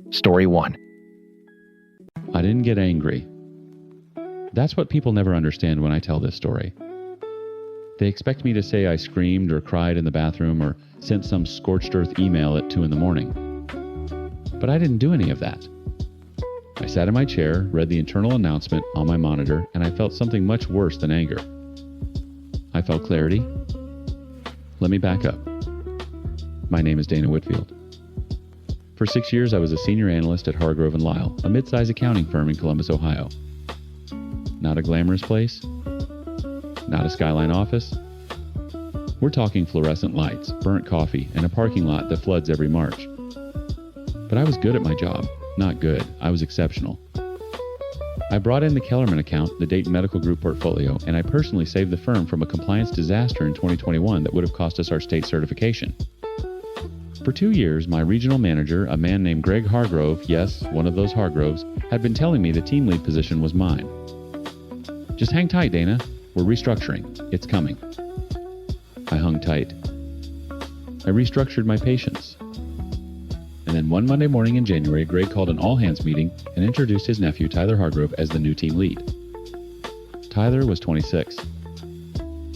Story 1. I didn't get angry. That's what people never understand when I tell this story. They expect me to say I screamed or cried in the bathroom or sent some scorched earth email at 2 a.m. But I didn't do any of that. I sat in my chair, read the internal announcement on my monitor, and I felt something much worse than anger. I felt clarity. Let me back up. My name is Dana Whitfield. For 6 years, I was a senior analyst at Hargrove & Lyle, a mid-size accounting firm in Columbus, Ohio. Not a glamorous place. Not a skyline office. We're talking fluorescent lights, burnt coffee, and a parking lot that floods every March. But I was good at my job. Not good. I was exceptional. I brought in the Kellerman account, the Dayton Medical Group portfolio, and I personally saved the firm from a compliance disaster in 2021 that would have cost us our state certification. For 2 years, my regional manager, a man named Greg Hargrove, yes, one of those Hargroves, had been telling me the team lead position was mine. Just hang tight, Dana. We're restructuring. It's coming. I hung tight. I restructured my patience. And then one Monday morning in January, Greg called an all-hands meeting and introduced his nephew, Tyler Hargrove, as the new team lead. Tyler was 26.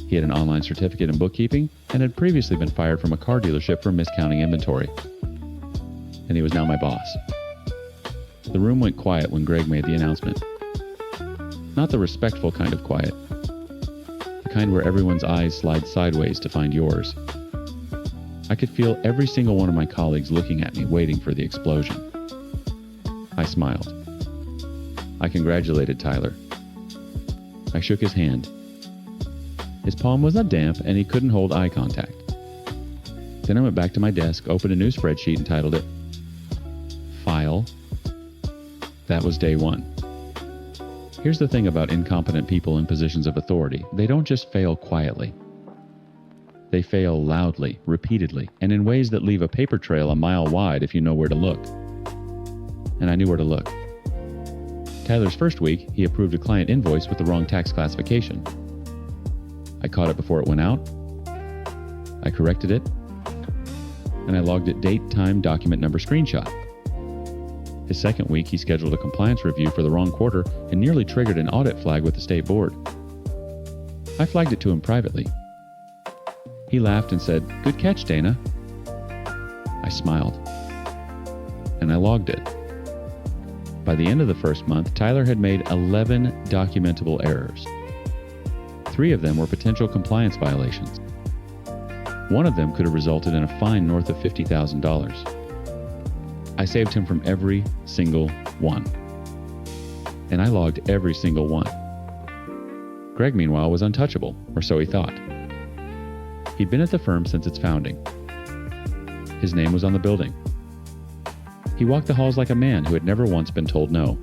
He had an online certificate in bookkeeping and had previously been fired from a car dealership for miscounting inventory. And he was now my boss. The room went quiet when Greg made the announcement. Not the respectful kind of quiet. The kind where everyone's eyes slide sideways to find yours. I could feel every single one of my colleagues looking at me, waiting for the explosion. I smiled. I congratulated Tyler. I shook his hand. His palm was not damp, and he couldn't hold eye contact. Then I went back to my desk, opened a new spreadsheet, and titled it File. That was day one. Here's the thing about incompetent people in positions of authority. They don't just fail quietly. They fail loudly, repeatedly, and in ways that leave a paper trail a mile wide if you know where to look. And I knew where to look. Tyler's first week, he approved a client invoice with the wrong tax classification. I caught it before it went out. I corrected it. And I logged it date, time, document number, screenshot. His second week, he scheduled a compliance review for the wrong quarter and nearly triggered an audit flag with the state board. I flagged it to him privately. He laughed and said, "Good catch, Dana." I smiled. And I logged it. By the end of the first month, Tyler had made 11 documentable errors. 3 of them were potential compliance violations. One of them could have resulted in a fine north of $50,000. I saved him from every single one. And I logged every single one. Greg, meanwhile, was untouchable, or so he thought. He'd been at the firm since its founding. His name was on the building. He walked the halls like a man who had never once been told no.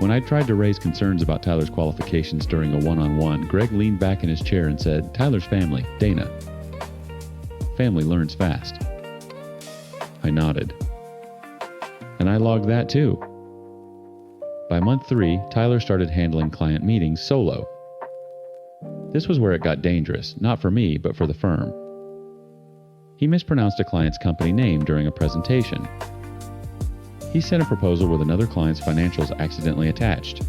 When I tried to raise concerns about Tyler's qualifications during a one-on-one, Greg leaned back in his chair and said, "Tyler's family, Dana. Family learns fast." I nodded. And I logged that too. By month 3, Tyler started handling client meetings solo. This was where it got dangerous, not for me, but for the firm. He mispronounced a client's company name during a presentation. He sent a proposal with another client's financials accidentally attached.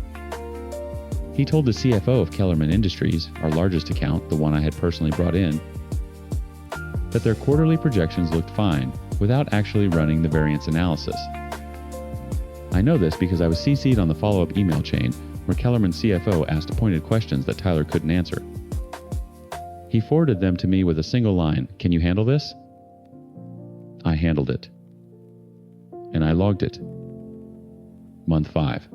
He told the CFO of Kellerman Industries, our largest account, the one I had personally brought in, that their quarterly projections looked fine without actually running the variance analysis. I know this because I was CC'd on the follow-up email chain where Kellerman's CFO asked pointed questions that Tyler couldn't answer. He forwarded them to me with a single line, "Can you handle this?" I handled it. And I logged it. Month 5.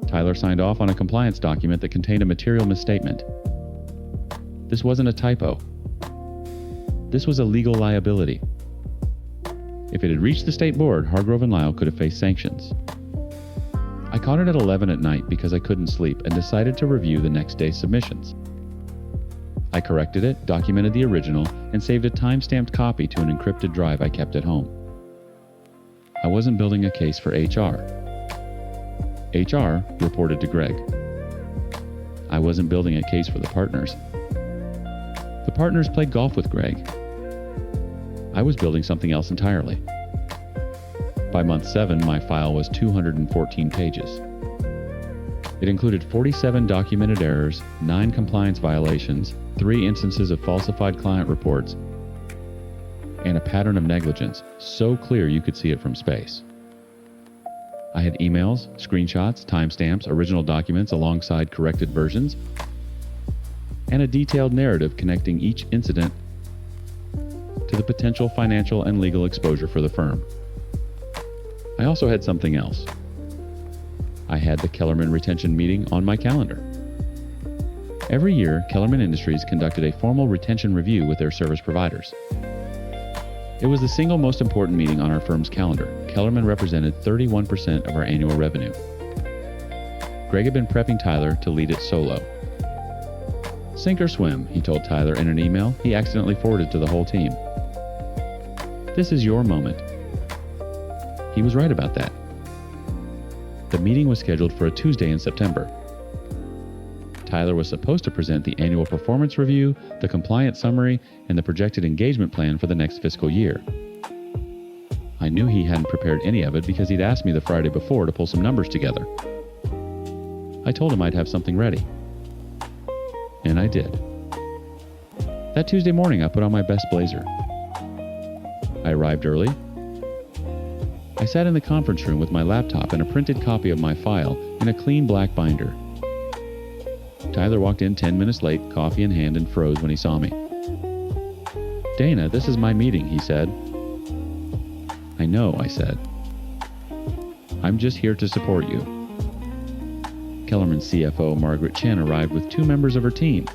Tyler signed off on a compliance document that contained a material misstatement. This wasn't a typo. This was a legal liability. If it had reached the state board, Hargrove & Lyle could have faced sanctions. I caught it at 11 at night because I couldn't sleep and decided to review the next day's submissions. I corrected it, documented the original, and saved a time-stamped copy to an encrypted drive I kept at home. I wasn't building a case for HR. HR reported to Greg. I wasn't building a case for the partners. The partners played golf with Greg. I was building something else entirely. By month 7, my file was 214 pages. It included 47 documented errors, 9 compliance violations, 3 instances of falsified client reports, and a pattern of negligence so clear you could see it from space. I had emails, screenshots, timestamps, original documents alongside corrected versions, and a detailed narrative connecting each incident to the potential financial and legal exposure for the firm. I also had something else. I had the Kellerman retention meeting on my calendar. Every year, Kellerman Industries conducted a formal retention review with their service providers. It was the single most important meeting on our firm's calendar. Kellerman represented 31% of our annual revenue. Greg had been prepping Tyler to lead it solo. Sink or swim, he told Tyler in an email he accidentally forwarded to the whole team. This is your moment. He was right about that. The meeting was scheduled for a Tuesday in September. Tyler was supposed to present the annual performance review, the compliance summary, and the projected engagement plan for the next fiscal year. I knew he hadn't prepared any of it because he'd asked me the Friday before to pull some numbers together. I told him I'd have something ready. And I did. That Tuesday morning, I put on my best blazer. I arrived early. I sat in the conference room with my laptop and a printed copy of my file in a clean black binder. Tyler walked in 10 minutes late, coffee in hand, and froze when he saw me. "Dana, this is my meeting," he said. "I know," I said. "I'm just here to support you." Kellerman's CFO, Margaret Chen, arrived with 2 members of her team.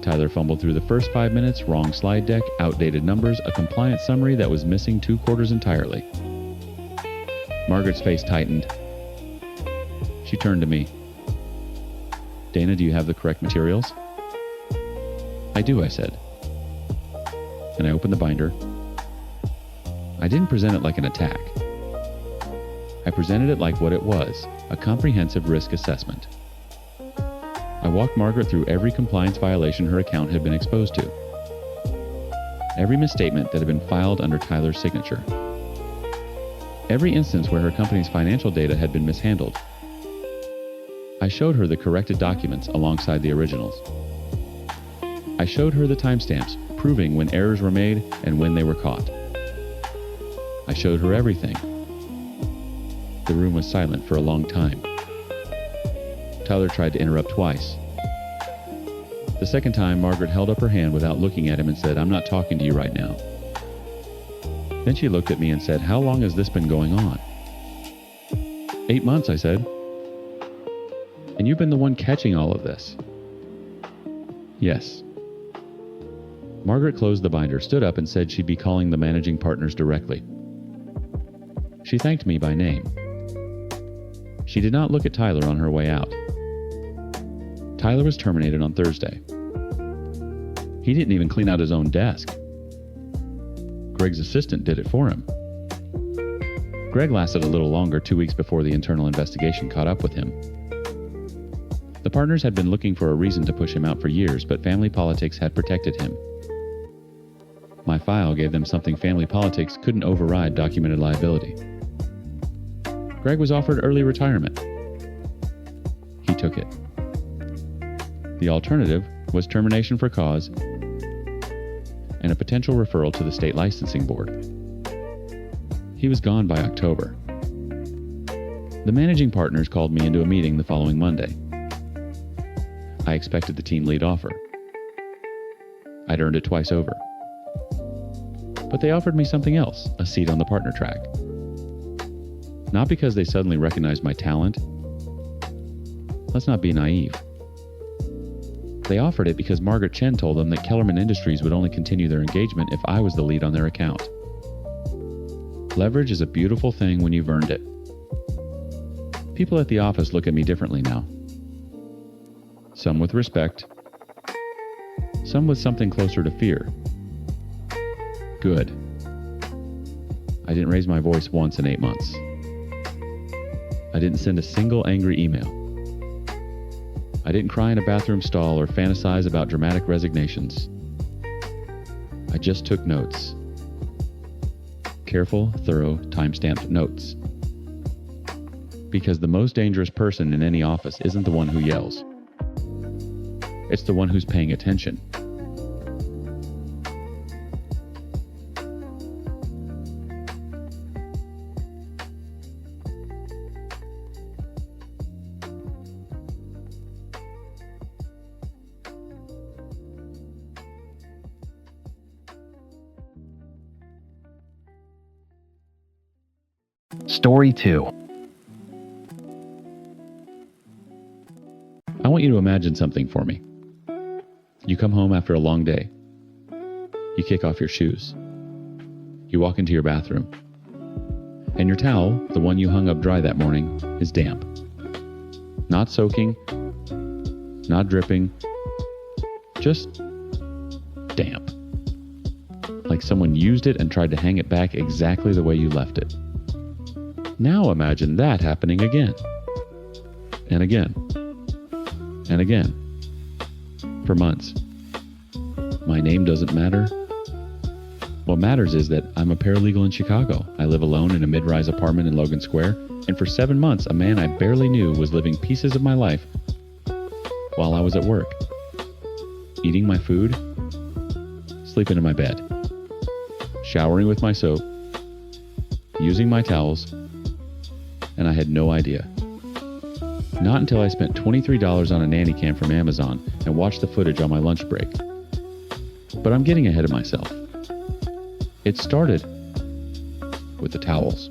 Tyler fumbled through the first 5 minutes, wrong slide deck, outdated numbers, a compliance summary that was missing 2 quarters entirely. Margaret's face tightened. She turned to me. "Dana, do you have the correct materials?" "I do," I said. And I opened the binder. I didn't present it like an attack. I presented it like what it was, a comprehensive risk assessment. I walked Margaret through every compliance violation her account had been exposed to. Every misstatement that had been filed under Tyler's signature. Every instance where her company's financial data had been mishandled. I showed her the corrected documents alongside the originals. I showed her the timestamps, proving when errors were made and when they were caught. I showed her everything. The room was silent for a long time. Tyler tried to interrupt twice. The second time, Margaret held up her hand without looking at him and said, "I'm not talking to you right now." Then she looked at me and said, "How long has this been going on?" 8 months, I said. "And you've been the one catching all of this?" "Yes." Margaret closed the binder, stood up, and said she'd be calling the managing partners directly. She thanked me by name. She did not look at Tyler on her way out. Tyler was terminated on Thursday. He didn't even clean out his own desk. Greg's assistant did it for him. Greg lasted a little longer, 2 weeks before the internal investigation caught up with him. The partners had been looking for a reason to push him out for years, but family politics had protected him. My file gave them something family politics couldn't override: documented liability. Greg was offered early retirement. He took it. The alternative was termination for cause and a potential referral to the state licensing board. He was gone by October. The managing partners called me into a meeting the following Monday. I expected the team lead offer. I'd earned it twice over. But they offered me something else, a seat on the partner track. Not because they suddenly recognized my talent. Let's not be naive. They offered it because Margaret Chen told them that Kellerman Industries would only continue their engagement if I was the lead on their account. Leverage is a beautiful thing when you've earned it. People at the office look at me differently now. Some with respect. Some with something closer to fear. Good. I didn't raise my voice once in 8 months. I didn't send a single angry email. I didn't cry in a bathroom stall or fantasize about dramatic resignations. I just took notes. careful, thorough, time-stamped notes. Because the most dangerous person in any office isn't the one who yells. It's the one who's paying attention. Story 2. I want you to imagine something for me. You come home after a long day. You kick off your shoes. You walk into your bathroom. And your towel, the one you hung up dry that morning, is damp. Not soaking, not dripping, just damp. Like someone used it and tried to hang it back exactly the way you left it. Now imagine that happening again. And again. And again. For months. My name doesn't matter. What matters is that I'm a paralegal in Chicago. I live alone in a mid-rise apartment in Logan Square, and for 7 months, a man I barely knew was living pieces of my life while I was at work. Eating my food, sleeping in my bed, showering with my soap, using my towels, and I had no idea. Not until I spent $23 on a nanny cam from Amazon and watched the footage on my lunch break. But I'm getting ahead of myself. It started with the towels.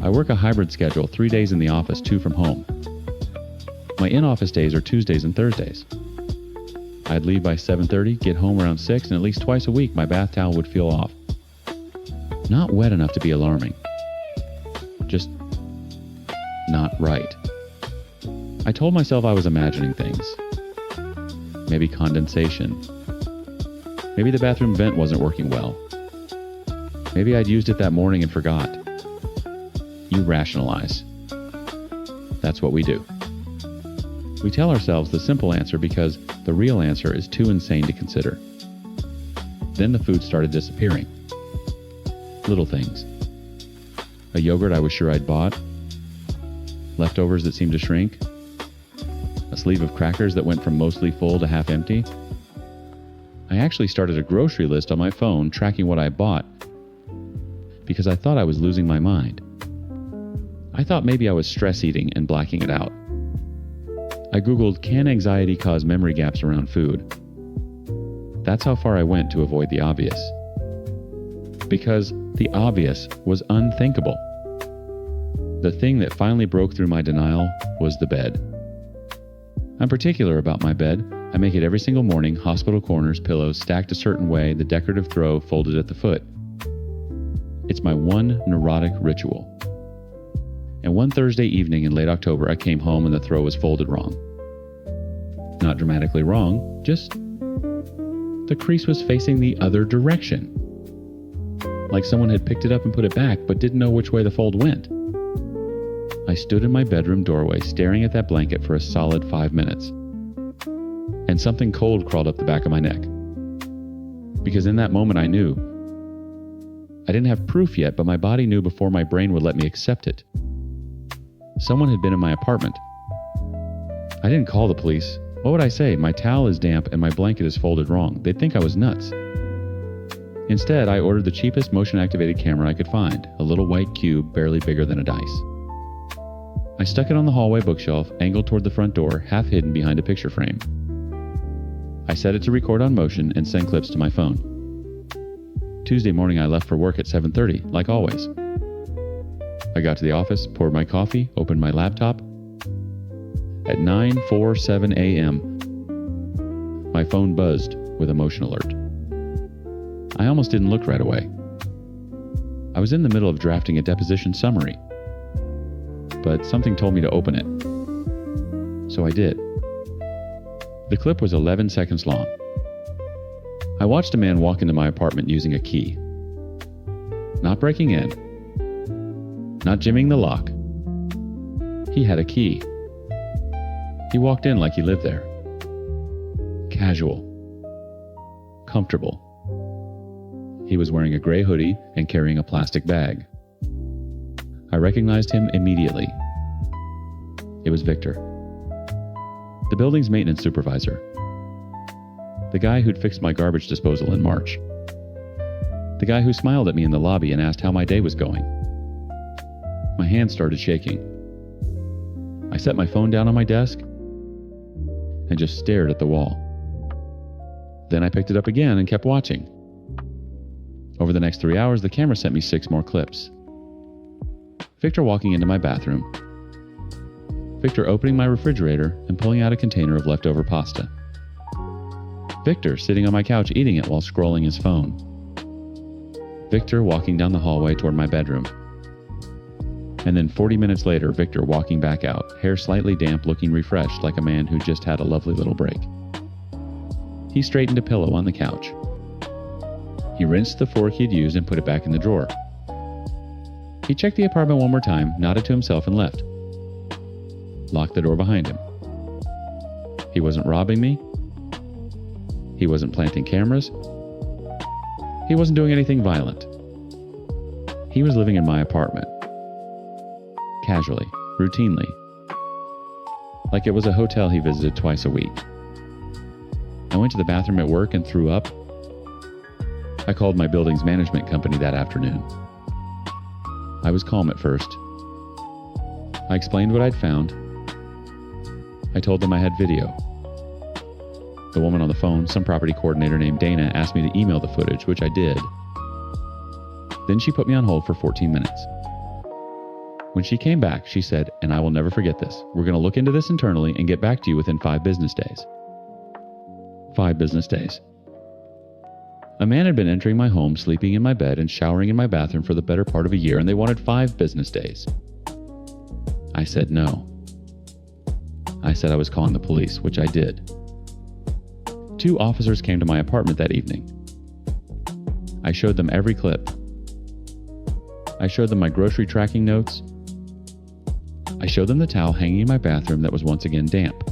I work a hybrid schedule, 3 days in the office, 2 from home. My in-office days are Tuesdays and Thursdays. I'd leave by 7:30, get home around 6, and at least twice a week my bath towel would feel off. Not wet enough to be alarming. Just not right. I told myself I was imagining things. Maybe condensation. Maybe the bathroom vent wasn't working well. Maybe I'd used it that morning and forgot. You rationalize. That's what we do. We tell ourselves the simple answer because the real answer is too insane to consider. Then the food started disappearing. Little things. A yogurt I was sure I'd bought. Leftovers that seemed to shrink. A sleeve of crackers that went from mostly full to half empty. I actually started a grocery list on my phone tracking what I bought because I thought I was losing my mind. I thought maybe I was stress eating and blacking it out. I Googled, can anxiety cause memory gaps around food? That's how far I went to avoid the obvious. Because the obvious was unthinkable. The thing that finally broke through my denial was the bed. I'm particular about my bed. I make it every single morning, hospital corners, pillows stacked a certain way, the decorative throw folded at the foot. It's my one neurotic ritual. And one Thursday evening in late October, I came home and the throw was folded wrong. Not dramatically wrong, just the crease was facing the other direction. Like someone had picked it up and put it back, but didn't know which way the fold went. I stood in my bedroom doorway staring at that blanket for a solid 5 minutes. And something cold crawled up the back of my neck. Because in that moment I knew. I didn't have proof yet, but my body knew before my brain would let me accept it. Someone had been in my apartment. I didn't call the police. What would I say? My towel is damp and my blanket is folded wrong. They'd think I was nuts. Instead, I ordered the cheapest motion-activated camera I could find, a little white cube barely bigger than a dice. I stuck it on the hallway bookshelf, angled toward the front door, half hidden behind a picture frame. I set it to record on motion and send clips to my phone. Tuesday morning I left for work at 7:30, like always. I got to the office, poured my coffee, opened my laptop. At 9:47 a.m., my phone buzzed with a motion alert. I almost didn't look right away. I was in the middle of drafting a deposition summary, but something told me to open it. So I did. The clip was 11 seconds long. I watched a man walk into my apartment using a key. Not breaking in. Not jimmying the lock. He had a key. He walked in like he lived there. Casual. Comfortable. He was wearing a gray hoodie and carrying a plastic bag. I recognized him immediately. It was Victor, the building's maintenance supervisor, the guy who'd fixed my garbage disposal in March, the guy who smiled at me in the lobby and asked how my day was going. My hand started shaking. I set my phone down on my desk and just stared at the wall. Then I picked it up again and kept watching. Over the next 3 hours, the camera sent me 6 more clips. Victor walking into my bathroom. Victor opening my refrigerator and pulling out a container of leftover pasta. Victor sitting on my couch eating it while scrolling his phone. Victor walking down the hallway toward my bedroom. And then 40 minutes later, Victor walking back out, hair slightly damp, looking refreshed like a man who just had a lovely little break. He straightened a pillow on the couch. He rinsed the fork he'd used and put it back in the drawer. He checked the apartment one more time, nodded to himself, and left. Locked the door behind him. He wasn't robbing me. He wasn't planting cameras. He wasn't doing anything violent. He was living in my apartment. Casually, routinely. Like it was a hotel he visited twice a week. I went to the bathroom at work and threw up. I called my building's management company that afternoon. I was calm at first. I explained what I'd found. I told them I had video. The woman on the phone, some property coordinator named Dana, asked me to email the footage, which I did. Then she put me on hold for 14 minutes. When she came back, she said, and I will never forget this, we're going to look into this internally and get back to you within 5 business days. 5 business days. A man had been entering my home, sleeping in my bed, and showering in my bathroom for the better part of a year, and they wanted 5 business days. I said no. I said I was calling the police, which I did. 2 officers came to my apartment that evening. I showed them every clip. I showed them my grocery tracking notes. I showed them the towel hanging in my bathroom that was once again damp.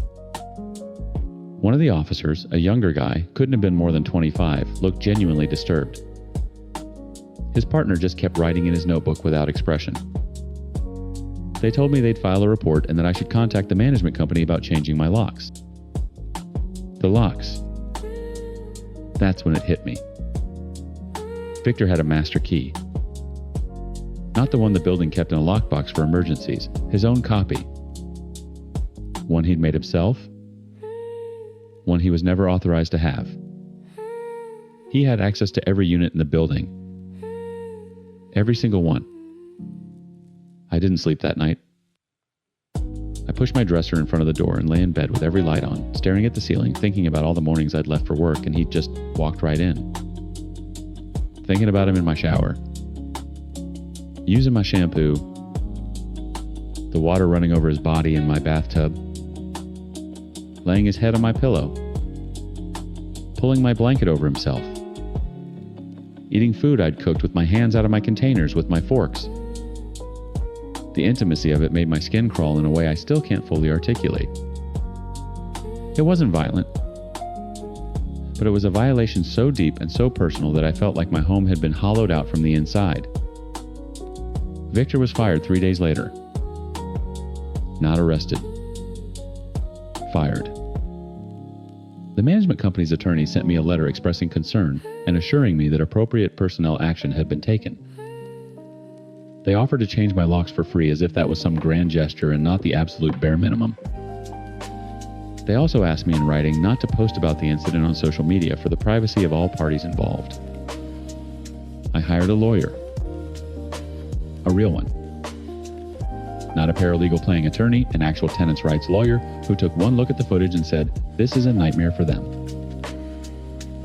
One of the officers, a younger guy, couldn't have been more than 25, looked genuinely disturbed. His partner just kept writing in his notebook without expression. They told me they'd file a report and that I should contact the management company about changing my locks. The locks. That's when it hit me. Victor had a master key. Not the one the building kept in a lockbox for emergencies, his own copy. One he'd made himself. One he was never authorized to have. He had access to every unit in the building. Every single one. I didn't sleep that night. I pushed my dresser in front of the door and lay in bed with every light on, staring at the ceiling, thinking about all the mornings I'd left for work and he'd just walked right in. Thinking about him in my shower. Using my shampoo. The water running over his body in my bathtub. Laying his head on my pillow. Pulling my blanket over himself. Eating food I'd cooked with my hands out of my containers with my forks. The intimacy of it made my skin crawl in a way I still can't fully articulate. It wasn't violent, but it was a violation so deep and so personal that I felt like my home had been hollowed out from the inside. Victor was fired 3 days later. Not arrested. Fired. The management company's attorney sent me a letter expressing concern and assuring me that appropriate personnel action had been taken. They offered to change my locks for free as if that was some grand gesture and not the absolute bare minimum. They also asked me in writing not to post about the incident on social media for the privacy of all parties involved. I hired a lawyer. A real one. Not a paralegal playing attorney, an actual tenants' rights lawyer who took one look at the footage and said, "This is a nightmare for them."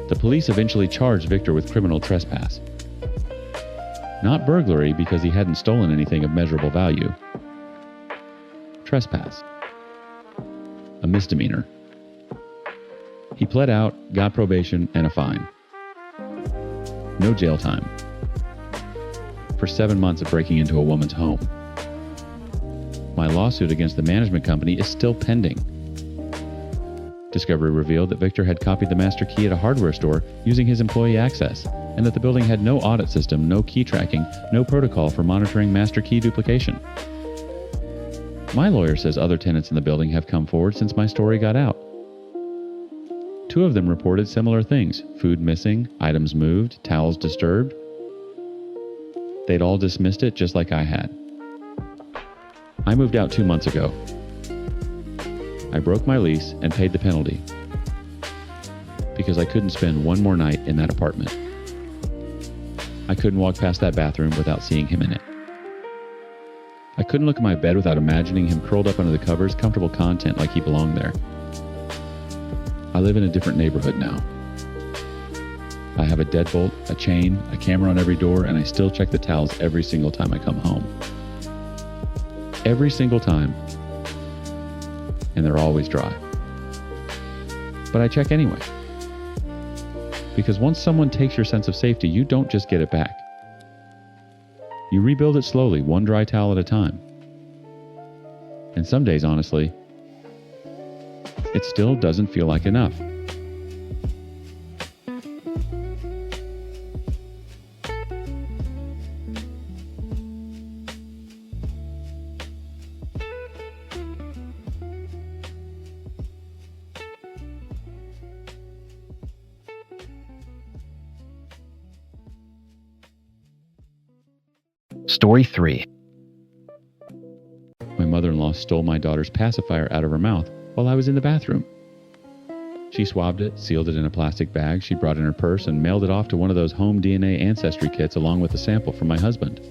The police eventually charged Victor with criminal trespass. Not burglary because he hadn't stolen anything of measurable value. Trespass. A misdemeanor. He pled out, got probation, and a fine. No jail time. For 7 months of breaking into a woman's home. My lawsuit against the management company is still pending. Discovery revealed that Victor had copied the master key at a hardware store using his employee access. and that the building had no audit system, no key tracking, no protocol for monitoring master key duplication. My lawyer says other tenants in the building have come forward since my story got out. 2 of them reported similar things: food missing, items moved, towels disturbed. They'd all dismissed it just like I had. I moved out 2 months ago. I broke my lease and paid the penalty because I couldn't spend one more night in that apartment. I couldn't walk past that bathroom without seeing him in it. I couldn't look at my bed without imagining him curled up under the covers, comfortable content like he belonged there. I live in a different neighborhood now. I have a deadbolt, a chain, a camera on every door, and I still check the towels every single time I come home. Every single time. And they're always dry. But I check anyway. Because once someone takes your sense of safety, you don't just get it back. You rebuild it slowly, one dry towel at a time. And some days, honestly, it still doesn't feel like enough. Story 3. My mother-in-law stole my daughter's pacifier out of her mouth while I was in the bathroom. She swabbed it, sealed it in a plastic bag she brought in her purse, and mailed it off to one of those home DNA ancestry kits along with a sample from my husband.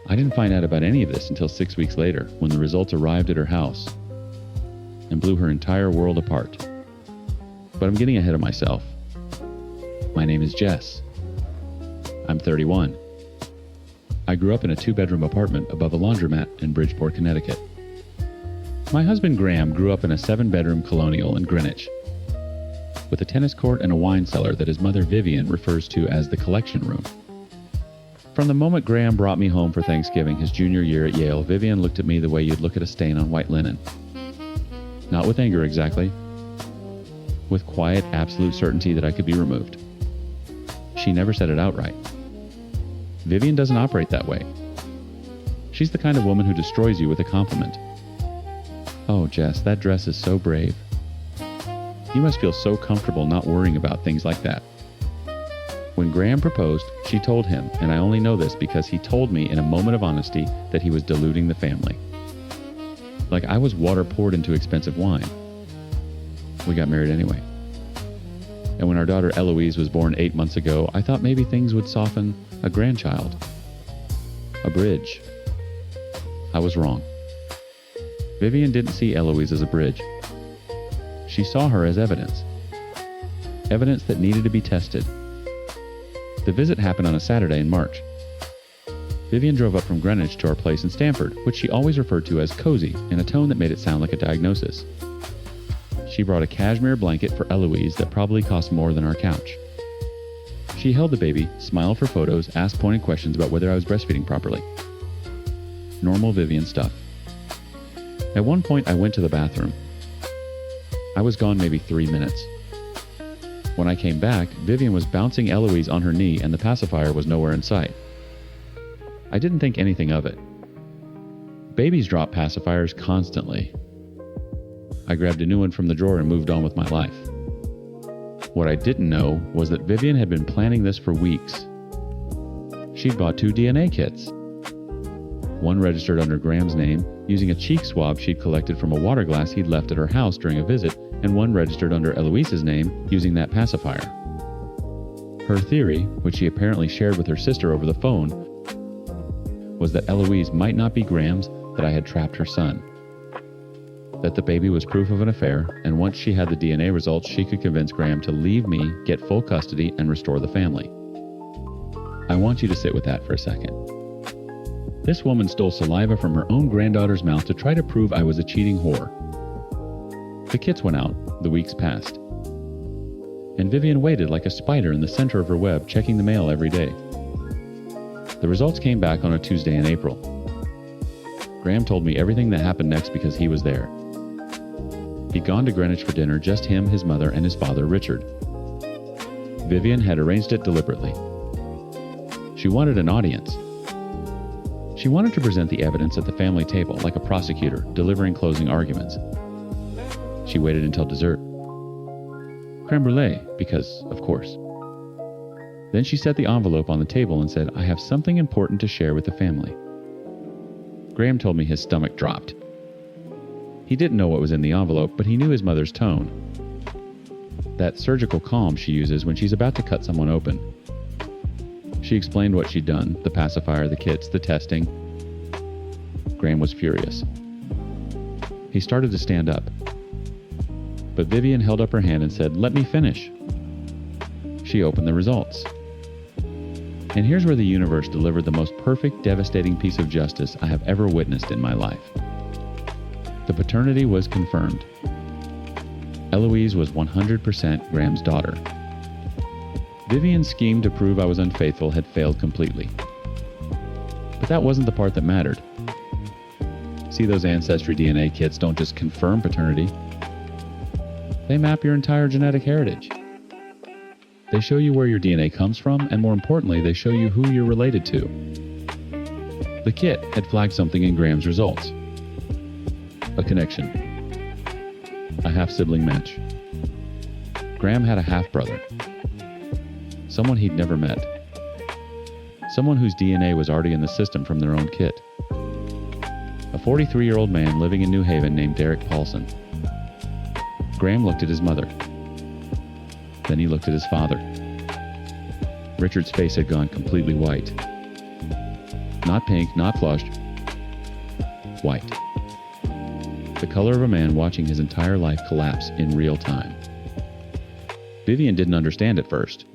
I didn't find out about any of this until 6 weeks later, when the results arrived at her house and blew her entire world apart. But I'm getting ahead of myself. My name is Jess. I'm 31. I grew up in a 2-bedroom apartment above a laundromat in Bridgeport, Connecticut. My husband Graham grew up in a 7-bedroom colonial in Greenwich, with a tennis court and a wine cellar that his mother Vivian refers to as the collection room. From the moment Graham brought me home for Thanksgiving his junior year at Yale, Vivian looked at me the way you'd look at a stain on white linen. Not with anger exactly, with quiet, absolute certainty that I could be removed. She never said it outright. Vivian doesn't operate that way. She's the kind of woman who destroys you with a compliment. "Oh, Jess, that dress is so brave. You must feel so comfortable not worrying about things like that." When Graham proposed, she told him, and I only know this because he told me in a moment of honesty, that he was deluding the family. Like I was water poured into expensive wine. We got married anyway. And when our daughter Eloise was born 8 months ago, I thought maybe things would soften. A grandchild. A bridge. I was wrong. Vivian didn't see Eloise as a bridge. She saw her as evidence. Evidence that needed to be tested. The visit happened on a Saturday in March. Vivian drove up from Greenwich to our place in Stamford, which she always referred to as cozy, in a tone that made it sound like a diagnosis. She brought a cashmere blanket for Eloise that probably cost more than our couch. She held the baby, smiled for photos, asked pointed questions about whether I was breastfeeding properly. Normal Vivian stuff. At one point, I went to the bathroom. I was gone maybe 3 minutes. When I came back, Vivian was bouncing Eloise on her knee and the pacifier was nowhere in sight. I didn't think anything of it. Babies drop pacifiers constantly. I grabbed a new one from the drawer and moved on with my life. What I didn't know was that Vivian had been planning this for weeks. She'd bought 2 DNA kits. One registered under Graham's name, using a cheek swab she'd collected from a water glass he'd left at her house during a visit, and one registered under Eloise's name, using that pacifier. Her theory, which she apparently shared with her sister over the phone, was that Eloise might not be Graham's, that I had trapped her son. That the baby was proof of an affair, and once she had the DNA results, she could convince Graham to leave me, get full custody, and restore the family. I want you to sit with that for a second. This woman stole saliva from her own granddaughter's mouth to try to prove I was a cheating whore. The kits went out, the weeks passed. And Vivian waited like a spider in the center of her web, checking the mail every day. The results came back on a Tuesday in April. Graham told me everything that happened next because he was there. He'd gone to Greenwich for dinner, just him, his mother, and his father, Richard. Vivian had arranged it deliberately. She wanted an audience. She wanted to present the evidence at the family table like a prosecutor delivering closing arguments. She waited until dessert. Crème brûlée, because, of course. Then she set the envelope on the table and said, "I have something important to share with the family." Graham told me his stomach dropped. He didn't know what was in the envelope, but he knew his mother's tone. That surgical calm she uses when she's about to cut someone open. She explained what she'd done, the pacifier, the kits, the testing. Graham was furious. He started to stand up. But Vivian held up her hand and said, "Let me finish." She opened the results. And here's where the universe delivered the most perfect, devastating piece of justice I have ever witnessed in my life. The paternity was confirmed. Eloise was 100% Graham's daughter. Vivian's scheme to prove I was unfaithful had failed completely. But that wasn't the part that mattered. See, those Ancestry DNA kits don't just confirm paternity. They map your entire genetic heritage. They show you where your DNA comes from, and more importantly, they show you who you're related to. The kit had flagged something in Graham's results. A connection. A half-sibling match. Graham had a half-brother. Someone he'd never met. Someone whose DNA was already in the system from their own kit. A 43-year-old man living in New Haven named Derek Paulson. Graham looked at his mother. Then he looked at his father. Richard's face had gone completely white. Not pink, not flushed. White. The color of a man watching his entire life collapse in real time. Vivian didn't understand at first.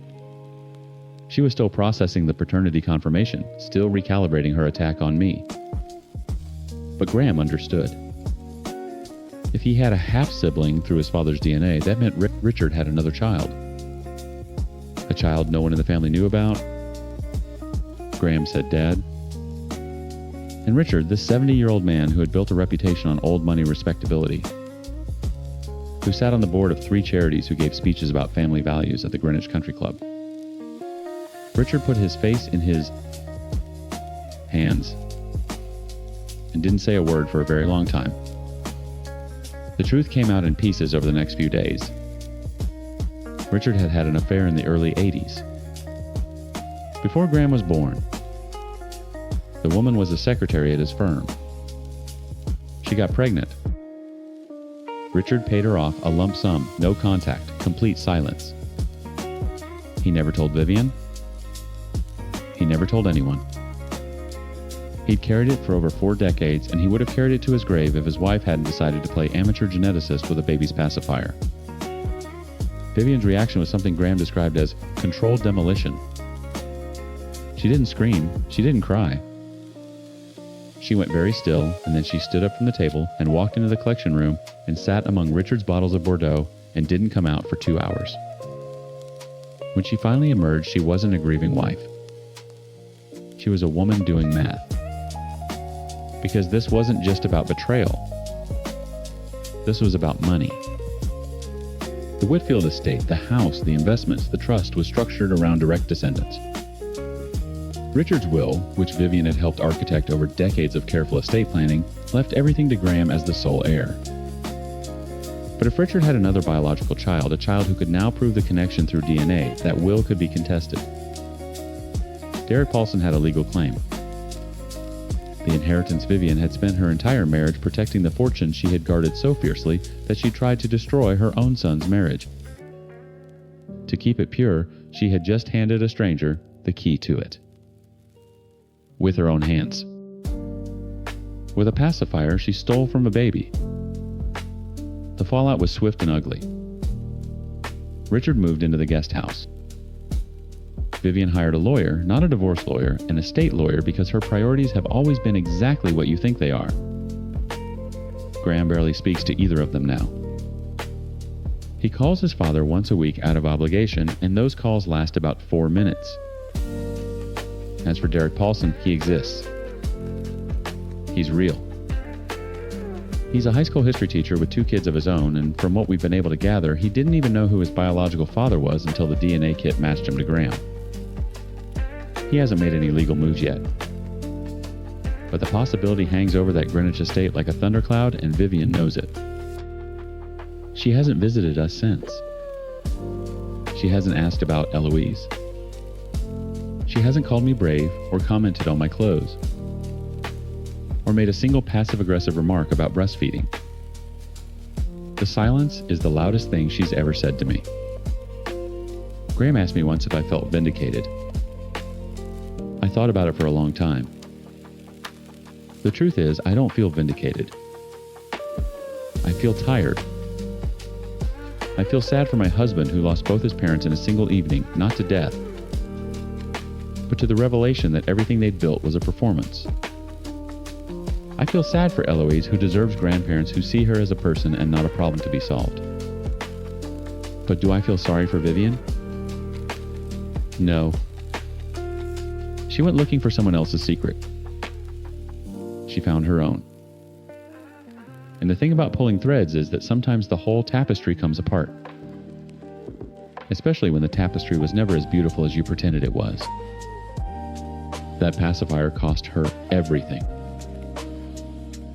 She was still processing the paternity confirmation, still recalibrating her attack on me. But Graham understood. If he had a half-sibling through his father's DNA, that meant Richard had another child. A child no one in the family knew about. Graham said Dad. And Richard, this 70-year-old man who had built a reputation on old money respectability, who sat on the board of 3 charities who gave speeches about family values at the Greenwich Country Club. Richard put his face in his hands and didn't say a word for a very long time. The truth came out in pieces over the next few days. Richard had had an affair in the early 80s. Before Graham was born, the woman was a secretary at his firm. She got pregnant. Richard paid her off a lump sum, no contact, complete silence. He never told Vivian. He never told anyone. He'd carried it for over 4 decades, and he would have carried it to his grave if his wife hadn't decided to play amateur geneticist with a baby's pacifier. Vivian's reaction was something Graham described as controlled demolition. She didn't scream. She didn't cry. She went very still, and then she stood up from the table and walked into the collection room and sat among Richard's bottles of Bordeaux and didn't come out for 2 hours. When she finally emerged, she wasn't a grieving wife. She was a woman doing math. Because this wasn't just about betrayal. This was about money. The Whitfield estate, the house, the investments, the trust was structured around direct descendants. Richard's will, which Vivian had helped architect over decades of careful estate planning, left everything to Graham as the sole heir. But if Richard had another biological child, a child who could now prove the connection through DNA, that will could be contested. Derek Paulson had a legal claim. The inheritance Vivian had spent her entire marriage protecting the fortune she had guarded so fiercely that she tried to destroy her own son's marriage. To keep it pure, she had just handed a stranger the key to it. With her own hands. With a pacifier she stole from a baby. The fallout was swift and ugly. Richard moved into the guest house. Vivian hired a lawyer, not a divorce lawyer, an estate lawyer because her priorities have always been exactly what you think they are. Graham barely speaks to either of them now. He calls his father once a week out of obligation, and those calls last about 4 minutes. As for Derek Paulson, he exists. He's real. He's a high school history teacher with 2 kids of his own, and from what we've been able to gather, he didn't even know who his biological father was until the DNA kit matched him to Graham. He hasn't made any legal moves yet. But the possibility hangs over that Greenwich estate like a thundercloud, and Vivian knows it. She hasn't visited us since. She hasn't asked about Eloise. She hasn't called me brave or commented on my clothes, or made a single passive-aggressive remark about breastfeeding. The silence is the loudest thing she's ever said to me. Graham asked me once if I felt vindicated. I thought about it for a long time. The truth is, I don't feel vindicated. I feel tired. I feel sad for my husband who lost both his parents in a single evening, not to death, but to the revelation that everything they'd built was a performance. I feel sad for Eloise, who deserves grandparents who see her as a person and not a problem to be solved. But do I feel sorry for Vivian? No. She went looking for someone else's secret. She found her own. And the thing about pulling threads is that sometimes the whole tapestry comes apart. Especially when the tapestry was never as beautiful as you pretended it was. That pacifier cost her everything.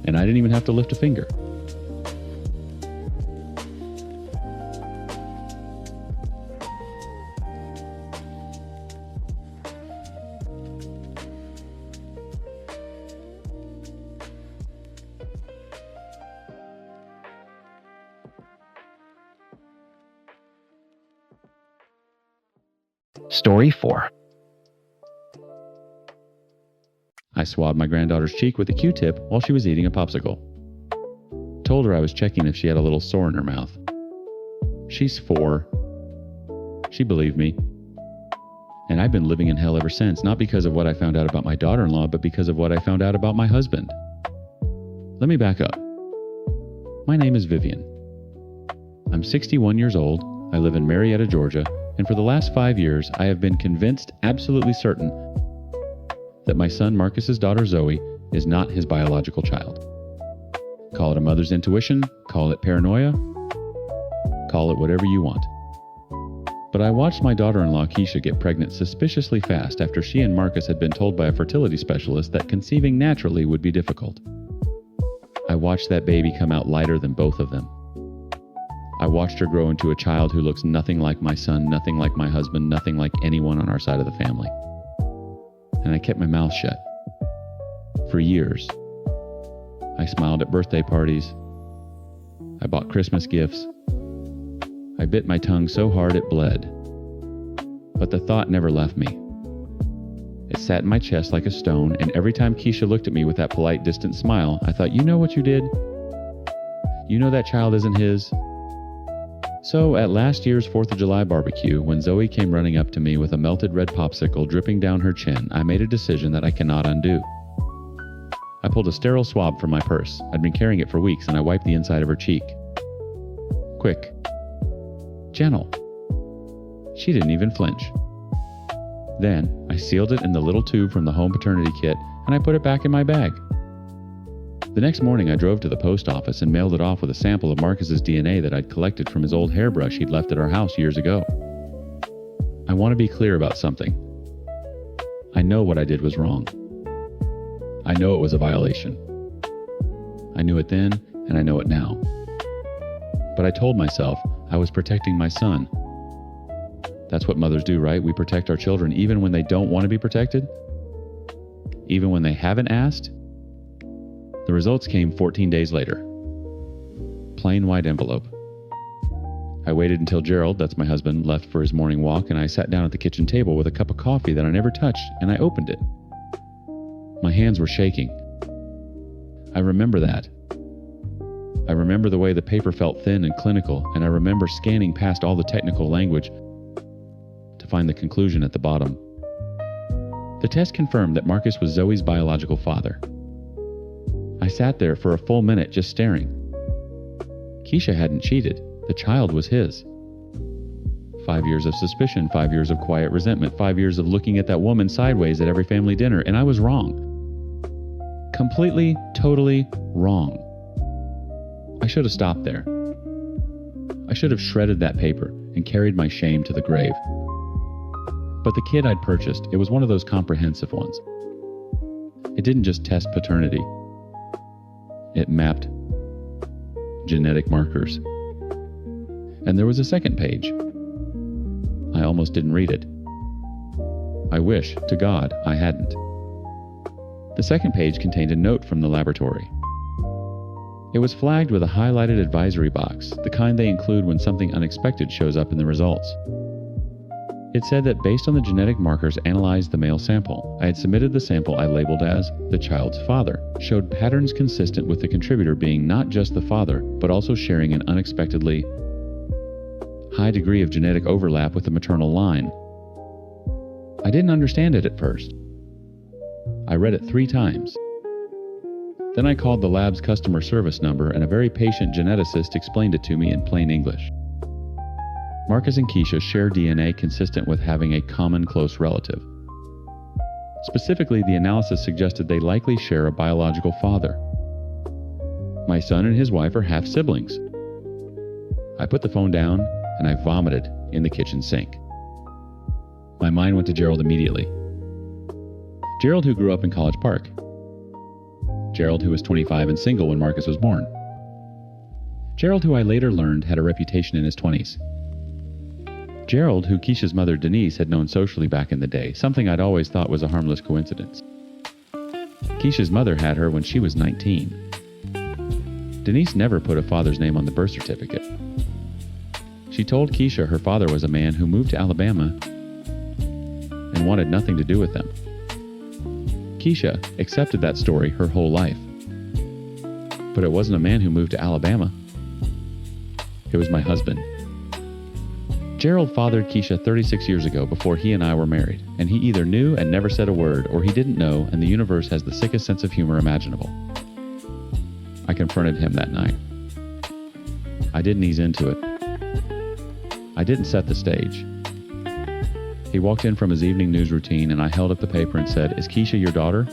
And I didn't even have to lift a finger. Story 4. I swabbed my granddaughter's cheek with a Q-tip while she was eating a popsicle. Told her I was checking if she had a little sore in her mouth. She's 4. She believed me. And I've been living in hell ever since, not because of what I found out about my daughter-in-law, but because of what I found out about my husband. Let me back up. My name is Vivian. I'm 61 years old, I live in Marietta, Georgia, and for the last 5 years I have been convinced, absolutely certain, that my son Marcus's daughter Zoe is not his biological child. Call it a mother's intuition, call it paranoia, call it whatever you want. But I watched my daughter-in-law Keisha get pregnant suspiciously fast after she and Marcus had been told by a fertility specialist that conceiving naturally would be difficult. I watched that baby come out lighter than both of them. I watched her grow into a child who looks nothing like my son, nothing like my husband, nothing like anyone on our side of the family. And I kept my mouth shut. For years. I smiled at birthday parties. I bought Christmas gifts. I bit my tongue so hard it bled. But the thought never left me. It sat in my chest like a stone, and every time Keisha looked at me with that polite, distant smile, I thought, you know what you did? You know that child isn't his? So at last year's 4th of July barbecue, when Zoe came running up to me with a melted red popsicle dripping down her chin, I made a decision that I cannot undo. I pulled a sterile swab from my purse. I'd been carrying it for weeks, and I wiped the inside of her cheek. Quick. Gentle. She didn't even flinch. Then, I sealed it in the little tube from the home paternity kit, and I put it back in my bag. The next morning, I drove to the post office and mailed it off with a sample of Marcus's DNA that I'd collected from his old hairbrush he'd left at our house years ago. I want to be clear about something. I know what I did was wrong. I know it was a violation. I knew it then, and I know it now. But I told myself I was protecting my son. That's what mothers do, right? We protect our children even when they don't want to be protected? Even when they haven't asked? The results came 14 days later. Plain white envelope. I waited until Gerald, that's my husband, left for his morning walk, and I sat down at the kitchen table with a cup of coffee that I never touched, and I opened it. My hands were shaking. I remember that. I remember the way the paper felt thin and clinical, and I remember scanning past all the technical language to find the conclusion at the bottom. The test confirmed that Marcus was Zoe's biological father. I sat there for a full minute just staring. Keisha hadn't cheated. The child was his. 5 years of suspicion, 5 years of quiet resentment, 5 years of looking at that woman sideways at every family dinner, and I was wrong. Completely, totally wrong. I should have stopped there. I should have shredded that paper and carried my shame to the grave. But the kit I'd purchased, it was one of those comprehensive ones. It didn't just test paternity. It mapped genetic markers. And there was a second page. I almost didn't read it. I wish to God I hadn't. The second page contained a note from the laboratory. It was flagged with a highlighted advisory box, the kind they include when something unexpected shows up in the results. It said that based on the genetic markers analyzed the male sample, I had submitted the sample I labeled as the child's father, showed patterns consistent with the contributor being not just the father, but also sharing an unexpectedly high degree of genetic overlap with the maternal line. I didn't understand it at first. I read it 3 times. Then I called the lab's customer service number, and a very patient geneticist explained it to me in plain English. Marcus and Keisha share DNA consistent with having a common close relative. Specifically, the analysis suggested they likely share a biological father. My son and his wife are half-siblings. I put the phone down, and I vomited in the kitchen sink. My mind went to Gerald immediately. Gerald, who grew up in College Park. Gerald, who was 25 and single when Marcus was born. Gerald, who I later learned had a reputation in his 20s. Gerald, who Keisha's mother Denise had known socially back in the day, something I'd always thought was a harmless coincidence. Keisha's mother had her when she was 19. Denise never put a father's name on the birth certificate. She told Keisha her father was a man who moved to Alabama and wanted nothing to do with them. Keisha accepted that story her whole life. But it wasn't a man who moved to Alabama. It was my husband. Gerald fathered Keisha 36 years ago before he and I were married, and he either knew and never said a word, or he didn't know, and the universe has the sickest sense of humor imaginable. I confronted him that night. I didn't ease into it. I didn't set the stage. He walked in from his evening news routine, and I held up the paper and said, "Is Keisha your daughter?"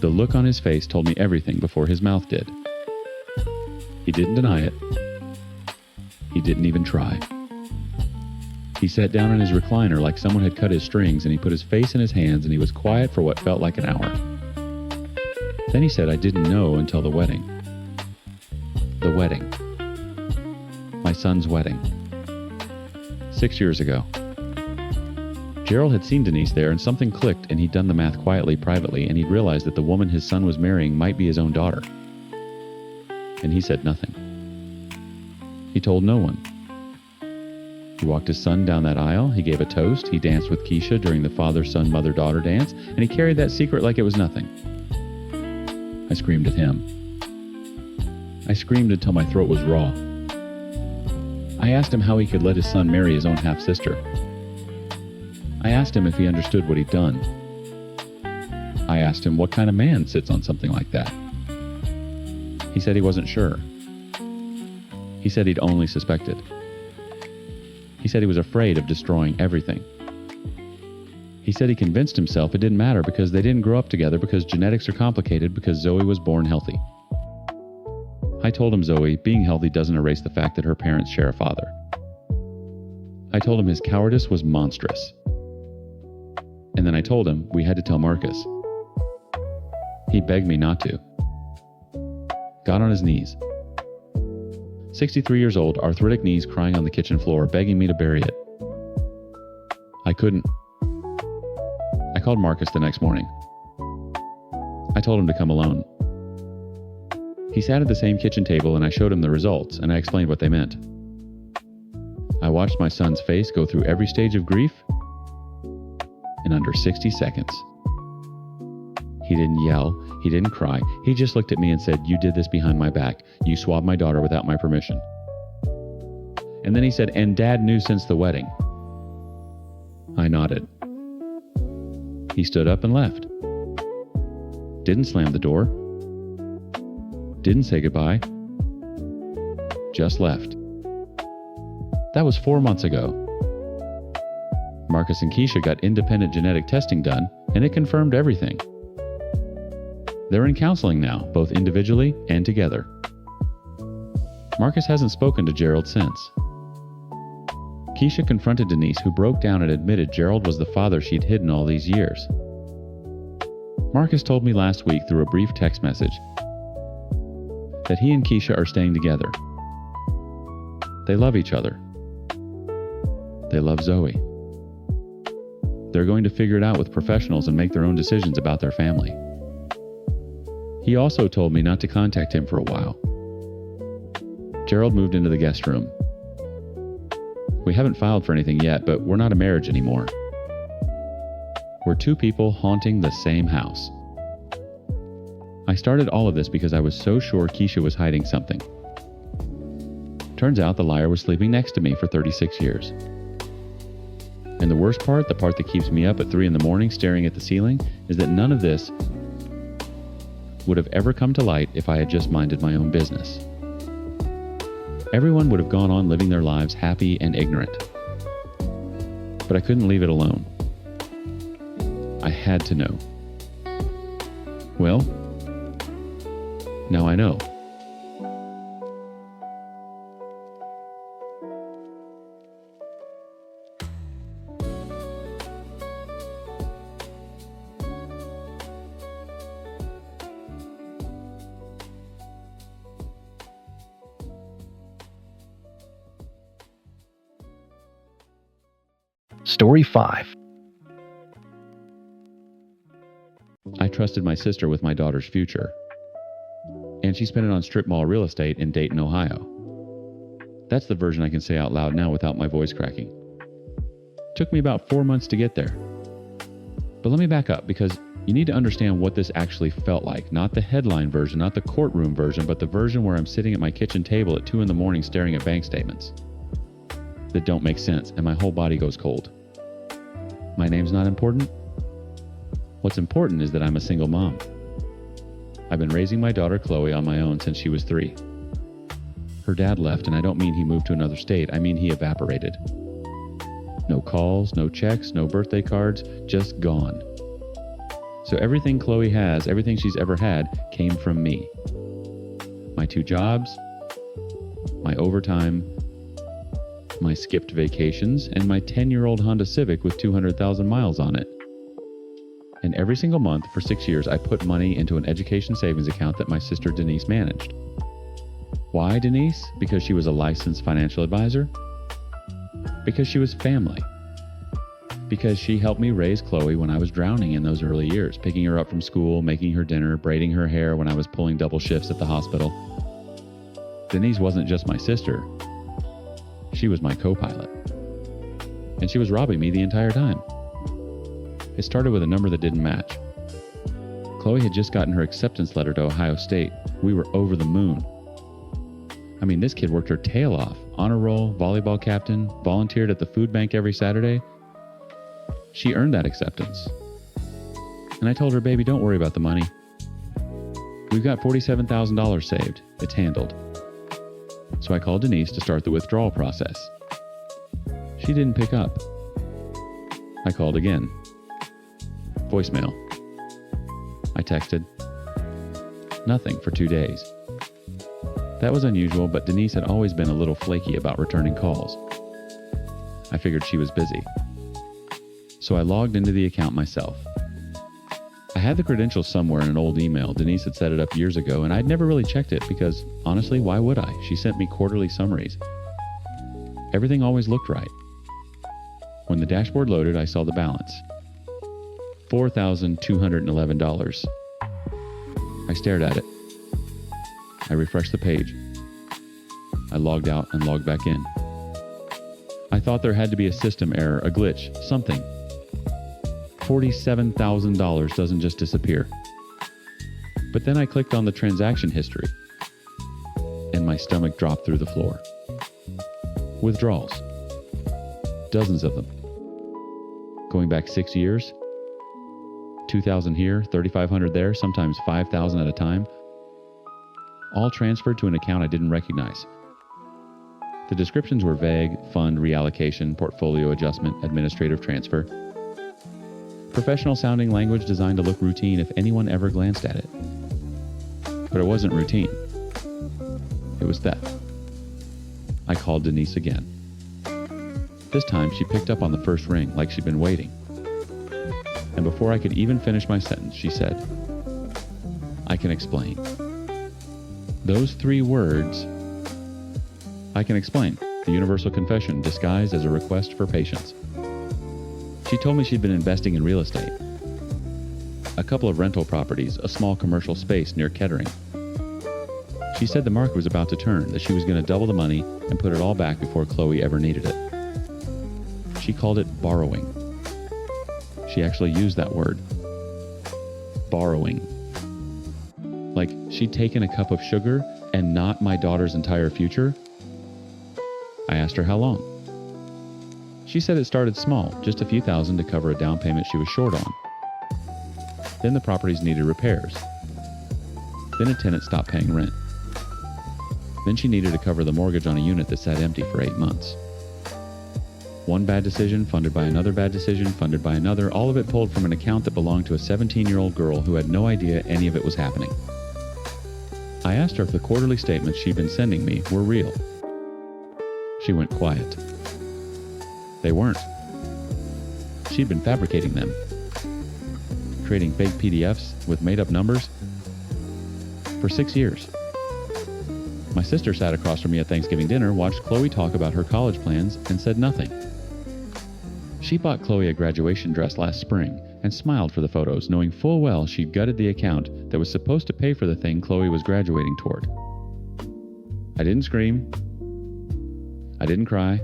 The look on his face told me everything before his mouth did. He didn't deny it. He didn't even try. He sat down in his recliner like someone had cut his strings, and he put his face in his hands, and he was quiet for what felt like an hour. Then he said, "I didn't know until the wedding." The wedding. My son's wedding. 6 years ago. Gerald had seen Denise there, and something clicked, and he'd done the math quietly, privately, and he'd realized that the woman his son was marrying might be his own daughter. And he said nothing. He told no one. He walked his son down that aisle, he gave a toast, he danced with Keisha during the father-son-mother-daughter dance, and he carried that secret like it was nothing. I screamed at him. I screamed until my throat was raw. I asked him how he could let his son marry his own half-sister. I asked him if he understood what he'd done. I asked him what kind of man sits on something like that. He said he wasn't sure. He said he'd only suspected. He said he was afraid of destroying everything. He said he convinced himself it didn't matter because they didn't grow up together, because genetics are complicated, because Zoe was born healthy. I told him, Zoe, being healthy doesn't erase the fact that her parents share a father. I told him his cowardice was monstrous. And then I told him we had to tell Marcus. He begged me not to. Got on his knees. 63 years old, arthritic knees crying on the kitchen floor, begging me to bury it. I couldn't. I called Marcus the next morning. I told him to come alone. He sat at the same kitchen table, and I showed him the results, and I explained what they meant. I watched my son's face go through every stage of grief in under 60 seconds. He didn't yell. He didn't cry. He just looked at me and said, "You did this behind my back. You swabbed my daughter without my permission." And then he said, "And Dad knew since the wedding." I nodded. He stood up and left. Didn't slam the door. Didn't say goodbye. Just left. That was 4 months ago. Marcus and Keisha got independent genetic testing done, and it confirmed everything. They're in counseling now, both individually and together. Marcus hasn't spoken to Gerald since. Keisha confronted Denise, who broke down and admitted Gerald was the father she'd hidden all these years. Marcus told me last week through a brief text message that he and Keisha are staying together. They love each other. They love Zoe. They're going to figure it out with professionals and make their own decisions about their family. He also told me not to contact him for a while. Gerald moved into the guest room. We haven't filed for anything yet, but we're not a marriage anymore. We're two people haunting the same house. I started all of this because I was so sure Keisha was hiding something. Turns out the liar was sleeping next to me for 36 years. And the worst part, the part that keeps me up at 3 a.m. staring at the ceiling, is that none of this would have ever come to light if I had just minded my own business. Everyone would have gone on living their lives happy and ignorant. But I couldn't leave it alone. I had to know. Well, now I know. Story 5. I trusted my sister with my daughter's future, and she spent it on strip mall real estate in Dayton, Ohio. That's the version I can say out loud now without my voice cracking. Took me about 4 months to get there. But let me back up, because you need to understand what this actually felt like. Not the headline version, not the courtroom version, but the version where I'm sitting at my kitchen table at 2 a.m. staring at bank statements that don't make sense, and my whole body goes cold. My name's not important. What's important is that I'm a single mom. I've been raising my daughter Chloe on my own since she was 3. Her dad left, and I don't mean he moved to another state, I mean he evaporated. No calls, no checks, no birthday cards, just gone. So everything Chloe has, everything she's ever had, came from me. My 2 jobs, my overtime, my skipped vacations, and my 10-year-old Honda Civic with 200,000 miles on it. And every single month for 6 years, I put money into an education savings account that my sister Denise managed. Why Denise? Because she was a licensed financial advisor? Because she was family. Because she helped me raise Chloe when I was drowning in those early years, picking her up from school, making her dinner, braiding her hair when I was pulling double shifts at the hospital. Denise wasn't just my sister. She was my co-pilot. And she was robbing me the entire time. It started with a number that didn't match. Chloe had just gotten her acceptance letter to Ohio State. We were over the moon. I mean, this kid worked her tail off. Honor roll, volleyball captain, volunteered at the food bank every Saturday. She earned that acceptance. And I told her, baby, don't worry about the money. We've got $47,000 saved. It's handled. So I called Denise to start the withdrawal process. She didn't pick up. I called again. Voicemail. I texted. Nothing for 2 days. That was unusual, but Denise had always been a little flaky about returning calls. I figured she was busy. So I logged into the account myself. I had the credentials somewhere in an old email. Denise had set it up years ago, and I'd never really checked it because, honestly, why would I? She sent me quarterly summaries. Everything always looked right. When the dashboard loaded, I saw the balance. $4,211. I stared at it. I refreshed the page. I logged out and logged back in. I thought there had to be a system error, a glitch, something. $47,000 doesn't just disappear. But then I clicked on the transaction history, and my stomach dropped through the floor. Withdrawals. Dozens of them. Going back 6 years. 2,000 here, 3,500 there, sometimes 5,000 at a time. All transferred to an account I didn't recognize. The descriptions were vague: fund reallocation, portfolio adjustment, administrative transfer. Professional sounding language designed to look routine if anyone ever glanced at it. But it wasn't routine. It was theft. I called Denise again. This time she picked up on the first ring like she'd been waiting. And before I could even finish my sentence, she said, "I can explain." Those 3 words, "I can explain," the universal confession disguised as a request for patience. She told me she'd been investing in real estate. A couple of rental properties, a small commercial space near Kettering. She said the market was about to turn, that she was going to double the money and put it all back before Chloe ever needed it. She called it borrowing. She actually used that word. Borrowing. Like she'd taken a cup of sugar and not my daughter's entire future? I asked her how long. She said it started small, just a few thousand to cover a down payment she was short on. Then the properties needed repairs. Then a tenant stopped paying rent. Then she needed to cover the mortgage on a unit that sat empty for 8 months. One bad decision, funded by another bad decision, funded by another, all of it pulled from an account that belonged to a 17-year-old girl who had no idea any of it was happening. I asked her if the quarterly statements she'd been sending me were real. She went quiet. They weren't. She'd been fabricating them, creating fake PDFs with made-up numbers for 6 years. My sister sat across from me at Thanksgiving dinner, watched Chloe talk about her college plans, and said nothing. She bought Chloe a graduation dress last spring and smiled for the photos, knowing full well she'd gutted the account that was supposed to pay for the thing Chloe was graduating toward. I didn't scream. I didn't cry.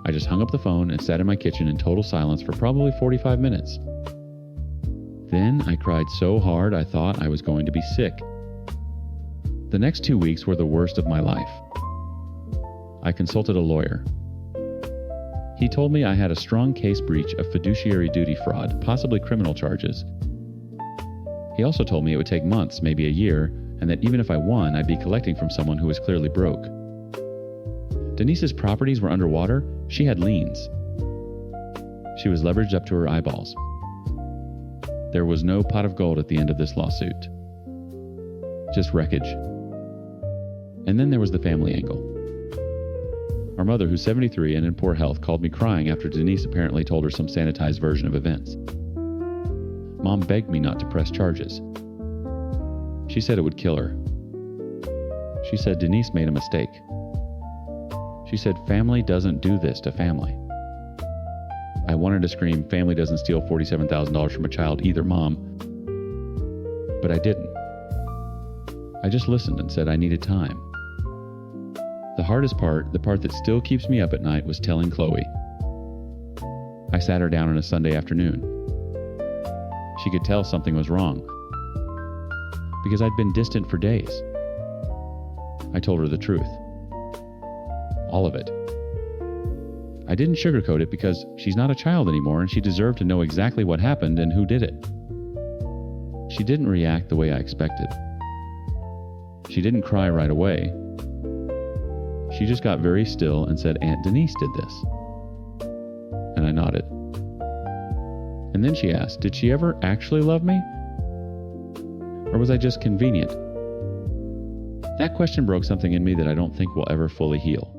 I just hung up the phone and sat in my kitchen in total silence for probably 45 minutes. Then I cried so hard I thought I was going to be sick. The next 2 weeks were the worst of my life. I consulted a lawyer. He told me I had a strong case breach of fiduciary duty fraud, possibly criminal charges. He also told me it would take months, maybe a year, and that even if I won, I'd be collecting from someone who was clearly broke. Denise's properties were underwater. She had liens. She was leveraged up to her eyeballs. There was no pot of gold at the end of this lawsuit. Just wreckage. And then there was the family angle. Our mother, who's 73 and in poor health, called me crying after Denise apparently told her some sanitized version of events. Mom begged me not to press charges. She said it would kill her. She said Denise made a mistake. She said family doesn't do this to family. I wanted to scream, family doesn't steal $47,000 from a child either, Mom. But I didn't. I just listened and said I needed time. The hardest part, the part that still keeps me up at night, was telling Chloe. I sat her down on a Sunday afternoon. She could tell something was wrong, because I'd been distant for days. I told her the truth. All of it. I didn't sugarcoat it because she's not a child anymore and she deserved to know exactly what happened and who did it. She didn't react the way I expected. She didn't cry right away. She just got very still and said, "Aunt Denise did this." And I nodded. And then she asked, did she ever actually love me? Or was I just convenient? That question broke something in me that I don't think will ever fully heal.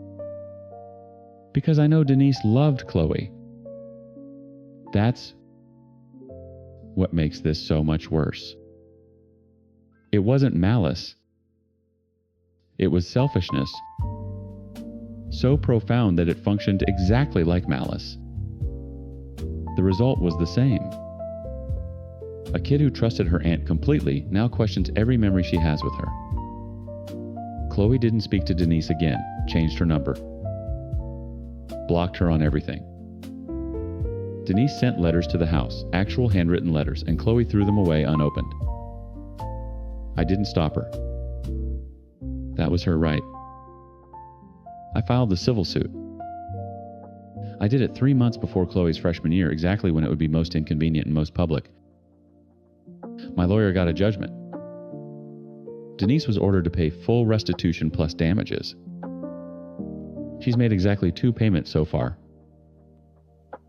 Because I know Denise loved Chloe. That's what makes this so much worse. It wasn't malice. It was selfishness. So profound that it functioned exactly like malice. The result was the same. A kid who trusted her aunt completely now questions every memory she has with her. Chloe didn't speak to Denise again, changed her number, blocked her on everything. Denise sent letters to the house, actual handwritten letters, and Chloe threw them away unopened. I didn't stop her. That was her right. I filed the civil suit. I did it 3 months before Chloe's freshman year, exactly when it would be most inconvenient and most public. My lawyer got a judgment. Denise was ordered to pay full restitution plus damages. She's made exactly 2 payments so far.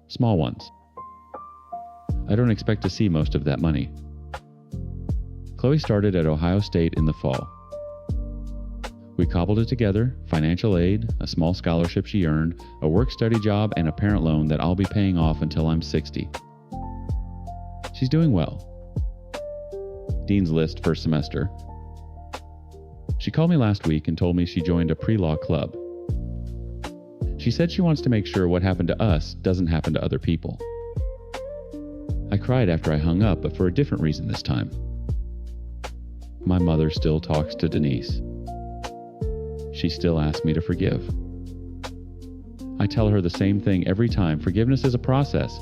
Small ones. I don't expect to see most of that money. Chloe started at Ohio State in the fall. We cobbled it together: financial aid, a small scholarship she earned, a work-study job, and a parent loan that I'll be paying off until I'm 60. She's doing well. Dean's List first semester. She called me last week and told me she joined a pre-law club. She said she wants to make sure what happened to us doesn't happen to other people. I cried after I hung up, but for a different reason this time. My mother still talks to Denise. She still asks me to forgive. I tell her the same thing every time: forgiveness is a process.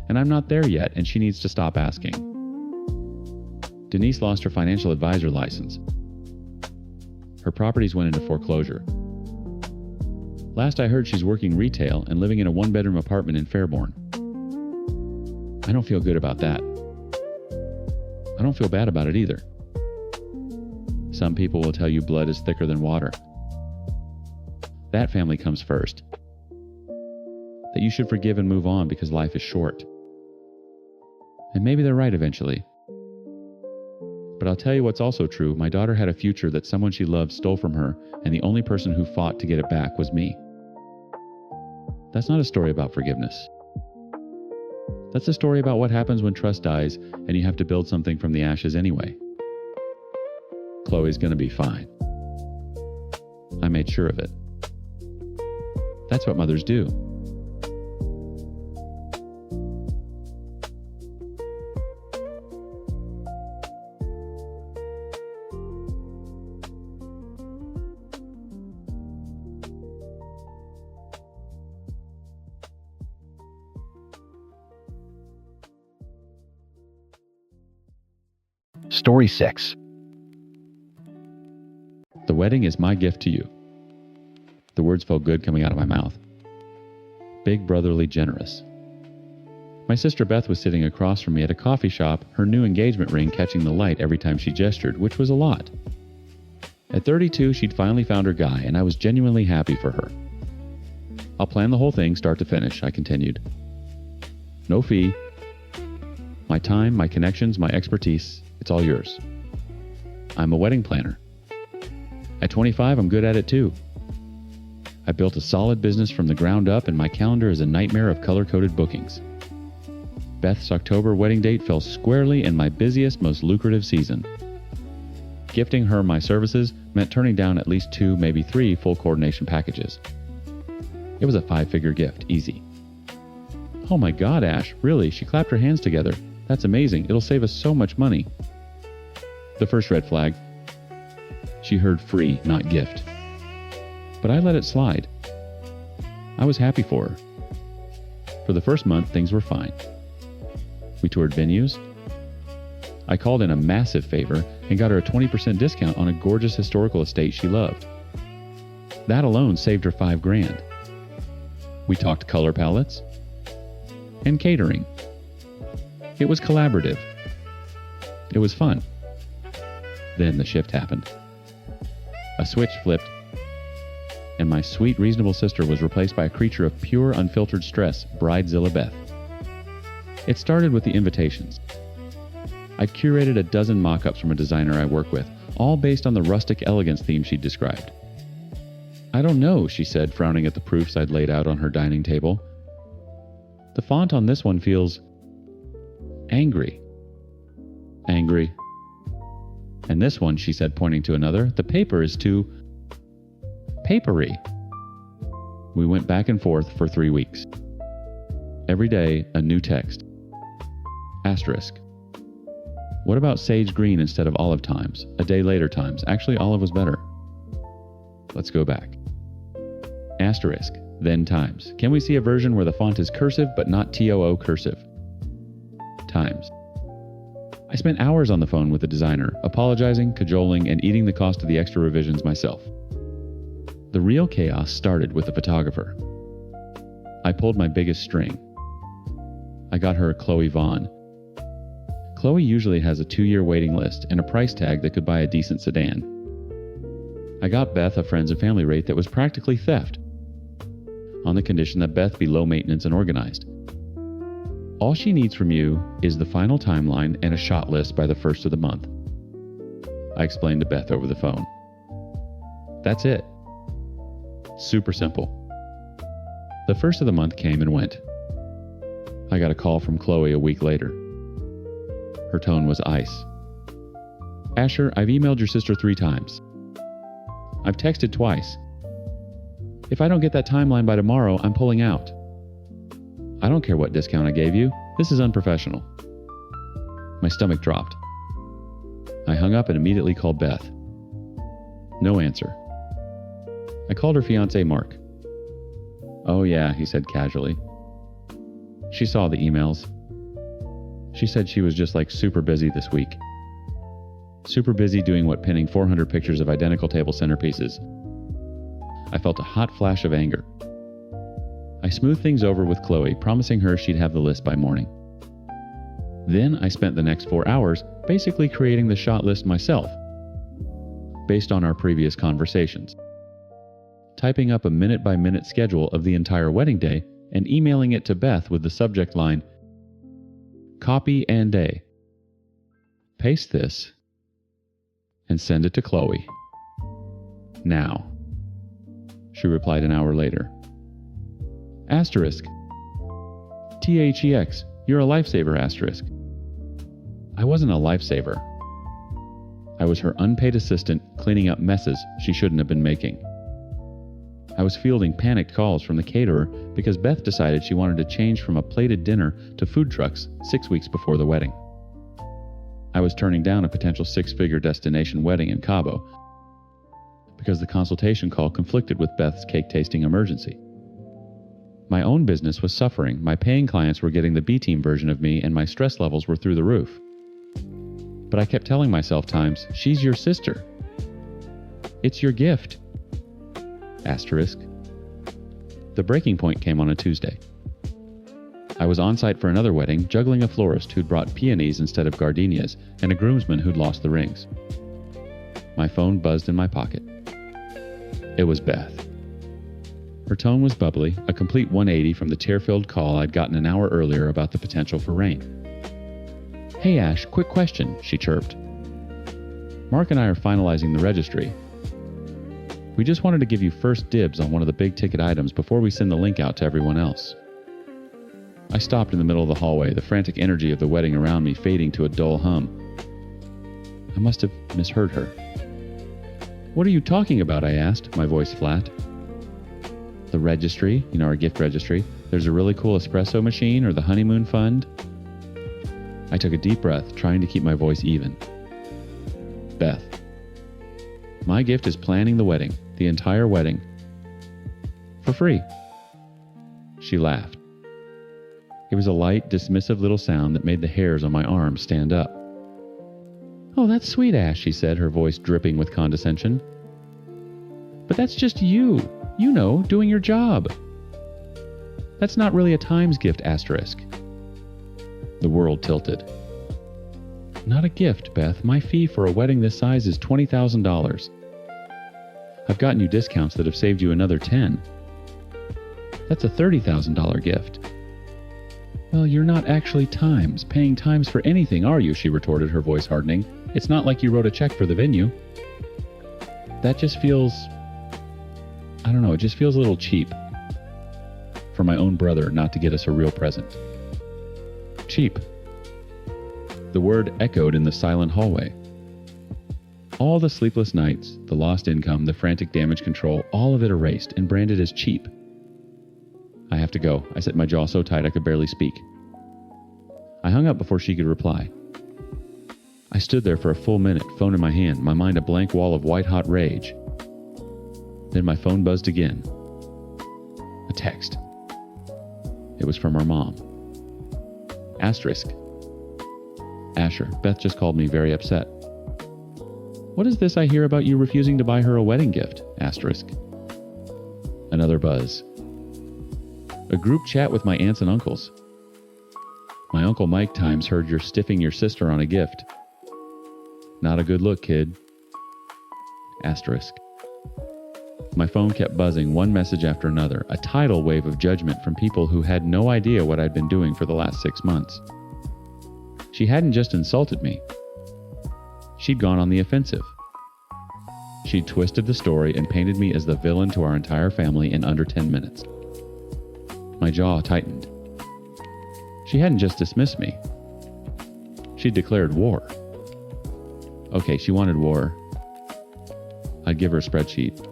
And I'm not there yet, and she needs to stop asking. Denise lost her financial advisor license. Her properties went into foreclosure. Last I heard, she's working retail and living in a one-bedroom apartment in Fairborn. I don't feel good about that. I don't feel bad about it either. Some people will tell you blood is thicker than water. That family comes first. That you should forgive and move on because life is short. And maybe they're right eventually. But I'll tell you what's also true: my daughter had a future that someone she loved stole from her, and the only person who fought to get it back was me. That's not a story about forgiveness. That's a story about what happens when trust dies and you have to build something from the ashes anyway. Chloe's gonna be fine. I made sure of it. That's what mothers do. Story 6. The wedding is my gift to you. The words felt good coming out of my mouth. Big brotherly generous. My sister Beth was sitting across from me at a coffee shop, her new engagement ring catching the light every time she gestured, which was a lot. At 32, she'd finally found her guy, and I was genuinely happy for her. I'll plan the whole thing start to finish, I continued. No fee. My time, my connections, my expertise, it's all yours. I'm a wedding planner. At 25, I'm good at it too. I built a solid business from the ground up, and my calendar is a nightmare of color-coded bookings. Beth's October wedding date fell squarely in my busiest, most lucrative season. Gifting her my services meant turning down at least 2, maybe 3 full coordination packages. It was a 5-figure gift, easy. Oh my God, Ash, really? She clapped her hands together. That's amazing. It'll save us so much money. The first red flag. She heard free, not gift. But I let it slide. I was happy for her. For the first month, things were fine. We toured venues. I called in a massive favor and got her a 20% discount on a gorgeous historical estate she loved. That alone saved her $5,000. We talked color palettes and catering. It was collaborative. It was fun. Then the shift happened. A switch flipped, and my sweet, reasonable sister was replaced by a creature of pure, unfiltered stress, Bridezilla Beth. It started with the invitations. I curated a dozen mock-ups from a designer I work with, all based on the rustic elegance theme she'd described. I don't know, she said, frowning at the proofs I'd laid out on her dining table. The font on this one feels angry. Angry. And this one, she said, pointing to another, the paper is too papery. We went back and forth for 3 weeks. Every day, a new text. Asterisk. What about sage green instead of olive times? A day later times. Actually, olive was better. Let's go back. Asterisk. Then times. Can we see a version where the font is cursive but not TOO cursive? Times. I spent hours on the phone with the designer, apologizing, cajoling, and eating the cost of the extra revisions myself. The real chaos started with the photographer. I pulled my biggest string. I got her Chloe Vaughn. Chloe usually has a 2-year waiting list and a price tag that could buy a decent sedan. I got Beth a friends and family rate that was practically theft, on the condition that Beth be low maintenance and organized. All she needs from you is the final timeline and a shot list by the 1st of the month. I explained to Beth over the phone. That's it. Super simple. The first of the month came and went. I got a call from Chloe a week later. Her tone was ice. Asher, I've emailed your sister 3 times. I've texted twice. If I don't get that timeline by tomorrow, I'm pulling out. I don't care what discount I gave you. This is unprofessional. My stomach dropped. I hung up and immediately called Beth. No answer. I called her fiancé, Mark. Oh yeah, he said casually. She saw the emails. She said she was just like super busy this week. Super busy doing what, pinning 400 pictures of identical table centerpieces. I felt a hot flash of anger. I smoothed things over with Chloe, promising her she'd have the list by morning. Then I spent the next 4 hours basically creating the shot list myself, based on our previous conversations. Typing up a minute-by-minute schedule of the entire wedding day and emailing it to Beth with the subject line, "Copy and day." Paste this and send it to Chloe. Now. She replied an hour later. Asterisk. THEX, you're a lifesaver, asterisk. I wasn't a lifesaver. I was her unpaid assistant cleaning up messes she shouldn't have been making. I was fielding panicked calls from the caterer because Beth decided she wanted to change from a plated dinner to food trucks 6 weeks before the wedding. I was turning down a potential 6-figure destination wedding in Cabo because the consultation call conflicted with Beth's cake-tasting emergency. My own business was suffering, my paying clients were getting the B-team version of me, and my stress levels were through the roof. But I kept telling myself times, she's your sister. It's your gift. Asterisk. The breaking point came on a Tuesday. I was on site for another wedding, juggling a florist who'd brought peonies instead of gardenias, and a groomsman who'd lost the rings. My phone buzzed in my pocket. It was Beth. Her tone was bubbly, a complete 180 from the tear-filled call I'd gotten an hour earlier about the potential for rain. Hey Ash, quick question, she chirped. Mark and I are finalizing the registry. We just wanted to give you first dibs on one of the big ticket items before we send the link out to everyone else. I stopped in the middle of the hallway, the frantic energy of the wedding around me fading to a dull hum. I must have misheard her. What are you talking about? I asked, my voice flat. The registry, our gift registry. There's a really cool espresso machine or the honeymoon fund. I took a deep breath, trying to keep my voice even. Beth. My gift is planning the wedding, the entire wedding. For free. She laughed. It was a light, dismissive little sound that made the hairs on my arms stand up. Oh, that's sweet, Ash, she said, her voice dripping with condescension. But that's just you, doing your job. That's not really a times gift, asterisk. The world tilted. Not a gift, Beth. My fee for a wedding this size is $20,000. I've gotten you discounts that have saved you another $10,000. That's a $30,000 gift. Well, you're not actually paying times for anything, are you? She retorted, her voice hardening. It's not like you wrote a check for the venue. That just feels... it just feels a little cheap. For my own brother not to get us a real present. Cheap. The word echoed in the silent hallway. All the sleepless nights, the lost income, the frantic damage control, all of it erased and branded as cheap. I have to go. I set my jaw so tight I could barely speak. I hung up before she could reply. I stood there for a full minute, phone in my hand, my mind a blank wall of white-hot rage. Then my phone buzzed again. A text. It was from our mom. Asterisk. Asher, Beth just called me very upset. What is this I hear about you refusing to buy her a wedding gift? Asterisk. Another buzz. A group chat with my aunts and uncles. My Uncle Mike times heard you're stiffing your sister on a gift. Not a good look, kid. Asterisk. My phone kept buzzing, one message after another, a tidal wave of judgment from people who had no idea what I'd been doing for the last 6 months. She hadn't just insulted me. She'd gone on the offensive. She twisted the story and painted me as the villain to our entire family in under 10 minutes. My jaw tightened. She hadn't just dismissed me. She declared war. Okay, she wanted war. I'd give her a spreadsheet.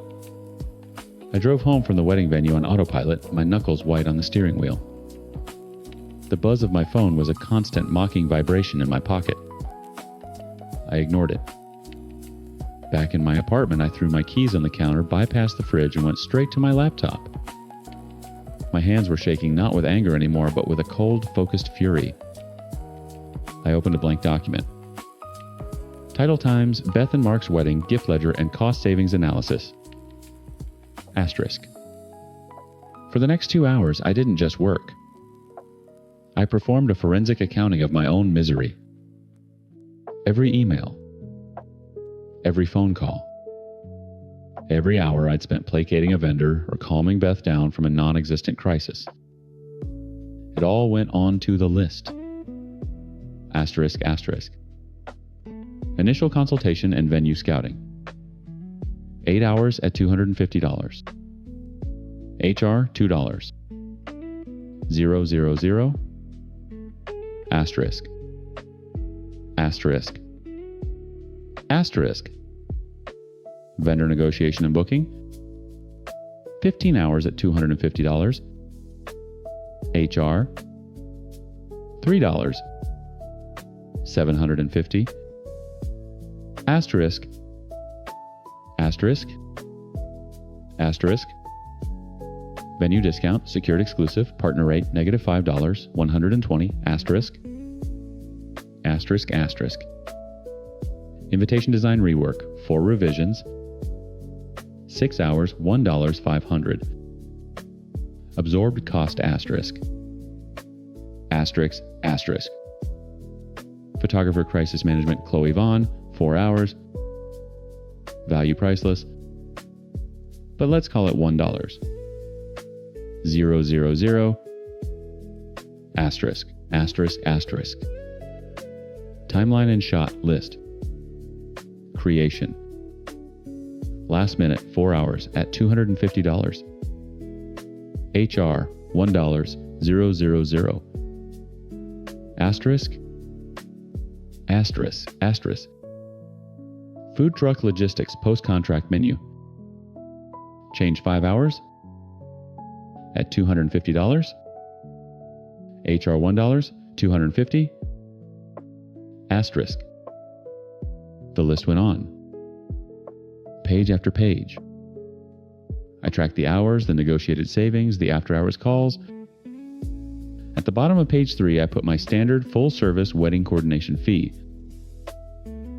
I drove home from the wedding venue on autopilot, my knuckles white on the steering wheel. The buzz of my phone was a constant mocking vibration in my pocket. I ignored it. Back in my apartment, I threw my keys on the counter, bypassed the fridge, and went straight to my laptop. My hands were shaking not with anger anymore, but with a cold, focused fury. I opened a blank document. Title Times, Beth and Mark's Wedding, Gift Ledger, and Cost Savings Analysis. Asterisk. For the next 2 hours, I didn't just work. I performed a forensic accounting of my own misery. Every email. Every phone call. Every hour I'd spent placating a vendor or calming Beth down from a non-existent crisis. It all went on to the list. Asterisk, asterisk. Initial consultation and venue scouting. 8 hours at $250. HR, $2. 000. Asterisk. Asterisk. Asterisk. Vendor negotiation and booking. 15 hours at $250. HR, $3. 750. Asterisk. Asterisk. Asterisk. Venue discount, secured exclusive, partner rate, -$5, 120, asterisk. Asterisk, asterisk. Invitation design rework, 4 revisions, 6 hours, $1, 500. Absorbed cost asterisk. Asterisk, asterisk. Photographer crisis management, Chloe Vaughn, 4 hours. Value priceless. But let's call it $1. 000. Asterisk, asterisk, asterisk. Timeline and shot list. Creation. Last minute, 4 hours at $250. HR, $1, 000. Asterisk. Asterisk, asterisk. Food truck logistics post-contract menu. Change 5 hours at $250. HR $1, 250. Asterisk. The list went on. Page after page. I tracked the hours, the negotiated savings, the after-hours calls. At the bottom of page 3, I put my standard full-service wedding coordination fee.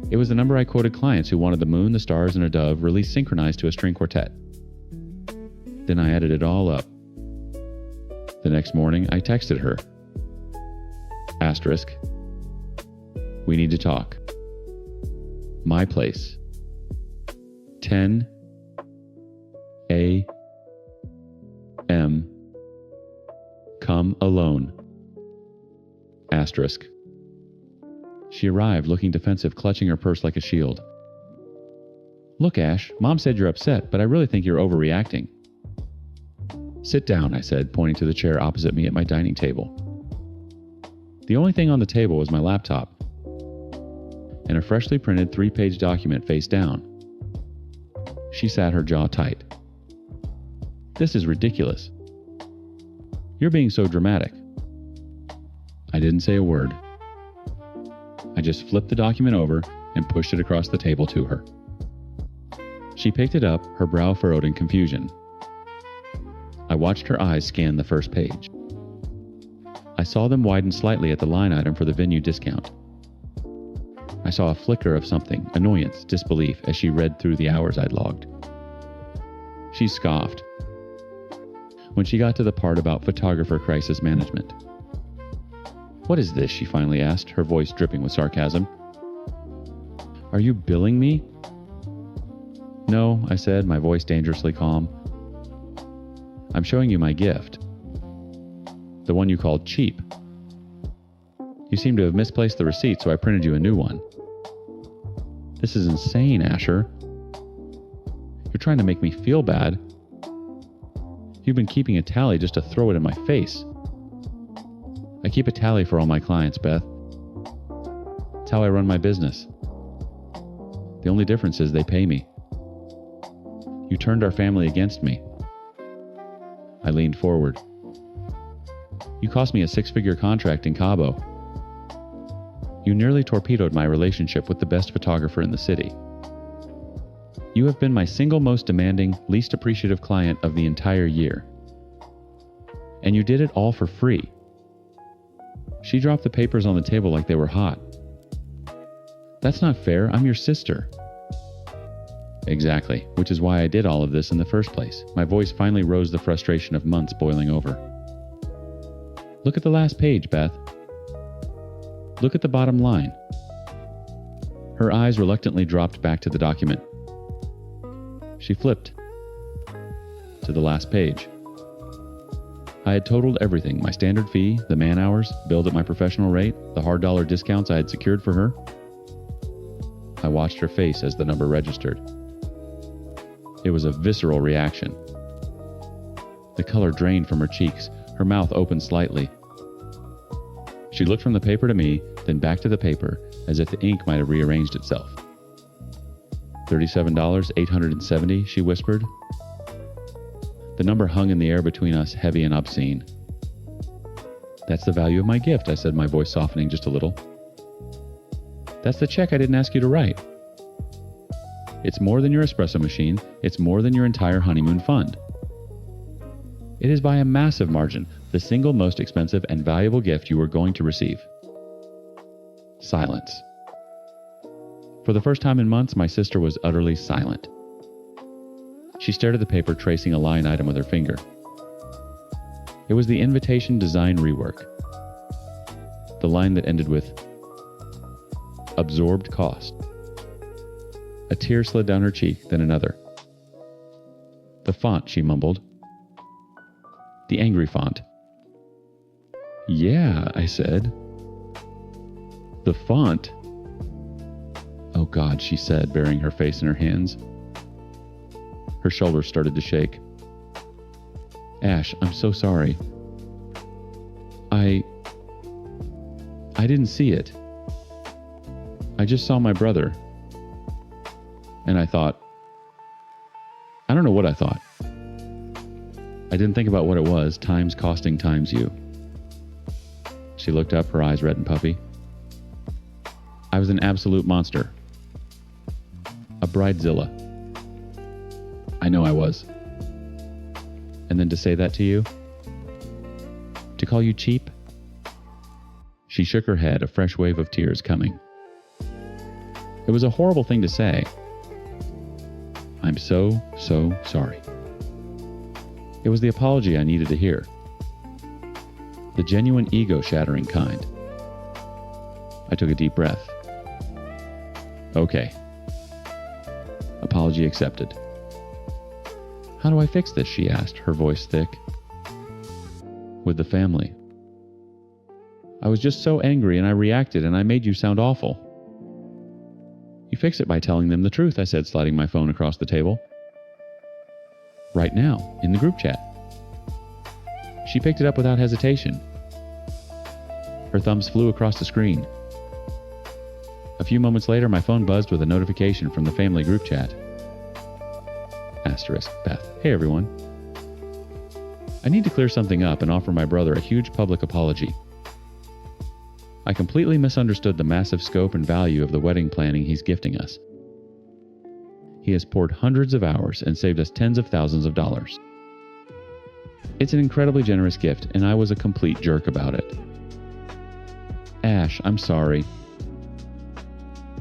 It was the number I quoted clients who wanted the moon, the stars, and a dove released synchronized to a string quartet. Then I added it all up. The next morning, I texted her. Asterisk. We need to talk. My place. 10 a.m. Come alone. Asterisk. She arrived looking defensive, clutching her purse like a shield. Look, Ash, Mom said you're upset, but I really think you're overreacting. Sit down, I said, pointing to the chair opposite me at my dining table. The only thing on the table was my laptop and a freshly printed 3-page document face down. She sat her jaw tight. This is ridiculous. You're being so dramatic. I didn't say a word. I just flipped the document over and pushed it across the table to her. She picked it up, her brow furrowed in confusion. I watched her eyes scan the first page. I saw them widen slightly at the line item for the venue discount. I saw a flicker of something, annoyance, disbelief, as she read through the hours I'd logged. She scoffed when she got to the part about photographer crisis management. What is this? She finally asked, her voice dripping with sarcasm. Are you billing me? No, I said, my voice dangerously calm. I'm showing you my gift. The one you called cheap. You seem to have misplaced the receipt, so I printed you a new one. This is insane, Asher. trying to make me feel bad. You've been keeping a tally just to throw it in my face. I keep a tally for all my clients, Beth. It's how I run my business. The only difference is they pay me. You turned our family against me. I leaned forward. You cost me a 6-figure contract in Cabo. You nearly torpedoed my relationship with the best photographer in the city. You have been my single most demanding, least appreciative client of the entire year. And you did it all for free. She dropped the papers on the table like they were hot. That's not fair. I'm your sister. Exactly, which is why I did all of this in the first place. My voice finally rose the frustration of months boiling over. Look at the last page, Beth. Look at the bottom line. Her eyes reluctantly dropped back to the document. She flipped to the last page. I had totaled everything, my standard fee, the man hours, billed at my professional rate, the hard dollar discounts I had secured for her. I watched her face as the number registered. It was a visceral reaction. The color drained from her cheeks, her mouth opened slightly. She looked from the paper to me, then back to the paper, as if the ink might have rearranged itself. $37,870, she whispered. The number hung in the air between us, heavy and obscene. That's the value of my gift, I said, my voice softening just a little. That's the check I didn't ask you to write. It's more than your espresso machine. It's more than your entire honeymoon fund. It is by a massive margin the single most expensive and valuable gift you are going to receive. Silence. For the first time in months, my sister was utterly silent. She stared at the paper, tracing a line item with her finger. It was the invitation design rework. The line that ended with absorbed cost. A tear slid down her cheek, then another. The font, she mumbled. The angry font. Yeah, I said. The font? Oh God, she said, burying her face in her hands. Her shoulders started to shake. Ash, I'm so sorry. I didn't see it. I just saw my brother. And I thought, I don't know what I thought. I didn't think about what it was, times costing times you. She looked up, her eyes red and puffy. I was an absolute monster. A bridezilla. I know I was. And then to say that to you? To call you cheap? She shook her head, a fresh wave of tears coming. It was a horrible thing to say. I'm so sorry. It was the apology I needed to hear. The genuine ego-shattering kind. I took a deep breath. Okay. Apology accepted. How do I fix this? She asked, her voice thick. With the family. I was just so angry and I reacted and I made you sound awful. You fix it by telling them the truth, I said, sliding my phone across the table. Right now, in the group chat. She picked it up without hesitation. Her thumbs flew across the screen. A few moments later, my phone buzzed with a notification from the family group chat. Asterisk, Beth. Hey everyone. I need to clear something up and offer my brother a huge public apology. I completely misunderstood the massive scope and value of the wedding planning he's gifting us. He has poured hundreds of hours and saved us tens of thousands of dollars. It's an incredibly generous gift, and I was a complete jerk about it. Ash, I'm sorry.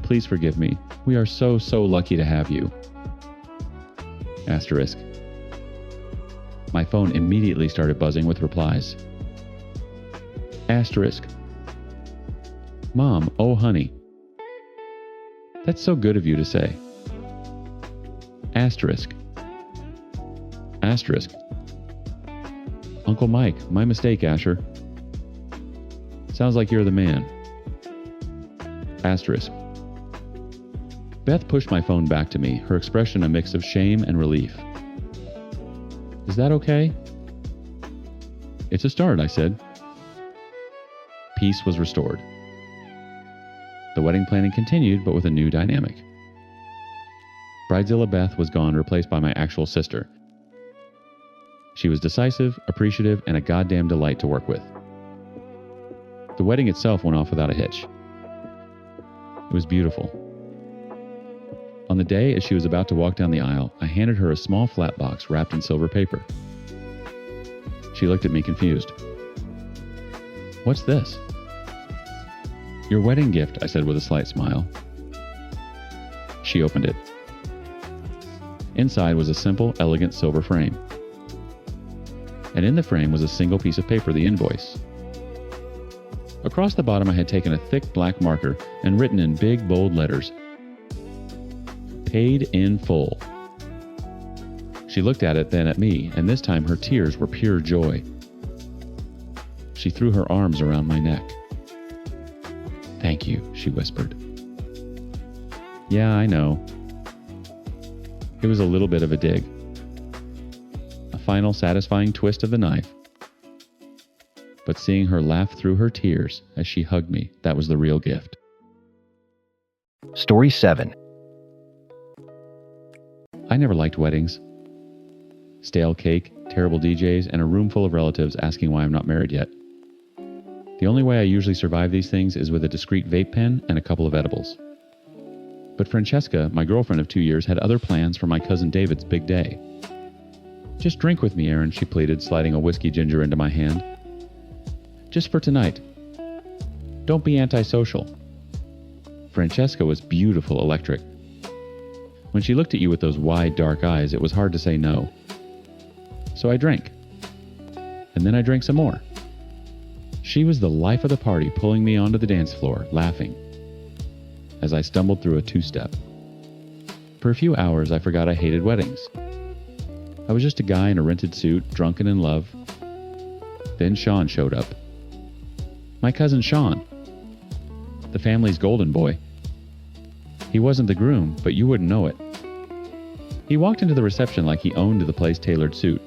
Please forgive me. We are so lucky to have you. Asterisk. My phone immediately started buzzing with replies. Asterisk. Mom, oh honey. That's so good of you to say. Asterisk. Asterisk. Uncle Mike, my mistake, Asher. Sounds like you're the man. Asterisk. Beth pushed my phone back to me, her expression a mix of shame and relief. Is that okay? It's a start, I said. Peace was restored. The wedding planning continued, but with a new dynamic. Bridezilla Beth was gone, replaced by my actual sister. She was decisive, appreciative, and a goddamn delight to work with. The wedding itself went off without a hitch. It was beautiful. On the day, as she was about to walk down the aisle, I handed her a small flat box wrapped in silver paper. She looked at me confused. What's this? Your wedding gift, I said with a slight smile. She opened it. Inside was a simple, elegant silver frame. And in the frame was a single piece of paper, the invoice. Across the bottom I had taken a thick black marker and written in big, bold letters, "Paid in full." She looked at it, then at me, and this time her tears were pure joy. She threw her arms around my neck. "Thank you," she whispered. Yeah, I know. It was a little bit of a dig. A final satisfying twist of the knife. But seeing her laugh through her tears as she hugged me, that was the real gift. Story 7. I never liked weddings. Stale cake, terrible DJs, and a room full of relatives asking why I'm not married yet. The only way I usually survive these things is with a discreet vape pen and a couple of edibles. But Francesca, my girlfriend of 2 years, had other plans for my cousin David's big day. "Just drink with me, Aaron," she pleaded, sliding a whiskey ginger into my hand. "Just for tonight. Don't be antisocial." Francesca was beautiful electric. When she looked at you with those wide, dark eyes, it was hard to say no. So I drank. And then I drank some more. She was the life of the party, pulling me onto the dance floor, laughing, as I stumbled through a two-step. For a few hours, I forgot I hated weddings. I was just a guy in a rented suit, drunk and in love. Then Sean showed up. My cousin Sean. The family's golden boy. He wasn't the groom, but you wouldn't know it. He walked into the reception like he owned the place tailored suit.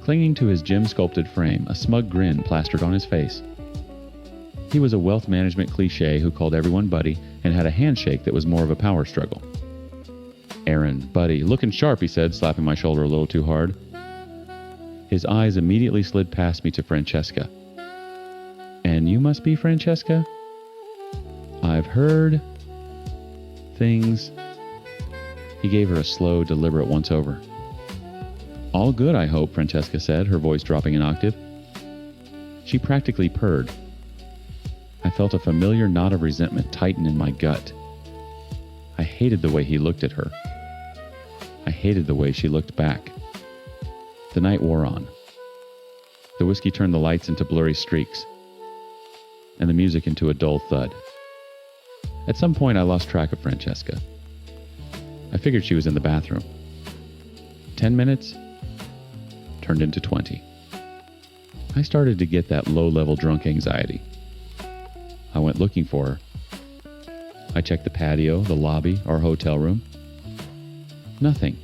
Clinging to his gem-sculpted frame, a smug grin plastered on his face. He was a wealth management cliché who called everyone buddy and had a handshake that was more of a power struggle. "Aaron, buddy, looking sharp," he said, slapping my shoulder a little too hard. His eyes immediately slid past me to Francesca. "And you must be Francesca? I've heard things." He gave her a slow, deliberate once-over. "All good, I hope," Francesca said, her voice dropping an octave. She practically purred. I felt a familiar knot of resentment tighten in my gut. I hated the way he looked at her. I hated the way she looked back. The night wore on. The whiskey turned the lights into blurry streaks, and the music into a dull thud. At some point, I lost track of Francesca. I figured she was in the bathroom. 10 minutes turned into 20. I started to get that low-level drunk anxiety. I went looking for her. I checked the patio, the lobby, our hotel room. Nothing.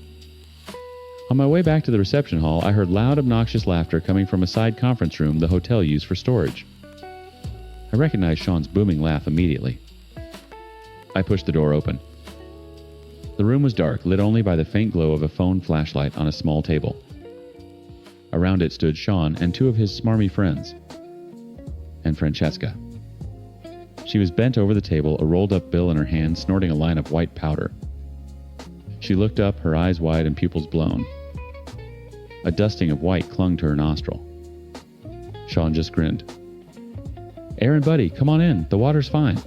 On my way back to the reception hall, I heard loud, obnoxious laughter coming from a side conference room the hotel used for storage. I recognized Sean's booming laugh immediately. I pushed the door open. The room was dark, lit only by the faint glow of a phone flashlight on a small table. Around it stood Sean and two of his smarmy friends. And Francesca. She was bent over the table, a rolled-up bill in her hand, snorting a line of white powder. She looked up, her eyes wide and pupils blown. A dusting of white clung to her nostril. Sean just grinned. "Aaron, buddy, come on in. The water's fine."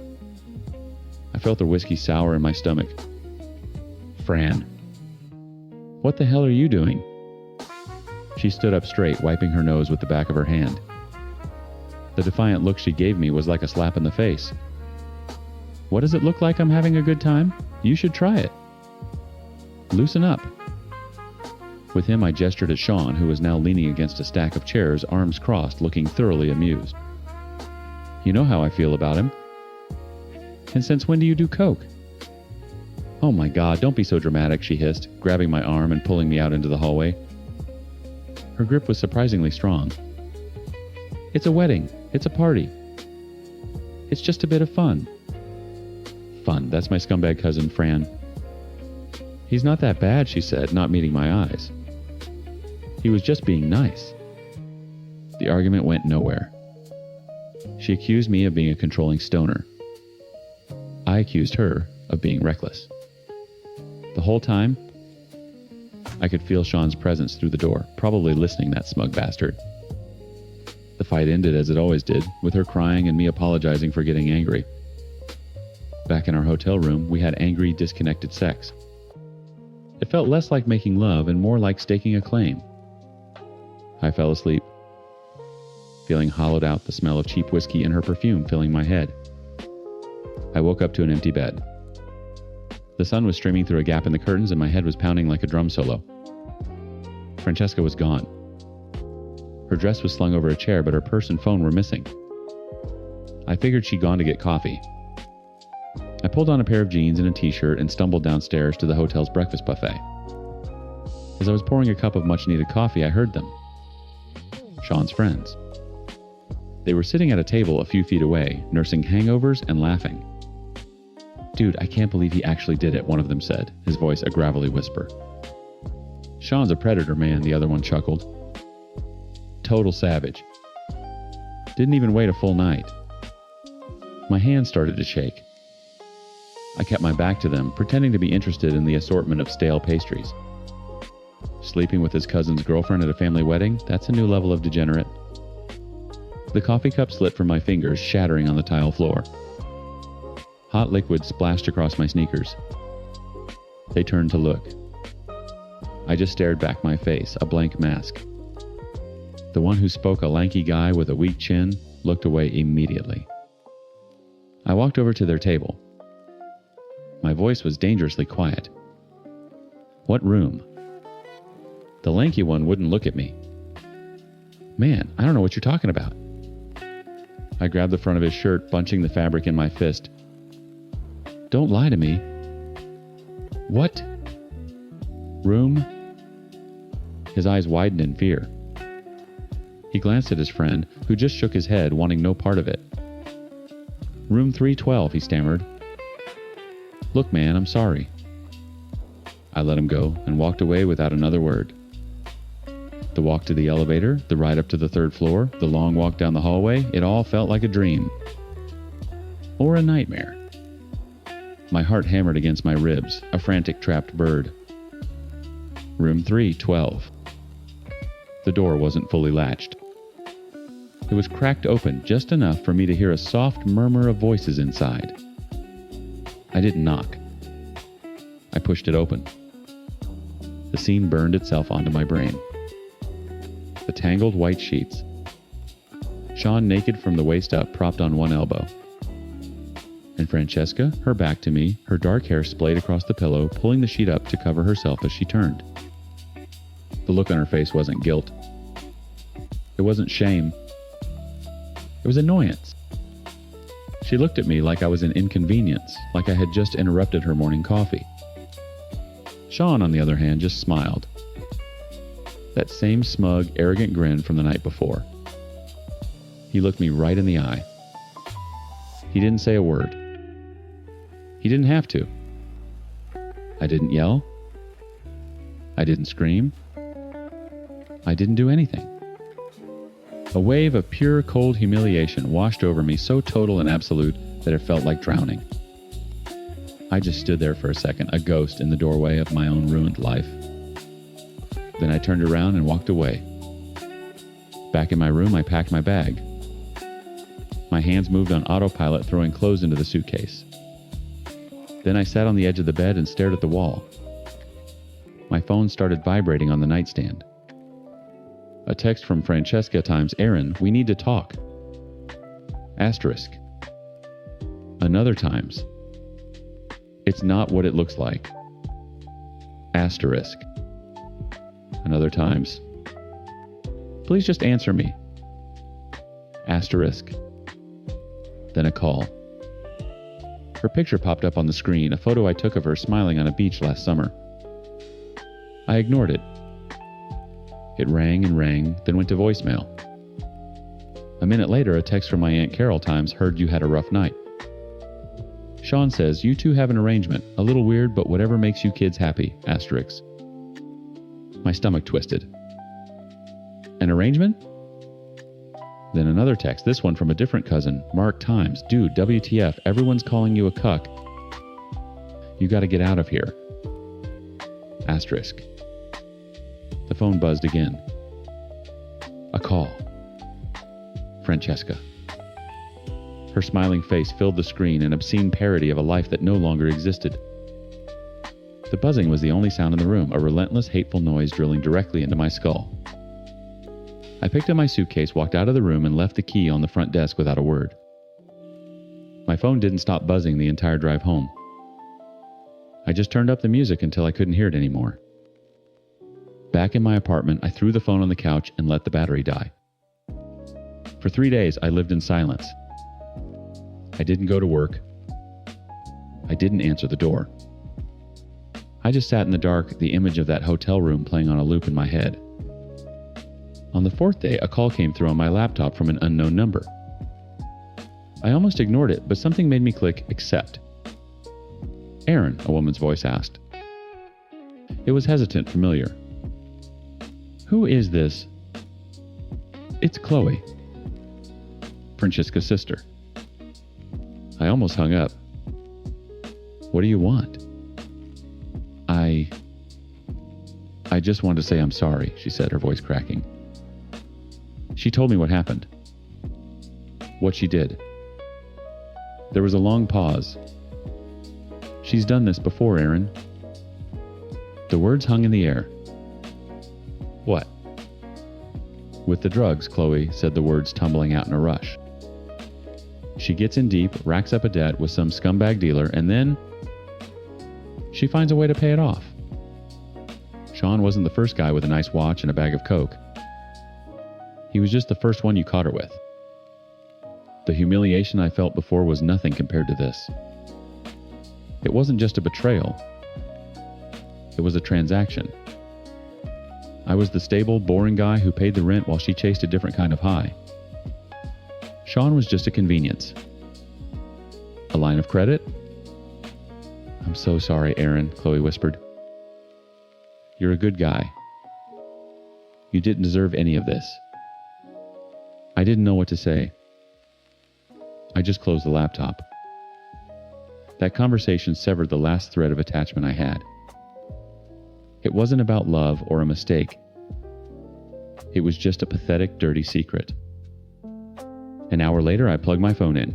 I felt the whiskey sour in my stomach. "Fran, what the hell are you doing?" She stood up straight, wiping her nose with the back of her hand. The defiant look she gave me was like a slap in the face. "What does it look like I'm having a good time? You should try it. Loosen up." With him, I gestured at Sean, who was now leaning against a stack of chairs, arms crossed, looking thoroughly amused. "You know how I feel about him." "And since when do you do coke?" "Oh my God, don't be so dramatic," she hissed, grabbing my arm and pulling me out into the hallway. Her grip was surprisingly strong. "It's a wedding. It's a party. It's just a bit of fun." "Fun, that's my scumbag cousin, Fran." "He's not that bad," she said, not meeting my eyes. "He was just being nice." The argument went nowhere. She accused me of being a controlling stoner. I accused her of being reckless. The whole time, I could feel Sean's presence through the door, probably listening, that smug bastard. The fight ended as it always did, with her crying and me apologizing for getting angry. Back in our hotel room, we had angry, disconnected sex. It felt less like making love and more like staking a claim. I fell asleep, feeling hollowed out, the smell of cheap whiskey and her perfume filling my head. I woke up to an empty bed. The sun was streaming through a gap in the curtains and my head was pounding like a drum solo. Francesca was gone. Her dress was slung over a chair, but her purse and phone were missing. I figured she'd gone to get coffee. I pulled on a pair of jeans and a t-shirt and stumbled downstairs to the hotel's breakfast buffet. As I was pouring a cup of much-needed coffee, I heard them. Sean's friends. They were sitting at a table a few feet away, nursing hangovers and laughing. "Dude, I can't believe he actually did it," one of them said, his voice a gravelly whisper. "Sean's a predator, man," the other one chuckled. "Total savage. Didn't even wait a full night." My hands started to shake. I kept my back to them, pretending to be interested in the assortment of stale pastries. Sleeping with his cousin's girlfriend at a family wedding, that's a new level of degenerate. The coffee cup slipped from my fingers, shattering on the tile floor. Hot liquid splashed across my sneakers. They turned to look. I just stared back my face, a blank mask. The one who spoke, a lanky guy with a weak chin, looked away immediately. I walked over to their table. My voice was dangerously quiet. "What room?" The lanky one wouldn't look at me. "Man, I don't know what you're talking about." I grabbed the front of his shirt, bunching the fabric in my fist. "Don't lie to me." "What room?" His eyes widened in fear. He glanced at his friend, who just shook his head, wanting no part of it. "Room 312, he stammered. "Look, man, I'm sorry." I let him go and walked away without another word. The walk to the elevator, the ride up to the third floor, the long walk down the hallway, it all felt like a dream. Or a nightmare. My heart hammered against my ribs, a frantic trapped bird. Room 312. The door wasn't fully latched. It was cracked open just enough for me to hear a soft murmur of voices inside. I didn't knock. I pushed it open. The scene burned itself onto my brain. The tangled white sheets. Sean naked from the waist up, propped on one elbow. And Francesca, her back to me, her dark hair splayed across the pillow, pulling the sheet up to cover herself as she turned. The look on her face wasn't guilt. It wasn't shame. It was annoyance. She looked at me like I was an inconvenience, like I had just interrupted her morning coffee. Sean, on the other hand, just smiled. That same smug, arrogant grin from the night before. He looked me right in the eye. He didn't say a word. He didn't have to. I didn't yell. I didn't scream. I didn't do anything. A wave of pure, cold humiliation washed over me, so total and absolute that it felt like drowning. I just stood there for a second, a ghost in the doorway of my own ruined life. Then I turned around and walked away. Back in my room, I packed my bag. My hands moved on autopilot, throwing clothes into the suitcase. Then I sat on the edge of the bed and stared at the wall. My phone started vibrating on the nightstand. A text from Francesca times Aaron, we need to talk. Asterisk. Another times. It's not what it looks like. Asterisk. Another times. Please just answer me. Asterisk. Then a call. Her picture popped up on the screen, a photo I took of her smiling on a beach last summer. I ignored it. It rang and rang, then went to voicemail. A minute later, a text from my Aunt Carol Times, "Heard you had a rough night. Sean says, you two have an arrangement. A little weird, but whatever makes you kids happy. Asterisk." My stomach twisted. An arrangement? Then another text, this one from a different cousin. "Mark Times. Dude, WTF, everyone's calling you a cuck. You gotta get out of here. Asterisk." The phone buzzed again. A call. Francesca. Her smiling face filled the screen, an obscene parody of a life that no longer existed. The buzzing was the only sound in the room, a relentless, hateful noise drilling directly into my skull. I picked up my suitcase, walked out of the room, and left the key on the front desk without a word. My phone didn't stop buzzing the entire drive home. I just turned up the music until I couldn't hear it anymore. Back in my apartment, I threw the phone on the couch and let the battery die. For 3 days, I lived in silence. I didn't go to work. I didn't answer the door. I just sat in the dark, the image of that hotel room playing on a loop in my head. On the 4th day, a call came through on my laptop from an unknown number. I almost ignored it, but something made me click accept. "Aaron," a woman's voice asked. It was hesitant, familiar. "Who is this?" "It's Chloe, Francesca's sister." I almost hung up. "What do you want?" I just wanted to say I'm sorry," she said, her voice cracking. She told me what happened. What she did. There was a long pause. "She's done this before, Aaron." The words hung in the air. "What?" "With the drugs," Chloe said, the words tumbling out in a rush. "She gets in deep, racks up a debt with some scumbag dealer, and then she finds a way to pay it off. Sean wasn't the first guy with a nice watch and a bag of coke. He was just the first one you caught her with. The humiliation I felt before was nothing compared to this. It wasn't just a betrayal. It was a transaction. I was the stable, boring guy who paid the rent while she chased a different kind of high. Sean was just a convenience. A line of credit? "I'm so sorry, Aaron," Chloe whispered. "You're a good guy. You didn't deserve any of this." I didn't know what to say. I just closed the laptop. That conversation severed the last thread of attachment I had. It wasn't about love or a mistake. It was just a pathetic, dirty secret. An hour later, I plugged my phone in.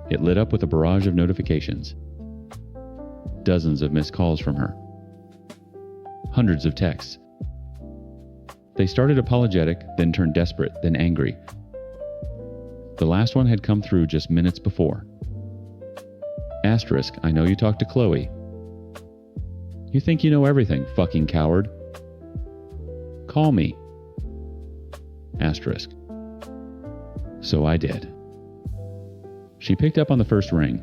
It lit up with a barrage of notifications. Dozens of missed calls from her. Hundreds of texts. They started apologetic, then turned desperate, then angry. The last one had come through just minutes before. Asterisk, "I know you talked to Chloe. You think you know everything, fucking coward. Call me." Asterisk. So I did. She picked up on the first ring.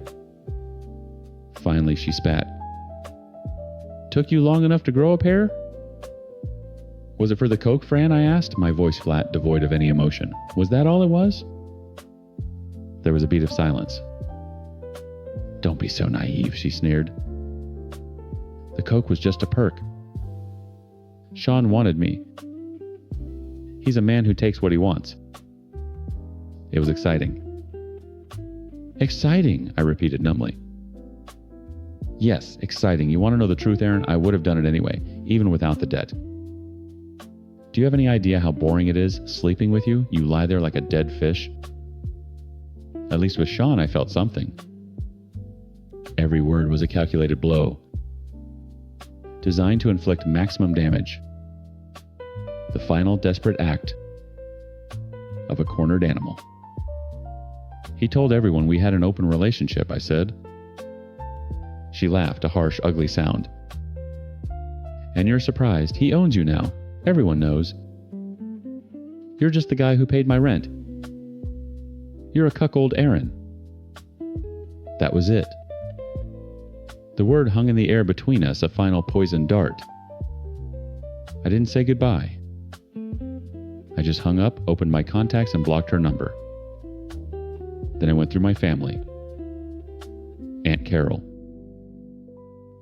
Finally, she spat. "Took you long enough to grow a pair?" "Was it for the coke, Fran?" I asked, my voice flat, devoid of any emotion. "Was that all it was?" There was a beat of silence. "Don't be so naive," she sneered. "The coke was just a perk. Sean wanted me. He's a man who takes what he wants." It was exciting. "Exciting," I repeated numbly. "Yes, exciting. You want to know the truth, Aaron? I would have done it anyway, even without the debt. Do you have any idea how boring it is, sleeping with you? You lie there like a dead fish." At least with Sean, I felt something. Every word was a calculated blow, designed to inflict maximum damage. The final desperate act of a cornered animal. "He told everyone we had an open relationship," I said. She laughed, a harsh, ugly sound. "And you're surprised. He owns you now. Everyone knows. You're just the guy who paid my rent. You're a cuckold Aaron." That was it. The word hung in the air between us, a final poison dart. I didn't say goodbye. I just hung up, opened my contacts, and blocked her number. Then I went through my family. Aunt Carol.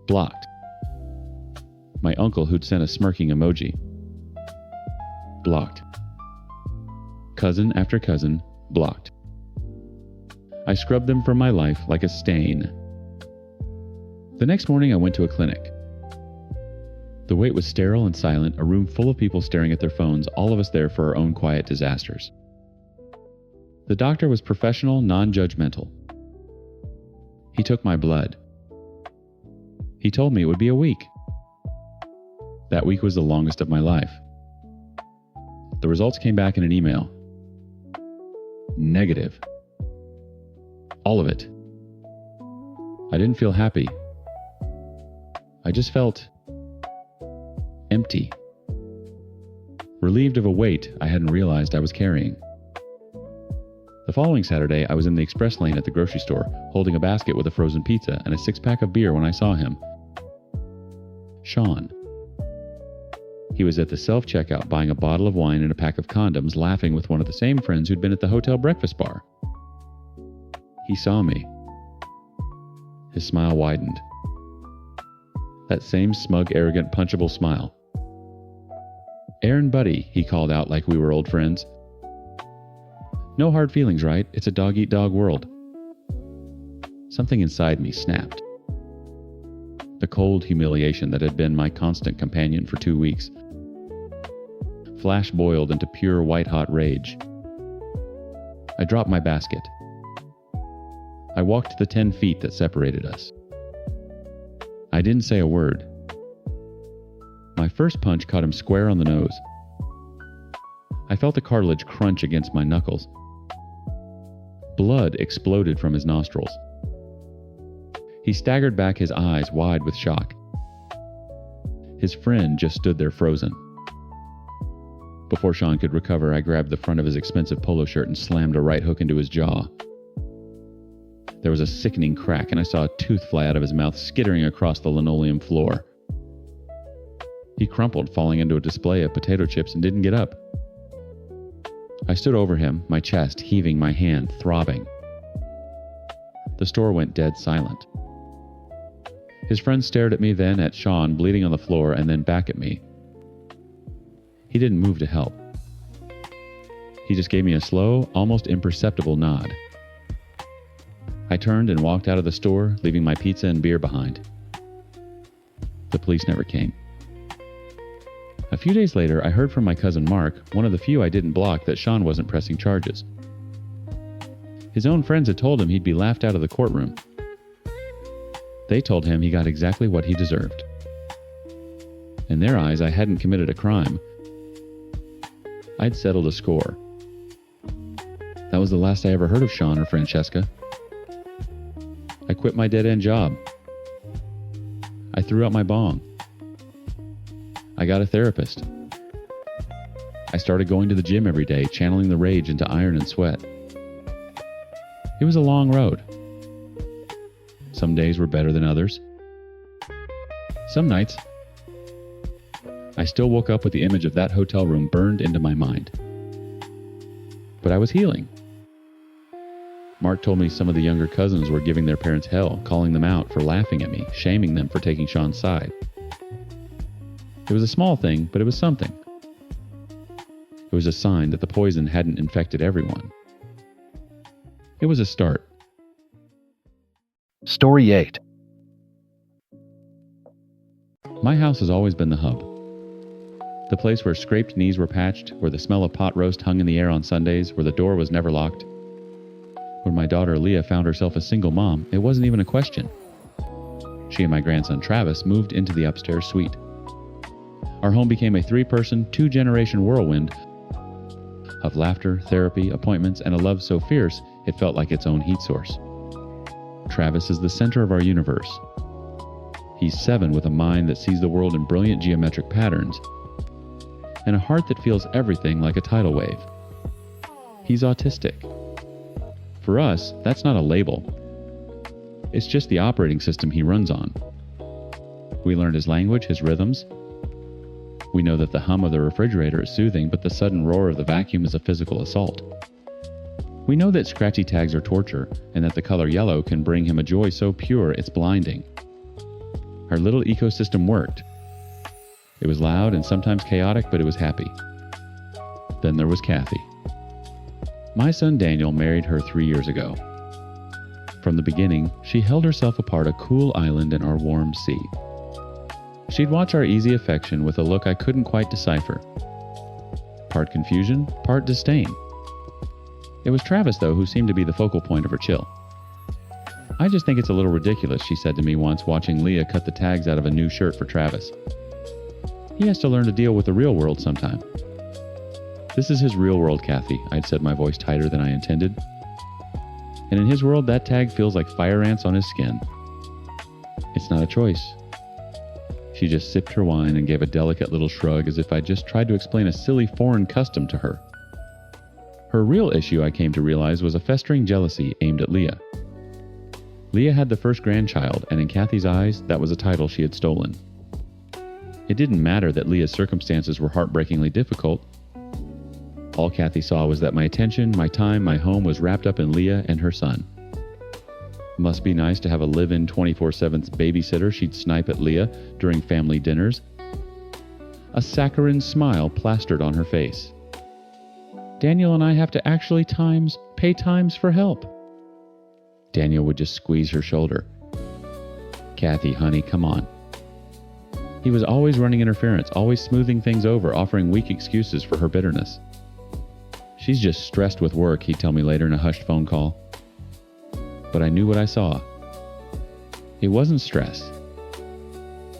Blocked. My uncle who'd sent a smirking emoji. Blocked. Cousin after cousin, blocked. I scrubbed them from my life like a stain. The next morning I went to a clinic. The wait was sterile and silent, a room full of people staring at their phones, all of us there for our own quiet disasters. The doctor was professional, non-judgmental. He took my blood. He told me it would be a week. That week was the longest of my life. The results came back in an email. Negative. All of it. I didn't feel happy. I just felt empty. Relieved of a weight I hadn't realized I was carrying. The following Saturday, I was in the express lane at the grocery store, holding a basket with a frozen pizza and a 6-pack of beer when I saw him. Sean. He was at the self-checkout buying a bottle of wine and a pack of condoms, laughing with one of the same friends who'd been at the hotel breakfast bar. He saw me. His smile widened. That same smug, arrogant, punchable smile. "Aaron, buddy," he called out like we were old friends. "No hard feelings, right? It's a dog-eat-dog world." Something inside me snapped. The cold humiliation that had been my constant companion for 2 weeks flash boiled into pure white-hot rage. I dropped my basket. I walked the 10 feet that separated us. I didn't say a word. My first punch caught him square on the nose. I felt the cartilage crunch against my knuckles. Blood exploded from his nostrils. He staggered back, his eyes wide with shock. His friend just stood there frozen. Before Sean could recover, I grabbed the front of his expensive polo shirt and slammed a right hook into his jaw. There was a sickening crack, and I saw a tooth fly out of his mouth, skittering across the linoleum floor. He crumpled, falling into a display of potato chips, and didn't get up. I stood over him, my chest heaving, my hand throbbing. The store went dead silent. His friend stared at me, then at Sean bleeding on the floor, and then back at me. He didn't move to help. He just gave me a slow, almost imperceptible nod. I turned and walked out of the store, leaving my pizza and beer behind. The police never came. A few days later, I heard from my cousin Mark, one of the few I didn't block, that Sean wasn't pressing charges. His own friends had told him he'd be laughed out of the courtroom. They told him he got exactly what he deserved. In their eyes, I hadn't committed a crime. I'd settled a score. That was the last I ever heard of Sean or Francesca. I quit my dead-end job. I threw out my bong. I got a therapist. I started going to the gym every day, channeling the rage into iron and sweat. It was a long road. Some days were better than others. Some nights, I still woke up with the image of that hotel room burned into my mind. But I was healing. Mark told me some of the younger cousins were giving their parents hell, calling them out for laughing at me, shaming them for taking Sean's side. It was a small thing, but it was something. It was a sign that the poison hadn't infected everyone. It was a start. Story 8. My house has always been the hub. The place where scraped knees were patched, where the smell of pot roast hung in the air on Sundays, where the door was never locked. When my daughter Leah found herself a single mom, it wasn't even a question. She and my grandson Travis moved into the upstairs suite. Our home became a 3-person, 2-generation whirlwind of laughter, therapy, appointments, and a love so fierce it felt like its own heat source. Travis is the center of our universe. He's 7 with a mind that sees the world in brilliant geometric patterns and a heart that feels everything like a tidal wave. He's autistic. For us, that's not a label. It's just the operating system he runs on. We learned his language, his rhythms. We know that the hum of the refrigerator is soothing, but the sudden roar of the vacuum is a physical assault. We know that scratchy tags are torture, and that the color yellow can bring him a joy so pure it's blinding. Our little ecosystem worked. It was loud and sometimes chaotic, but it was happy. Then there was Kathy. My son Daniel married her 3 years ago. From the beginning, she held herself apart a cool island in our warm sea. She'd watch our easy affection with a look I couldn't quite decipher. Part confusion, part disdain. It was Travis, though, who seemed to be the focal point of her chill. "I just think it's a little ridiculous," she said to me once, watching Leah cut the tags out of a new shirt for Travis. "He has to learn to deal with the real world sometime." "This is his real world, Kathy," I'd said, my voice tighter than I intended. "And in his world, that tag feels like fire ants on his skin. It's not a choice." She just sipped her wine and gave a delicate little shrug as if I'd just tried to explain a silly foreign custom to her. Her real issue, I came to realize, was a festering jealousy aimed at Leah. Leah had the first grandchild, and in Kathy's eyes, that was a title she had stolen. It didn't matter that Leah's circumstances were heartbreakingly difficult. All Kathy saw was that my attention, my time, my home was wrapped up in Leah and her son. Must be nice to have a live-in 24/7 babysitter she'd snipe at Leah during family dinners. A saccharine smile plastered on her face. "Daniel and I have to actually pay times for help." Daniel would just squeeze her shoulder. "Kathy, honey, come on." He was always running interference, always smoothing things over, offering weak excuses for her bitterness. "She's just stressed with work," he'd tell me later in a hushed phone call. But I knew what I saw. It wasn't stress.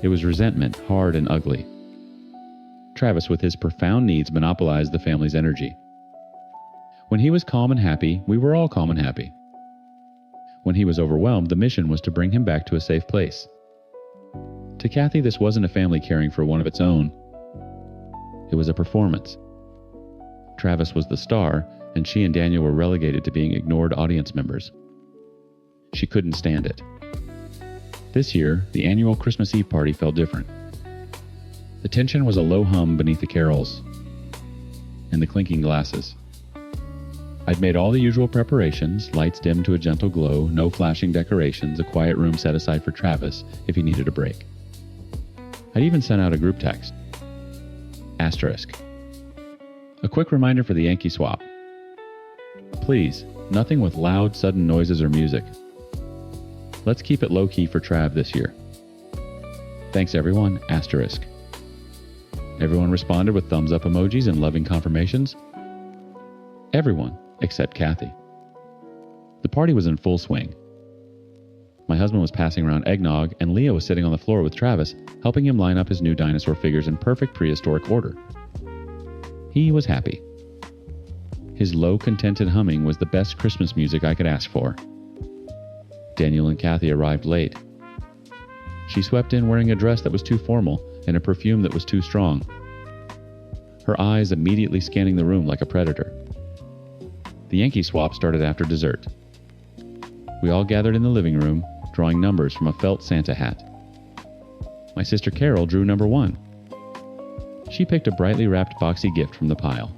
It was resentment, hard and ugly. Travis, with his profound needs, monopolized the family's energy. When he was calm and happy, we were all calm and happy. When he was overwhelmed, the mission was to bring him back to a safe place. To Kathy, this wasn't a family caring for one of its own. It was a performance. Travis was the star, and she and Daniel were relegated to being ignored audience members. She couldn't stand it. This year, the annual Christmas Eve party felt different. The tension was a low hum beneath the carols and the clinking glasses. I'd made all the usual preparations, lights dimmed to a gentle glow, no flashing decorations, a quiet room set aside for Travis if he needed a break. I'd even sent out a group text. Asterisk. A quick reminder for the Yankee swap. Please, nothing with loud, sudden noises or music. Let's keep it low-key for Trav this year. Thanks everyone, asterisk. Everyone responded with thumbs up emojis and loving confirmations. Everyone, except Kathy. The party was in full swing. My husband was passing around eggnog, and Leah was sitting on the floor with Travis, helping him line up his new dinosaur figures in perfect prehistoric order. He was happy. His low, contented humming was the best Christmas music I could ask for. Daniel and Kathy arrived late. She swept in wearing a dress that was too formal and a perfume that was too strong. Her eyes immediately scanning the room like a predator. The Yankee swap started after dessert. We all gathered in the living room, drawing numbers from a felt Santa hat. My sister Carol drew number 1. She picked a brightly wrapped boxy gift from the pile.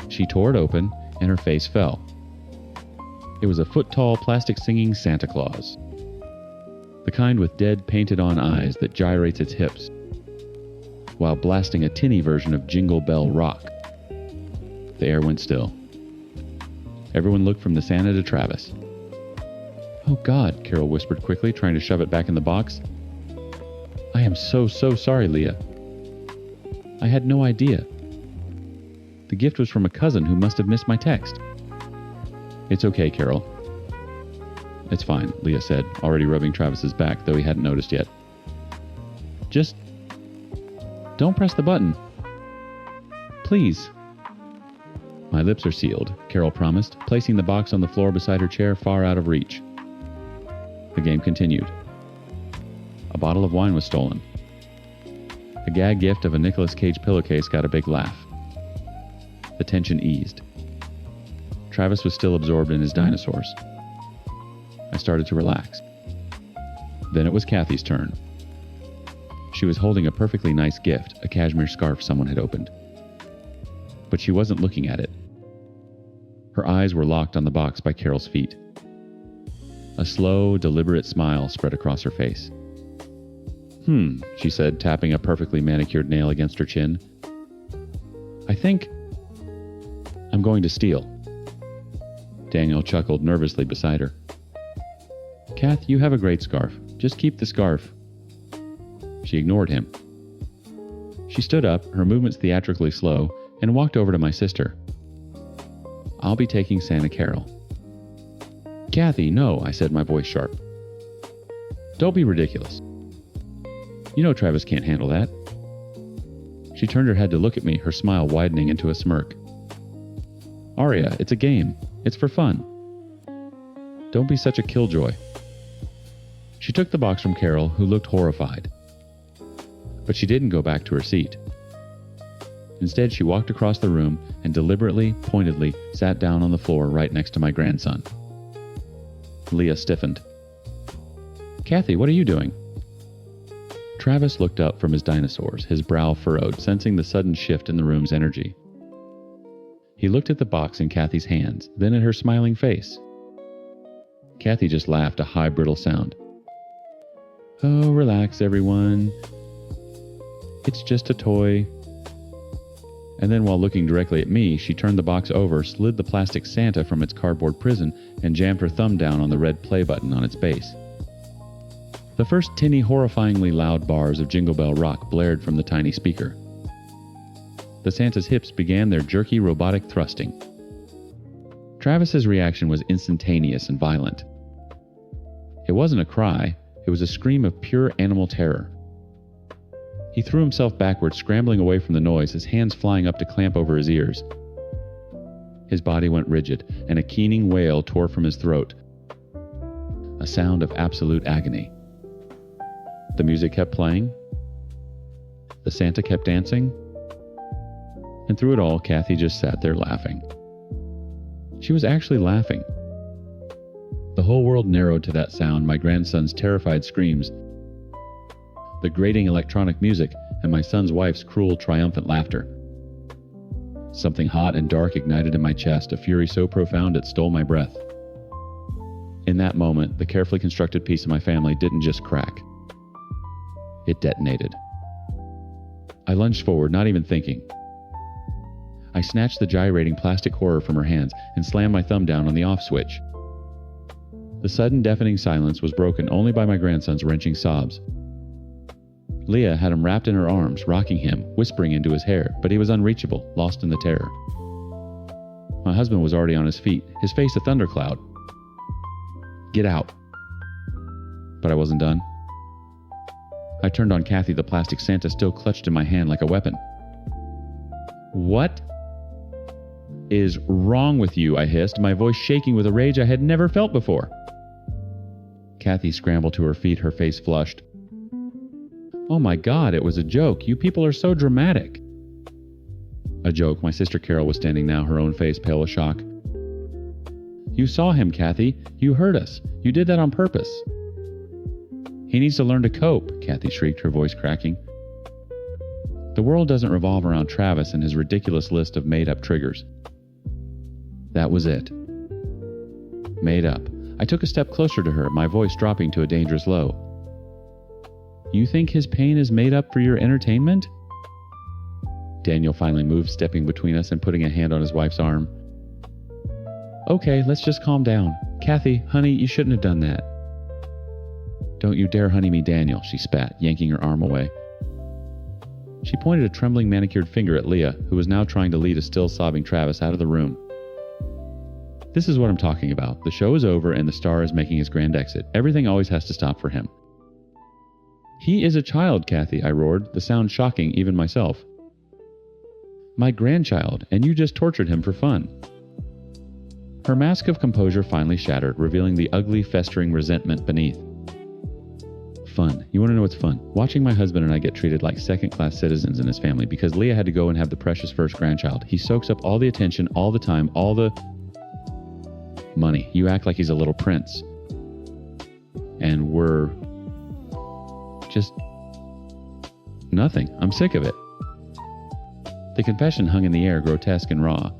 She tore it open, and her face fell. It was a foot-tall plastic singing Santa Claus. The kind with dead painted-on eyes that gyrates its hips, while blasting a tinny version of Jingle Bell Rock. The air went still. Everyone looked from the Santa to Travis. "Oh God," Carol whispered quickly, trying to shove it back in the box. "I am so sorry, Leah. I had no idea. The gift was from a cousin who must have missed my text." "It's okay, Carol." "It's fine," Leah said, already rubbing Travis's back, though he hadn't noticed yet. "Just don't press the button. Please." "My lips are sealed," Carol promised, placing the box on the floor beside her chair far out of reach. The game continued. A bottle of wine was stolen. A gag gift of a Nicolas Cage pillowcase got a big laugh. The tension eased. Travis was still absorbed in his dinosaurs. I started to relax. Then it was Kathy's turn. She was holding a perfectly nice gift, a cashmere scarf someone had opened. But she wasn't looking at it. Her eyes were locked on the box by Carol's feet. A slow, deliberate smile spread across her face. She said, tapping a perfectly manicured nail against her chin. I think I'm going to steal. Daniel chuckled nervously beside her. Kath, you have a great scarf. Just keep the scarf. She ignored him. She stood up, her movements theatrically slow, and walked over to my sister. I'll be taking Santa Carol. Kathy, no, I said, my voice sharp. Don't be ridiculous. You know Travis can't handle that. She turned her head to look at me, her smile widening into a smirk. Aria, it's a game. It's for fun. Don't be such a killjoy. She took the box from Carol, who looked horrified. But she didn't go back to her seat. Instead, she walked across the room and deliberately, pointedly, sat down on the floor right next to my grandson. Leah stiffened. Kathy, what are you doing? Travis looked up from his dinosaurs, his brow furrowed, sensing the sudden shift in the room's energy. He looked at the box in Kathy's hands, then at her smiling face. Kathy just laughed a high, brittle sound. Oh, relax, everyone. It's just a toy. And then while looking directly at me, she turned the box over, slid the plastic Santa from its cardboard prison, and jammed her thumb down on the red play button on its base. The first tinny, horrifyingly loud bars of Jingle Bell Rock blared from the tiny speaker. The Santa's hips began their jerky robotic thrusting. Travis's reaction was instantaneous and violent. It wasn't a cry, it was a scream of pure animal terror. He threw himself backward, scrambling away from the noise, his hands flying up to clamp over his ears. His body went rigid, and a keening wail tore from his throat. A sound of absolute agony. The music kept playing. The Santa kept dancing. And through it all, Kathy just sat there laughing. She was actually laughing. The whole world narrowed to that sound, my grandson's terrified screams, the grating electronic music, and my son's wife's cruel, triumphant laughter. Something hot and dark ignited in my chest, a fury so profound it stole my breath. In that moment, the carefully constructed piece of my family didn't just crack. It detonated. I lunged forward, not even thinking. I snatched the gyrating plastic horror from her hands and slammed my thumb down on the off switch. The sudden deafening silence was broken only by my grandson's wrenching sobs. Leah had him wrapped in her arms, rocking him, whispering into his hair, but he was unreachable, lost in the terror. My husband was already on his feet, his face a thundercloud. Get out. But I wasn't done. I turned on Kathy, the plastic Santa still clutched in my hand like a weapon. What is wrong with you? I hissed, my voice shaking with a rage I had never felt before. Kathy scrambled to her feet, her face flushed. Oh my God, it was a joke. You people are so dramatic. A joke. My sister Carol was standing now, her own face pale with shock. You saw him, Kathy. You heard us. You did that on purpose. He needs to learn to cope, Kathy shrieked, her voice cracking. The world doesn't revolve around Travis and his ridiculous list of made-up triggers. That was it. Made up. I took a step closer to her, my voice dropping to a dangerous low. You think his pain is made up for your entertainment? Daniel finally moved, stepping between us and putting a hand on his wife's arm. Okay, let's just calm down. Kathy, honey, you shouldn't have done that. Don't you dare honey me, Daniel, she spat, yanking her arm away. She pointed a trembling manicured finger at Leah, who was now trying to lead a still sobbing Travis out of the room. This is what I'm talking about. The show is over and the star is making his grand exit. Everything always has to stop for him. He is a child, Kathy, I roared, the sound shocking even myself. My grandchild, and you just tortured him for fun. Her mask of composure finally shattered, revealing the ugly, festering resentment beneath. Fun. You want to know what's fun? Watching my husband and I get treated like second-class citizens in his family because Leah had to go and have the precious first grandchild. He soaks up all the attention, all the time, all the... money. You act like he's a little prince. and we're just nothing. I'm sick of it. The confession hung in the air, grotesque and raw.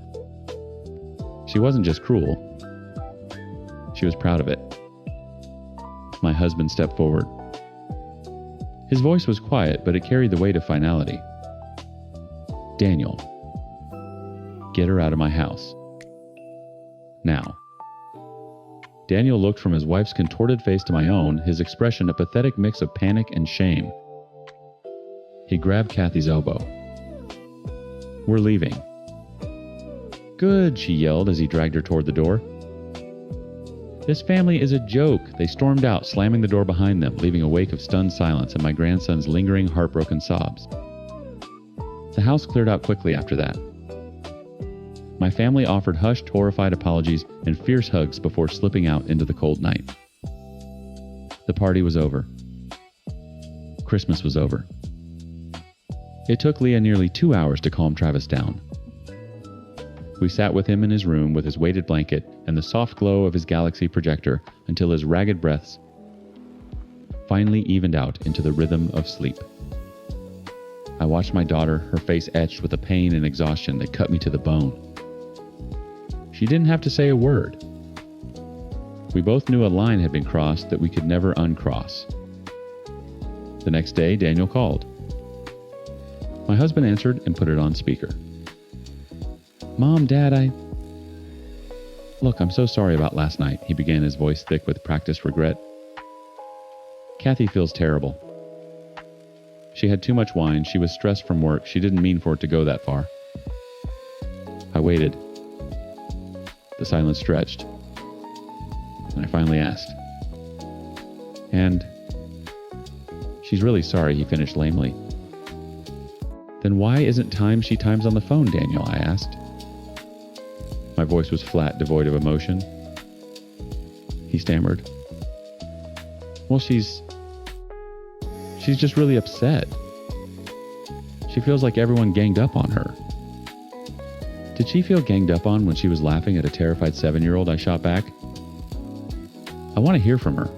She wasn't just cruel. She was proud of it. My husband stepped forward. His voice was quiet, but it carried the weight of finality. Daniel, get her out of my house. Now. Daniel looked from his wife's contorted face to my own, his expression a pathetic mix of panic and shame. He grabbed Kathy's elbow. We're leaving. Good, she yelled as he dragged her toward the door. This family is a joke. They stormed out, slamming the door behind them, leaving a wake of stunned silence and my grandson's lingering, heartbroken sobs. The house cleared out quickly after that. My family offered hushed, horrified apologies and fierce hugs before slipping out into the cold night. The party was over. Christmas was over. It took Leah nearly 2 hours to calm Travis down. We sat with him in his room with his weighted blanket and the soft glow of his Galaxy projector until his ragged breaths finally evened out into the rhythm of sleep. I watched my daughter, her face etched with a pain and exhaustion that cut me to the bone. She didn't have to say a word. We both knew a line had been crossed that we could never uncross. The next day, Daniel called. My husband answered and put it on speaker. Mom, Dad, Look, I'm so sorry about last night, he began, his voice thick with practiced regret. Kathy feels terrible. She had too much wine, she was stressed from work, she didn't mean for it to go that far. I waited. The silence stretched. And I finally asked. And she's really sorry, he finished lamely. Then why isn't she times on the phone, Daniel? I asked. My voice was flat, devoid of emotion. He stammered. Well, she's just really upset. She feels like everyone ganged up on her. Did she feel ganged up on when she was laughing at a terrified 7-year-old? I shot back. I want to hear from her.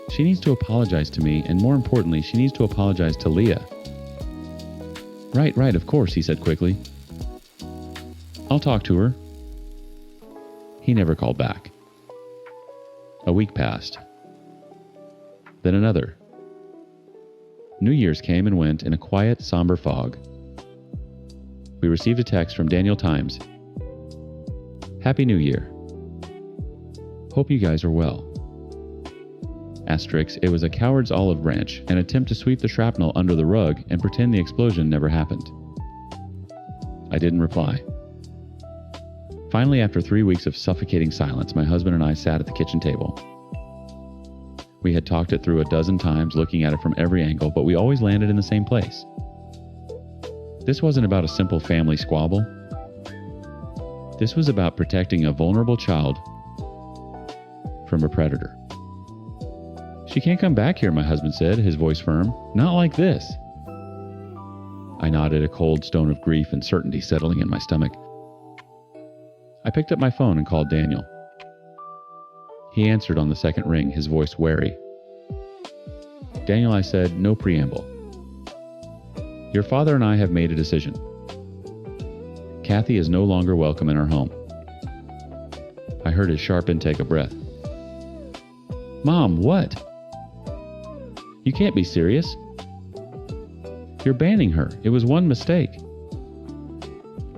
She needs to apologize to me, and more importantly, she needs to apologize to Leah. Right, of course, he said quickly. I'll talk to her. He never called back. A week passed. Then another. New Year's came and went in a quiet, somber fog. We received a text from Daniel Times. Happy New Year. Hope you guys are well. Asterisk, it was a coward's olive branch, an attempt to sweep the shrapnel under the rug and pretend the explosion never happened. I didn't reply. Finally, after 3 weeks of suffocating silence, my husband and I sat at the kitchen table. We had talked it through a dozen times, looking at it from every angle, but we always landed in the same place. This wasn't about a simple family squabble. This was about protecting a vulnerable child from a predator. She can't come back here, my husband said, his voice firm. Not like this. I nodded, a cold stone of grief and certainty settling in my stomach. I picked up my phone and called Daniel. He answered on the second ring, his voice wary. Daniel, I said, no preamble. Your father and I have made a decision. Kathy is no longer welcome in our home. I heard his sharp intake of breath. Mom, what? You can't be serious. You're banning her. It was one mistake.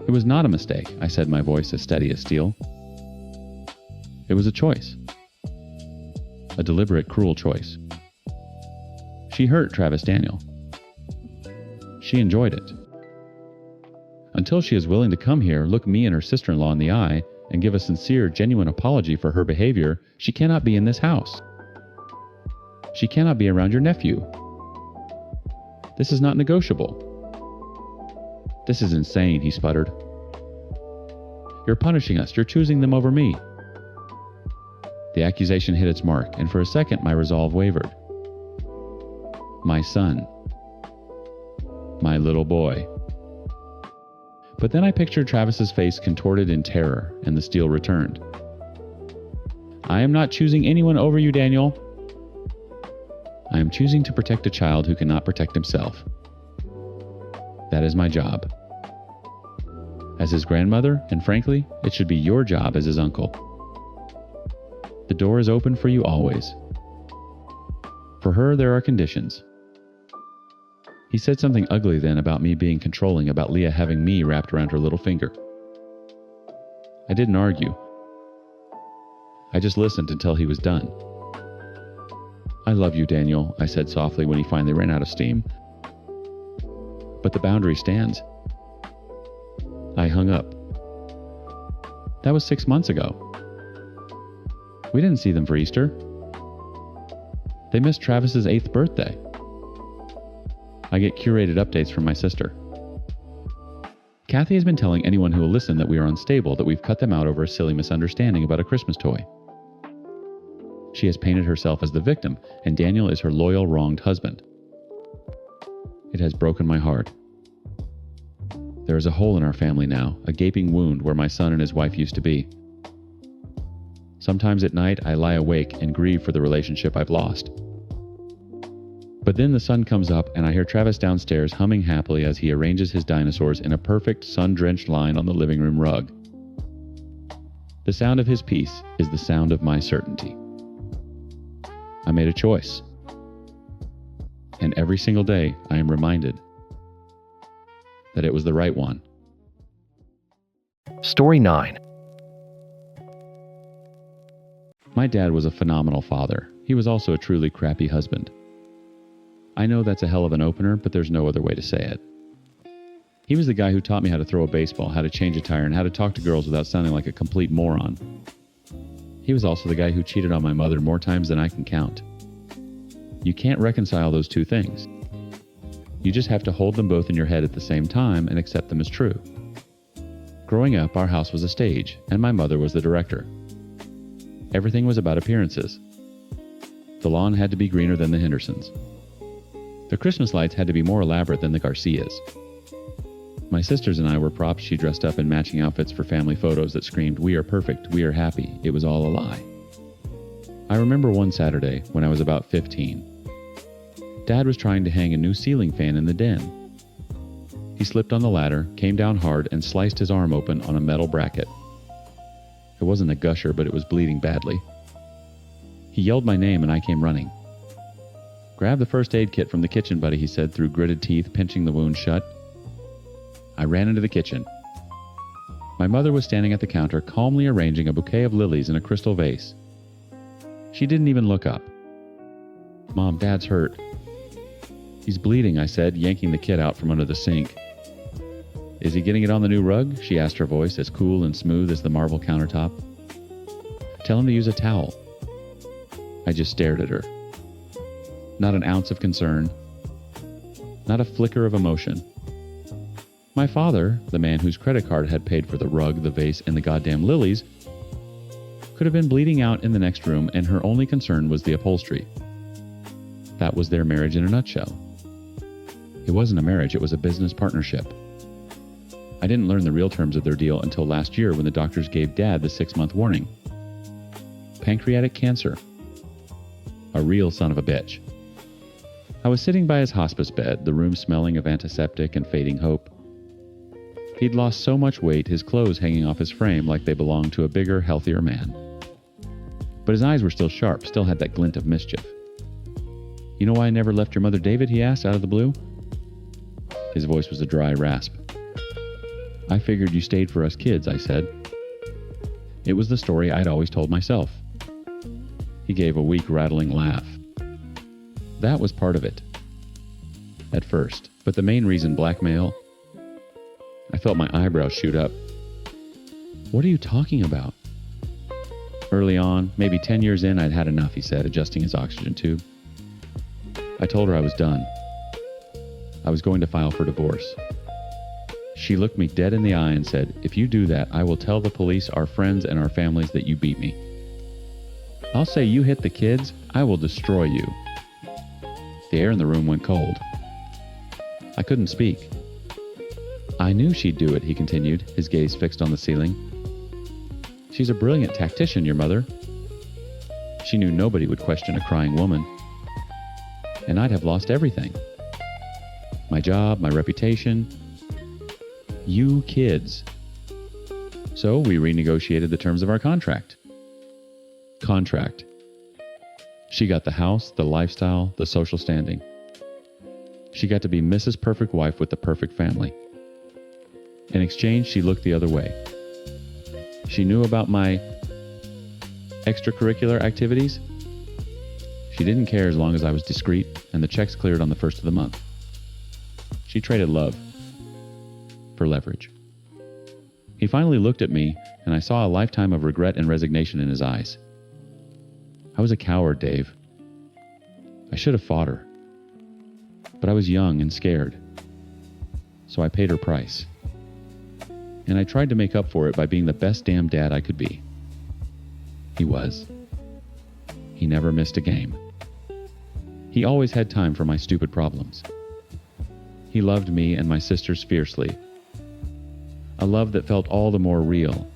It was not a mistake, I said, my voice as steady as steel. It was a choice. A deliberate, cruel choice. She hurt Travis Daniel. She enjoyed it. Until she is willing to come here, look me and her sister-in-law in the eye, and give a sincere, genuine apology for her behavior, she cannot be in this house. She cannot be around your nephew. This is not negotiable. This is insane, he sputtered. You're punishing us. You're choosing them over me. The accusation hit its mark, and for a second my resolve wavered. My son. My little boy. But then I pictured Travis's face contorted in terror, and the steel returned. I am not choosing anyone over you, Daniel. I am choosing to protect a child who cannot protect himself. That is my job as his grandmother, and frankly, it should be your job as his uncle. The door is open for you always. For her, there are conditions. He said something ugly then about me being controlling, about Leah having me wrapped around her little finger. I didn't argue. I just listened until he was done. I love you, Daniel, I said softly when he finally ran out of steam. But the boundary stands. I hung up. That was 6 months ago. We didn't see them for Easter. They missed Travis's 8th birthday. I get curated updates from my sister. Kathy has been telling anyone who will listen that we are unstable, that we've cut them out over a silly misunderstanding about a Christmas toy. She has painted herself as the victim, and Daniel is her loyal, wronged husband. It has broken my heart. There is a hole in our family now, a gaping wound where my son and his wife used to be. Sometimes at night I lie awake and grieve for the relationship I've lost. But then the sun comes up and I hear Travis downstairs humming happily as he arranges his dinosaurs in a perfect sun-drenched line on the living room rug. The sound of his peace is the sound of my certainty. I made a choice. And every single day I am reminded that it was the right one. Story 9. My dad was a phenomenal father. He was also a truly crappy husband. I know that's a hell of an opener, but there's no other way to say it. He was the guy who taught me how to throw a baseball, how to change a tire, and how to talk to girls without sounding like a complete moron. He was also the guy who cheated on my mother more times than I can count. You can't reconcile those two things. You just have to hold them both in your head at the same time and accept them as true. Growing up, our house was a stage, and my mother was the director. Everything was about appearances. The lawn had to be greener than the Hendersons. The Christmas lights had to be more elaborate than the Garcias. My sisters and I were props she dressed up in matching outfits for family photos that screamed, "We are perfect, we are happy, it was all a lie." I remember one Saturday when I was about 15. Dad was trying to hang a new ceiling fan in the den. He slipped on the ladder, came down hard, and sliced his arm open on a metal bracket. It wasn't a gusher, but it was bleeding badly. He yelled my name and I came running. "Grab the first aid kit from the kitchen, buddy," he said through gritted teeth, pinching the wound shut. I ran into the kitchen. My mother was standing at the counter, calmly arranging a bouquet of lilies in a crystal vase. She didn't even look up. "Mom, Dad's hurt." "He's bleeding," I said, yanking the kit out from under the sink. "Is he getting it on the new rug?" she asked, her voice as cool and smooth as the marble countertop. "Tell him to use a towel." I just stared at her. Not an ounce of concern. Not a flicker of emotion. My father, the man whose credit card had paid for the rug, the vase, and the goddamn lilies, could have been bleeding out in the next room, and her only concern was the upholstery. That was their marriage in a nutshell. It wasn't a marriage, it was a business partnership. I didn't learn the real terms of their deal until last year when the doctors gave Dad the 6-month warning. Pancreatic cancer. A real son of a bitch. I was sitting by his hospice bed, the room smelling of antiseptic and fading hope. He'd lost so much weight, his clothes hanging off his frame like they belonged to a bigger, healthier man. But his eyes were still sharp, still had that glint of mischief. "You know why I never left your mother, David?" he asked out of the blue. His voice was a dry rasp. "I figured you stayed for us kids," I said. It was the story I'd always told myself. He gave a weak, rattling laugh. That was part of it. At first, but the main reason, blackmail. I felt my eyebrows shoot up. "What are you talking about?" "Early on, maybe 10 years in, I'd had enough," he said, adjusting his oxygen tube. I told her I was done. I was going to file for divorce. She looked me dead in the eye and said, "If you do that, I will tell the police, our friends, and our families that you beat me. I'll say you hit the kids, I will destroy you." The air in the room went cold. I couldn't speak. "I knew she'd do it," he continued, his gaze fixed on the ceiling. "She's a brilliant tactician, your mother. She knew nobody would question a crying woman. And I'd have lost everything. My job, my reputation, you kids. So we renegotiated the terms of our contract. She got the house, the lifestyle, the social standing. She got to be Mrs. Perfect Wife with the perfect family. In exchange, she looked the other way. She knew about my extracurricular activities. She didn't care as long as I was discreet and the checks cleared on the first of the month. She traded love for leverage. He finally looked at me, and I saw a lifetime of regret and resignation in his eyes. I was a coward, Dave. I should have fought her. But I was young and scared. So I paid her price. And I tried to make up for it by being the best damn dad I could be. He was. He never missed a game. He always had time for my stupid problems. He loved me and my sisters fiercely. A love that felt all the more real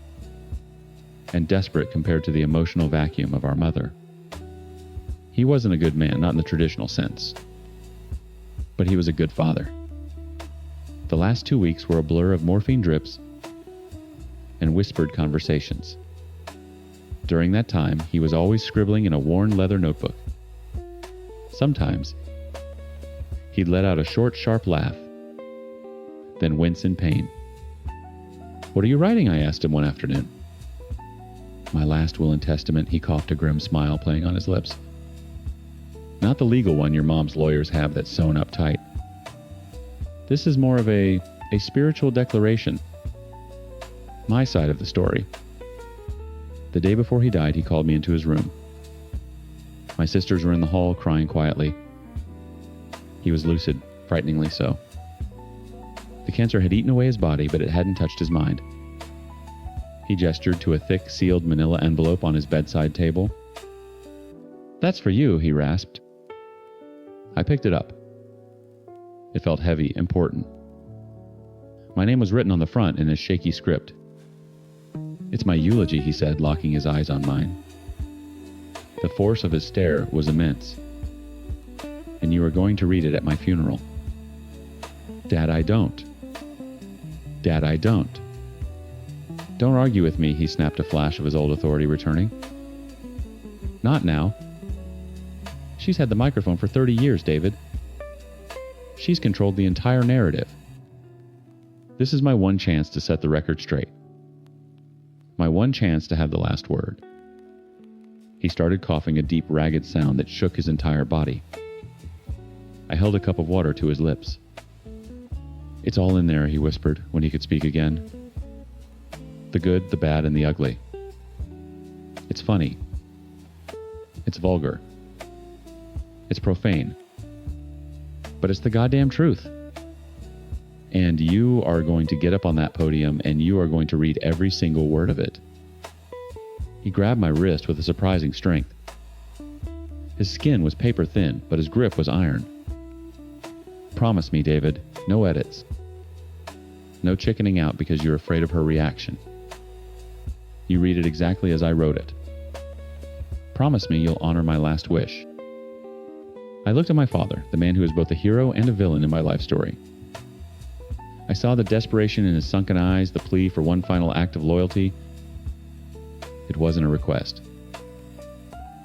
and desperate compared to the emotional vacuum of our mother. He wasn't a good man, not in the traditional sense. But he was a good father. The last 2 weeks were a blur of morphine drips and whispered conversations. During that time, he was always scribbling in a worn leather notebook. Sometimes, he'd let out a short, sharp laugh, then wince in pain. "What are you writing?" I asked him one afternoon. "My last will and testament," he coughed, a grim smile playing on his lips. "Not the legal one your mom's lawyers have that's sewn up tight. This is more of a spiritual declaration. My side of the story." The day before he died, he called me into his room. My sisters were in the hall crying quietly. He was lucid, frighteningly so. The cancer had eaten away his body, but it hadn't touched his mind. He gestured to a thick, sealed manila envelope on his bedside table. "That's for you," he rasped. I picked it up. It felt heavy, important. My name was written on the front in a shaky script. "It's my eulogy," he said, locking his eyes on mine. The force of his stare was immense. "And you are going to read it at my funeral." "Dad, I don't. Dad, I don't." "Don't argue with me," he snapped, a flash of his old authority returning. "Not now. She's had the microphone for 30 years, David. She's controlled the entire narrative. This is my one chance to set the record straight. My one chance to have the last word." He started coughing, a deep, ragged sound that shook his entire body. I held a cup of water to his lips. "It's all in there," he whispered when he could speak again. "The good, the bad, and the ugly. It's funny. It's vulgar. It's profane. But it's the goddamn truth. And you are going to get up on that podium and you are going to read every single word of it." He grabbed my wrist with a surprising strength. His skin was paper thin, but his grip was iron. "Promise me, David, no edits. No chickening out because you're afraid of her reaction. You read it exactly as I wrote it. Promise me you'll honor my last wish." I looked at my father, the man who is both a hero and a villain in my life story. I saw the desperation in his sunken eyes, the plea for one final act of loyalty. It wasn't a request.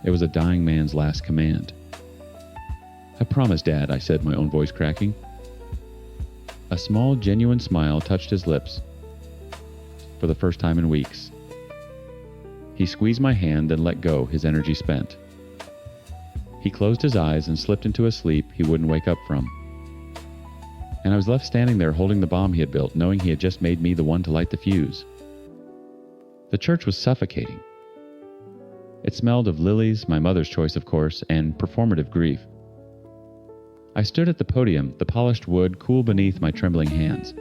It was a dying man's last command. "I promise, Dad," I said, my own voice cracking. A small, genuine smile touched his lips for the first time in weeks. He squeezed my hand, then let go, his energy spent. He closed his eyes and slipped into a sleep he wouldn't wake up from. And I was left standing there holding the bomb he had built, knowing he had just made me the one to light the fuse. The church was suffocating. It smelled of lilies, my mother's choice of course, and performative grief. I stood at the podium, the polished wood cool beneath my trembling hands.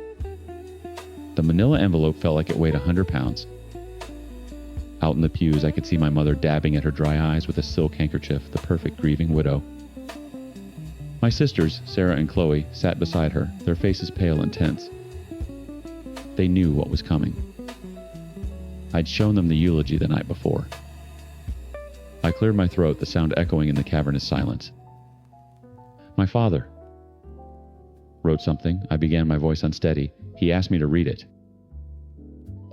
The manila envelope felt like it weighed 100 pounds. Out in the pews, I could see my mother dabbing at her dry eyes with a silk handkerchief, the perfect grieving widow. My sisters, Sarah and Chloe, sat beside her, their faces pale and tense. They knew what was coming. I'd shown them the eulogy the night before. I cleared my throat, the sound echoing in the cavernous silence. My father wrote something. I began, my voice unsteady. He asked me to read it.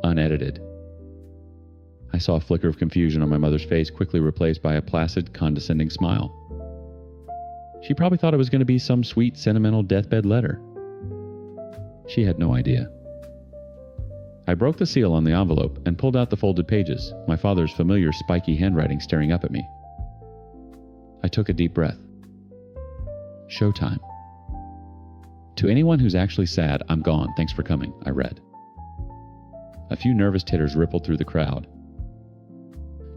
Unedited. I saw a flicker of confusion on my mother's face, quickly replaced by a placid, condescending smile. She probably thought it was going to be some sweet, sentimental deathbed letter. She had no idea. I broke the seal on the envelope and pulled out the folded pages, my father's familiar spiky handwriting staring up at me. I took a deep breath. Showtime. To anyone who's actually sad, I'm gone. Thanks for coming, I read. A few nervous titters rippled through the crowd.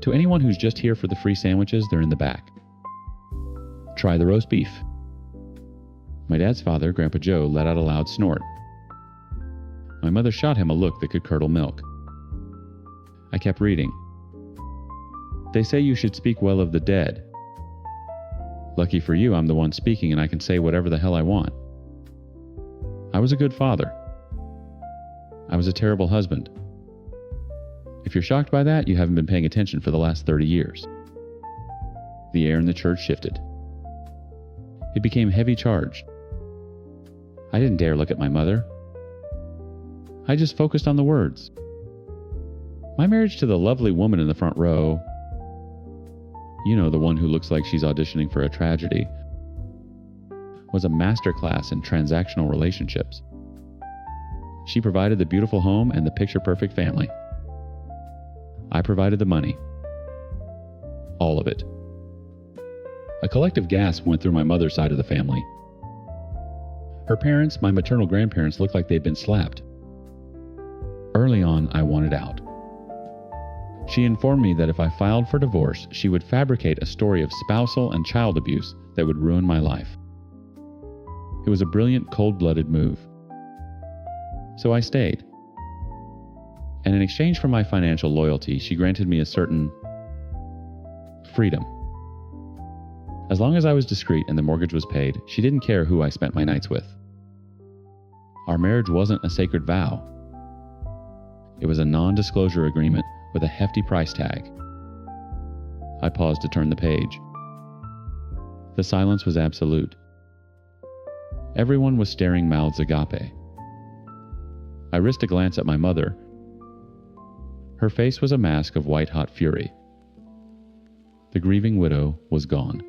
To anyone who's just here for the free sandwiches, they're in the back. Try the roast beef. My dad's father, Grandpa Joe, let out a loud snort. My mother shot him a look that could curdle milk. I kept reading. They say you should speak well of the dead. Lucky for you, I'm the one speaking and I can say whatever the hell I want. I was a good father. I was a terrible husband. If you're shocked by that, you haven't been paying attention for the last 30 years. The air in the church shifted. It became heavy charged. I didn't dare look at my mother. I just focused on the words. My marriage to the lovely woman in the front row, you know, the one who looks like she's auditioning for a tragedy, was a masterclass in transactional relationships. She provided the beautiful home and the picture-perfect family. I provided the money. All of it. A collective gasp went through my mother's side of the family. Her parents, my maternal grandparents, looked like they'd been slapped. Early on, I wanted out. She informed me that if I filed for divorce, she would fabricate a story of spousal and child abuse that would ruin my life. It was a brilliant, cold-blooded move. So I stayed. And in exchange for my financial loyalty, she granted me a certain freedom. As long as I was discreet and the mortgage was paid, she didn't care who I spent my nights with. Our marriage wasn't a sacred vow. It was a non-disclosure agreement with a hefty price tag. I paused to turn the page. The silence was absolute. Everyone was staring mouths agape. I risked a glance at my mother. Her face was a mask of white-hot fury. The grieving widow was gone.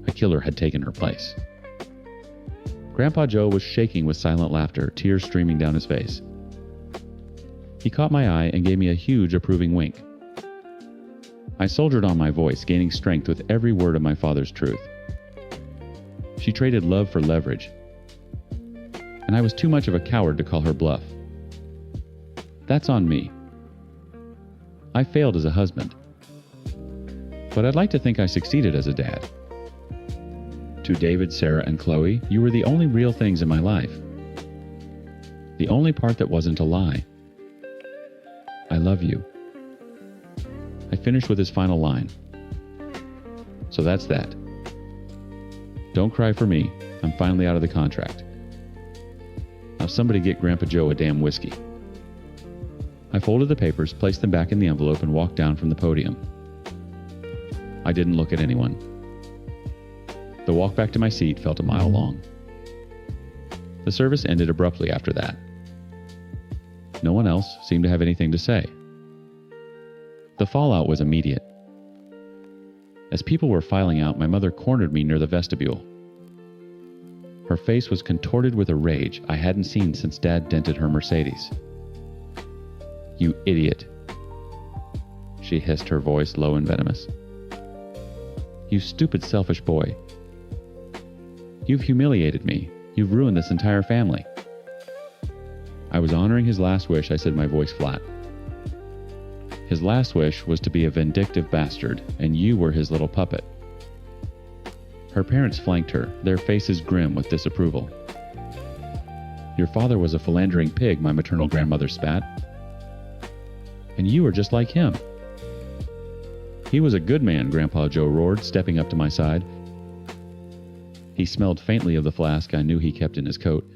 A killer had taken her place. Grandpa Joe was shaking with silent laughter, tears streaming down his face. He caught my eye and gave me a huge approving wink. I soldiered on my voice, gaining strength with every word of my father's truth. She traded love for leverage, and I was too much of a coward to call her bluff. That's on me. I failed as a husband, but I'd like to think I succeeded as a dad. To David, Sarah, and Chloe, you were the only real things in my life. The only part that wasn't a lie. I love you. I finished with his final line. So that's that. Don't cry for me. I'm finally out of the contract. Now somebody get Grandpa Joe a damn whiskey. I folded the papers, placed them back in the envelope, and walked down from the podium. I didn't look at anyone. The walk back to my seat felt a mile long. The service ended abruptly after that. No one else seemed to have anything to say. The fallout was immediate. As people were filing out, my mother cornered me near the vestibule. Her face was contorted with a rage I hadn't seen since Dad dented her Mercedes. You idiot, she hissed, her voice low and venomous. You stupid, selfish boy. You've humiliated me. You've ruined this entire family. I was honoring his last wish, I said, my voice flat. His last wish was to be a vindictive bastard, and you were his little puppet. Her parents flanked her, their faces grim with disapproval. Your father was a philandering pig, my maternal grandmother spat. And you were just like him. He was a good man, Grandpa Joe roared, stepping up to my side. He smelled faintly of the flask I knew he kept in his coat.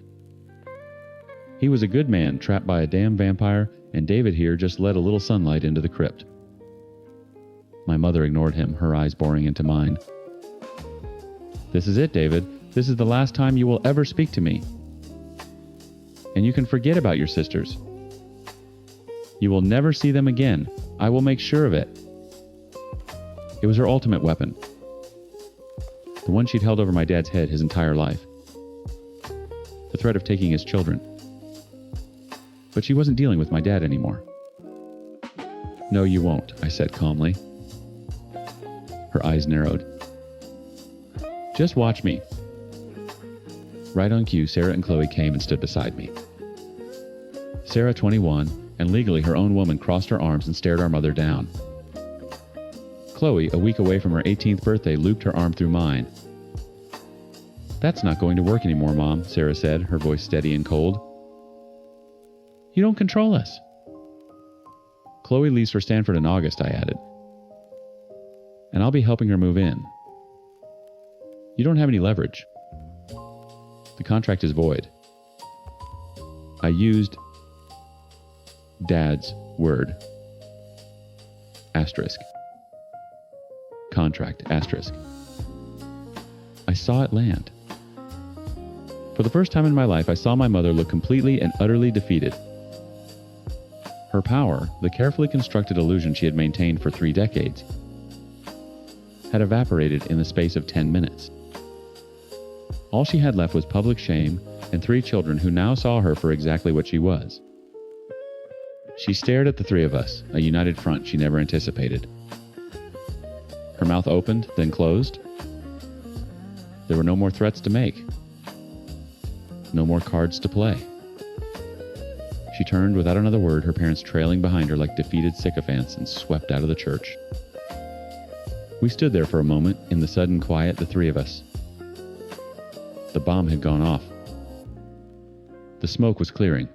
He was a good man, trapped by a damn vampire, and David here just let a little sunlight into the crypt. My mother ignored him, her eyes boring into mine. This is it, David. This is the last time you will ever speak to me. And you can forget about your sisters. You will never see them again. I will make sure of it. It was her ultimate weapon. The one she'd held over my dad's head his entire life. The threat of taking his children. But she wasn't dealing with my dad anymore. No, you won't, I said calmly. Her eyes narrowed. Just watch me. Right on cue, Sarah and Chloe came and stood beside me. Sarah, 21, and legally her own woman, crossed her arms and stared our mother down. Chloe, a week away from her 18th birthday, looped her arm through mine. That's not going to work anymore, Mom, Sarah said, her voice steady and cold. You don't control us. Chloe leaves for Stanford in August, I added. And I'll be helping her move in. You don't have any leverage. The contract is void. I used Dad's word. Asterisk. Contract. Asterisk. I saw it land. For the first time in my life, I saw my mother look completely and utterly defeated. Her power, the carefully constructed illusion she had maintained for 3 decades, had evaporated in the space of 10 minutes. All she had left was public shame and 3 children who now saw her for exactly what she was. She stared at the 3 of us, a united front she never anticipated. Her mouth opened, then closed. There were no more threats to make. No more cards to play. She turned without another word, her parents trailing behind her like defeated sycophants, and swept out of the church. We stood there for a moment, in the sudden quiet, the 3 of us. The bomb had gone off. The smoke was clearing.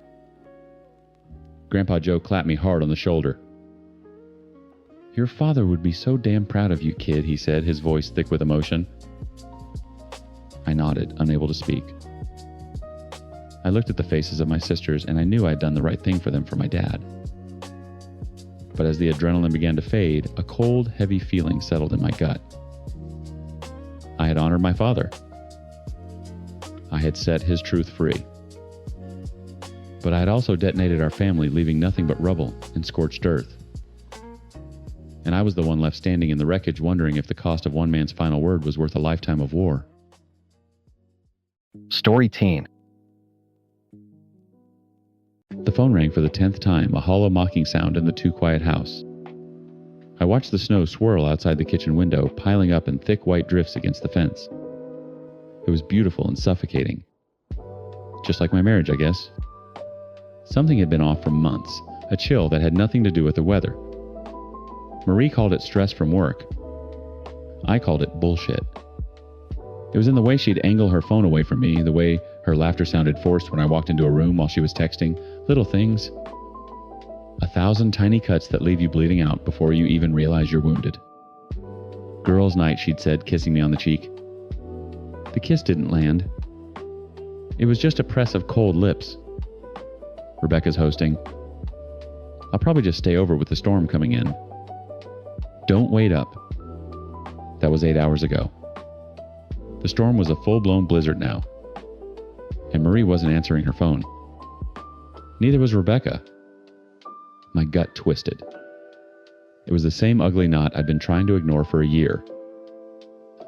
Grandpa Joe clapped me hard on the shoulder. Your father would be so damn proud of you, kid, he said, his voice thick with emotion. I nodded, unable to speak. I looked at the faces of my sisters, and I knew I had done the right thing for them for my dad. But as the adrenaline began to fade, a cold, heavy feeling settled in my gut. I had honored my father. I had set his truth free. But I had also detonated our family, leaving nothing but rubble and scorched earth. And I was the one left standing in the wreckage, wondering if the cost of one man's final word was worth a lifetime of war. Story Teen. The phone rang for the 10th time, a hollow mocking sound in the too quiet house. I watched the snow swirl outside the kitchen window, piling up in thick white drifts against the fence. It was beautiful and suffocating. Just like my marriage, I guess. Something had been off for months, a chill that had nothing to do with the weather. Marie called it stress from work. I called it bullshit. It was in the way she'd angle her phone away from me, the way her laughter sounded forced when I walked into a room while she was texting. Little things. 1,000 tiny cuts that leave you bleeding out before you even realize you're wounded. Girls' night, she'd said, kissing me on the cheek. The kiss didn't land. It was just a press of cold lips. Rebecca's hosting. I'll probably just stay over with the storm coming in. Don't wait up. That was 8 hours ago. The storm was a full-blown blizzard now. And Marie wasn't answering her phone. Neither was Rebecca. My gut twisted. It was the same ugly knot I'd been trying to ignore for a year.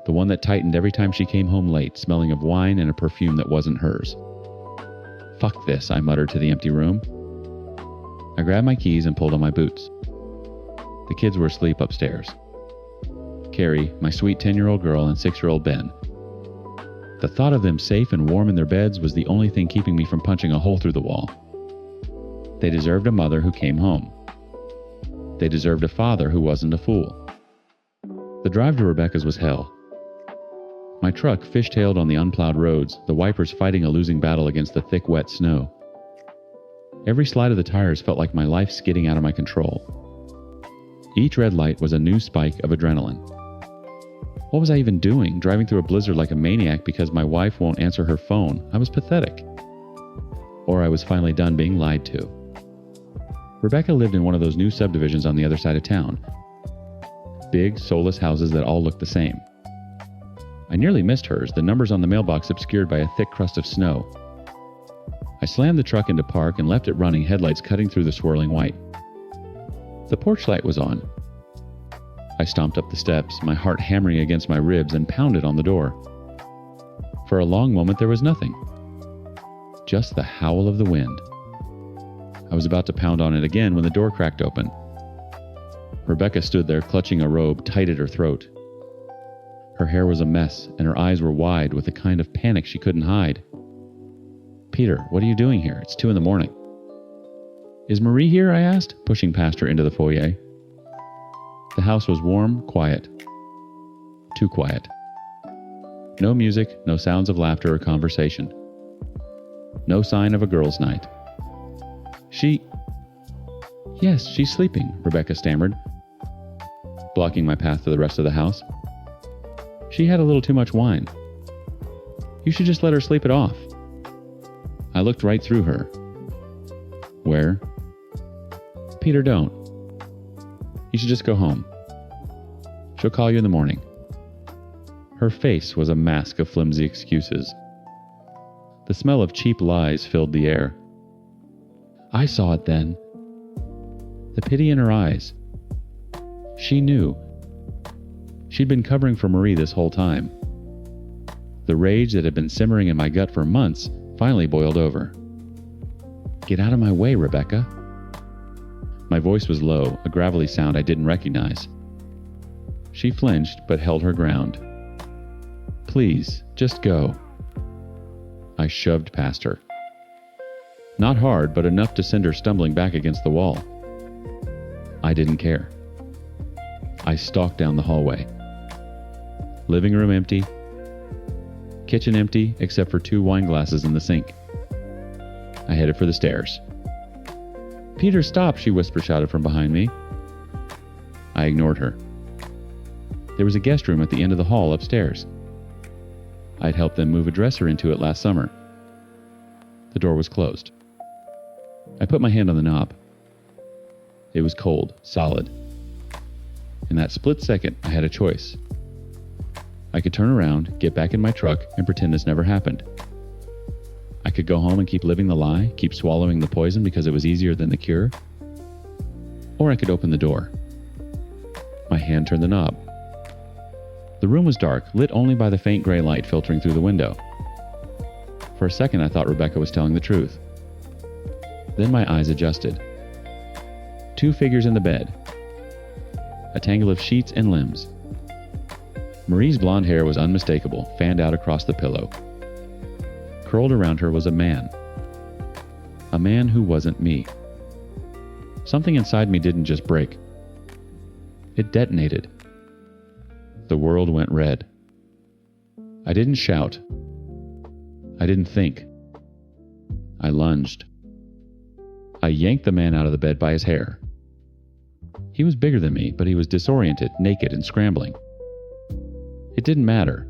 The one that tightened every time she came home late, smelling of wine and a perfume that wasn't hers. Fuck this, I muttered to the empty room. I grabbed my keys and pulled on my boots. The kids were asleep upstairs. Carrie, my sweet 10-year-old girl, and 6-year-old Ben. The thought of them safe and warm in their beds was the only thing keeping me from punching a hole through the wall. They deserved a mother who came home. They deserved a father who wasn't a fool. The drive to Rebecca's was hell. My truck fishtailed on the unplowed roads, the wipers fighting a losing battle against the thick, wet snow. Every slide of the tires felt like my life skidding out of my control. Each red light was a new spike of adrenaline. What was I even doing, driving through a blizzard like a maniac because my wife won't answer her phone? I was pathetic. Or I was finally done being lied to. Rebecca lived in one of those new subdivisions on the other side of town. big, soulless houses that all looked the same. I nearly missed hers, the numbers on the mailbox obscured by a thick crust of snow. I slammed the truck into park and left it running, headlights cutting through the swirling white. The porch light was on. I stomped up the steps, my heart hammering against my ribs, and pounded on the door. For a long moment there was nothing. Just the howl of the wind. I was about to pound on it again when the door cracked open. Rebecca stood there clutching a robe tight at her throat. Her hair was a mess, and her eyes were wide with a kind of panic she couldn't hide. "Peter, what are you doing here? It's 2 a.m. "Is Marie here?" I asked, pushing past her into the foyer. The house was warm, quiet. Too quiet. No music, no sounds of laughter or conversation. No sign of a girls' night. Yes, she's sleeping," Rebecca stammered, blocking my path to the rest of the house. "She had a little too much wine. You should just let her sleep it off." I looked right through her. "Where?" "Peter, don't. You should just go home. She'll call you in the morning." Her face was a mask of flimsy excuses. The smell of cheap lies filled the air. I saw it then. The pity in her eyes. She knew. She'd been covering for Marie this whole time. The rage that had been simmering in my gut for months finally boiled over. "Get out of my way, Rebecca." My voice was low, a gravelly sound I didn't recognize. She flinched but held her ground. "Please, just go." I shoved past her. Not hard, but enough to send her stumbling back against the wall. I didn't care. I stalked down the hallway. Living room empty. Kitchen empty except for 2 wine glasses in the sink. I headed for the stairs. "Peter, stop," she whisper-shouted from behind me. I ignored her. There was a guest room at the end of the hall upstairs. I'd helped them move a dresser into it last summer. The door was closed. I put my hand on the knob. It was cold, solid. In that split second, I had a choice. I could turn around, get back in my truck, and pretend this never happened. I could go home and keep living the lie, keep swallowing the poison because it was easier than the cure. Or I could open the door. My hand turned the knob. The room was dark, lit only by the faint gray light filtering through the window. For a second, I thought Rebecca was telling the truth. Then my eyes adjusted. 2 figures in the bed. A tangle of sheets and limbs. Marie's blonde hair was unmistakable, fanned out across the pillow. Curled around her was a man. A man who wasn't me. Something inside me didn't just break. It detonated. The world went red. I didn't shout. I didn't think. I lunged. I yanked the man out of the bed by his hair. He was bigger than me, but he was disoriented, naked, and scrambling. It didn't matter.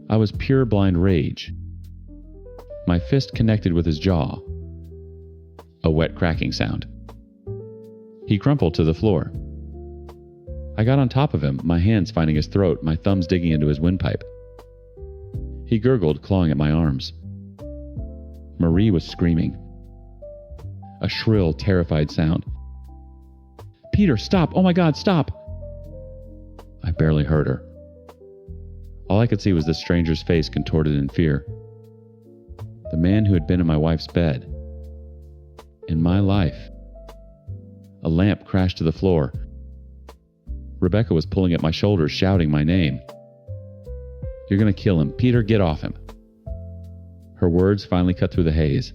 I was pure blind rage. My fist connected with his jaw. A wet cracking sound. He crumpled to the floor. I got on top of him, my hands finding his throat, my thumbs digging into his windpipe. He gurgled, clawing at my arms. Marie was screaming. A shrill, terrified sound. "Peter, stop! Oh my God, stop!" I barely heard her. All I could see was the stranger's face contorted in fear. The man who had been in my wife's bed. In my life. A lamp crashed to the floor. Rebecca was pulling at my shoulders, shouting my name. "You're gonna kill him. Peter, get off him." Her words finally cut through the haze.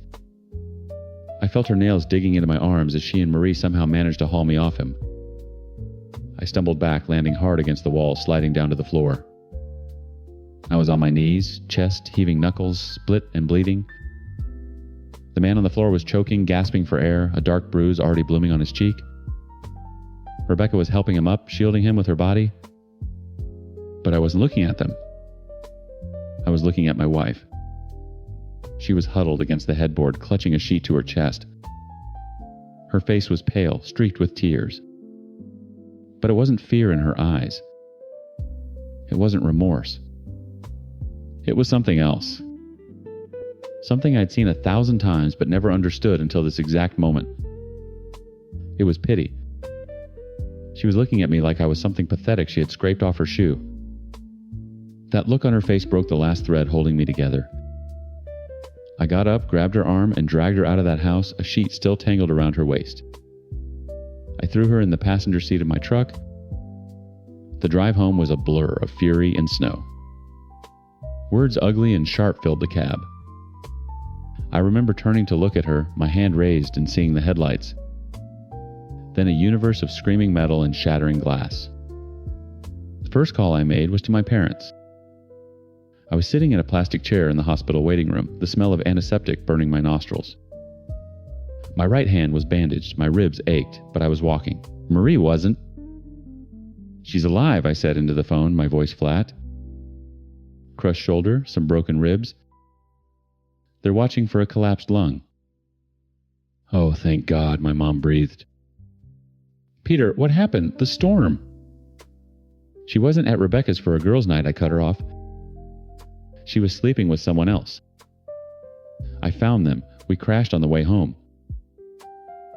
I felt her nails digging into my arms as she and Marie somehow managed to haul me off him. I stumbled back, landing hard against the wall, sliding down to the floor. I was on my knees, chest heaving, knuckles split and bleeding. The man on the floor was choking, gasping for air, a dark bruise already blooming on his cheek. Rebecca was helping him up, shielding him with her body. But I wasn't looking at them. I was looking at my wife. She was huddled against the headboard, clutching a sheet to her chest. Her face was pale, streaked with tears. But it wasn't fear in her eyes. It wasn't remorse. It was something else. Something I'd seen 1,000 times but never understood until this exact moment. It was pity. She was looking at me like I was something pathetic she had scraped off her shoe. That look on her face broke the last thread holding me together. I got up, grabbed her arm, and dragged her out of that house, a sheet still tangled around her waist. I threw her in the passenger seat of my truck. The drive home was a blur of fury and snow. Words ugly and sharp filled the cab. I remember turning to look at her, my hand raised and seeing the headlights. Then a universe of screaming metal and shattering glass. The first call I made was to my parents. I was sitting in a plastic chair in the hospital waiting room, the smell of antiseptic burning my nostrils. My right hand was bandaged, my ribs ached, but I was walking. Marie wasn't. "She's alive," I said into the phone, my voice flat. Crushed shoulder, some broken ribs. They're watching for a collapsed lung. "Oh, thank God," my mom breathed. "Peter, what happened? The storm." "She wasn't at Rebecca's for a girls' night," I cut her off. "She was sleeping with someone else. I found them. We crashed on the way home."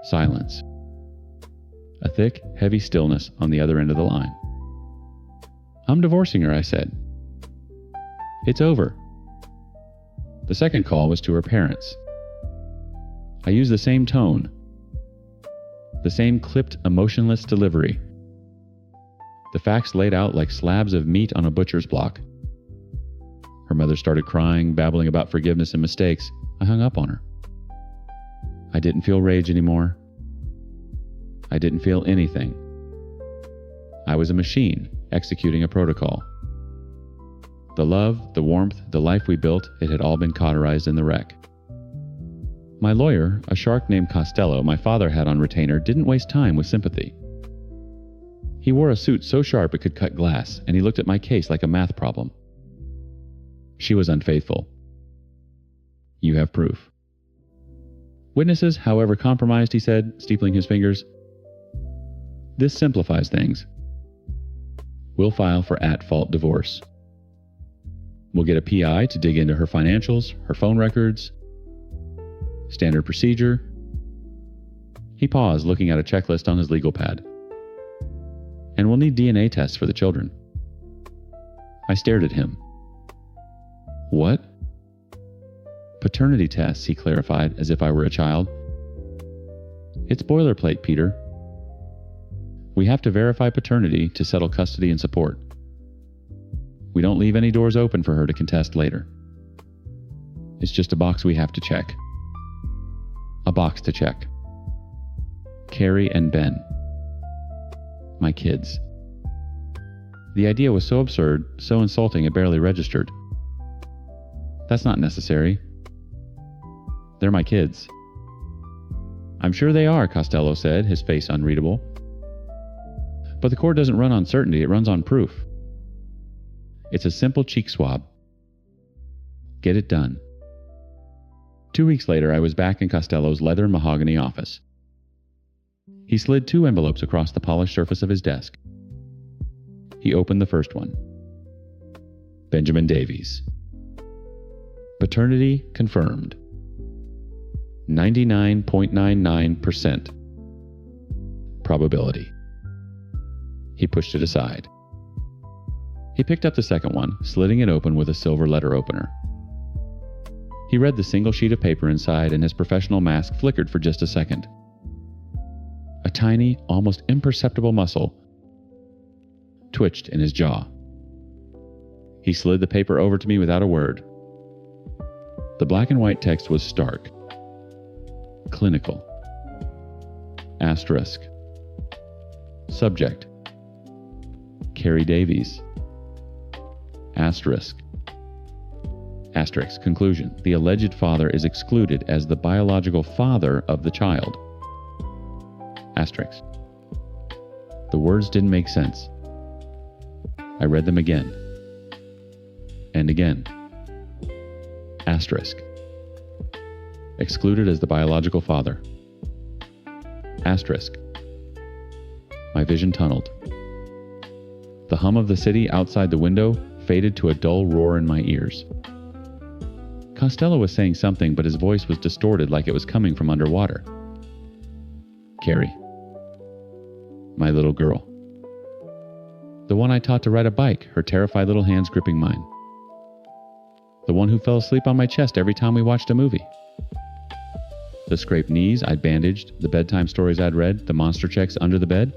Silence. A thick, heavy stillness on the other end of the line. "I'm divorcing her," I said. "It's over." The second call was to her parents. I used the same tone, the same clipped, emotionless delivery. The facts laid out like slabs of meat on a butcher's block. Her mother started crying, babbling about forgiveness and mistakes. I hung up on her. I didn't feel rage anymore. I didn't feel anything. I was a machine, executing a protocol. The love, the warmth, the life we built, it had all been cauterized in the wreck. My lawyer, a shark named Costello my father had on retainer, didn't waste time with sympathy. He wore a suit so sharp it could cut glass, and he looked at my case like a math problem. "She was unfaithful. You have proof." "Witnesses, however compromised," he said, steepling his fingers. "This simplifies things. We'll file for at-fault divorce. We'll get a PI to dig into her financials, her phone records. Standard procedure." He paused, looking at a checklist on his legal pad. "And we'll need DNA tests for the children." I stared at him. "What?" "Paternity tests," he clarified, as if I were a child. "It's boilerplate, Peter. We have to verify paternity to settle custody and support. We don't leave any doors open for her to contest later. It's just a box we have to check. A box to check. Carrie and Ben. My kids." The idea was so absurd, so insulting it barely registered. "That's not necessary. They're my kids." "I'm sure they are," Costello said, his face unreadable. "But the court doesn't run on certainty, it runs on proof. It's a simple cheek swab. Get it done." 2 weeks later, I was back in Costello's leather mahogany office. He slid 2 envelopes across the polished surface of his desk. He opened the first one. Benjamin Davies. Paternity confirmed. 99.99% probability. He pushed it aside. He picked up the second one, slitting it open with a silver letter opener. He read the single sheet of paper inside, and his professional mask flickered for just a second. A tiny, almost imperceptible muscle twitched in his jaw. He slid the paper over to me without a word. The black and white text was stark. Clinical. Asterisk. Subject. Carrie Davies. Asterisk. Asterisk. Conclusion. The alleged father is excluded as the biological father of the child. Asterisk. The words didn't make sense. I read them again. And again. Asterisk. Excluded as the biological father. Asterisk. My vision tunneled. The hum of the city outside the window faded to a dull roar in my ears. Costello was saying something, but his voice was distorted like it was coming from underwater. Carrie. My little girl. The one I taught to ride a bike, her terrified little hands gripping mine. The one who fell asleep on my chest every time we watched a movie. The scraped knees I'd bandaged, the bedtime stories I'd read, the monster checks under the bed.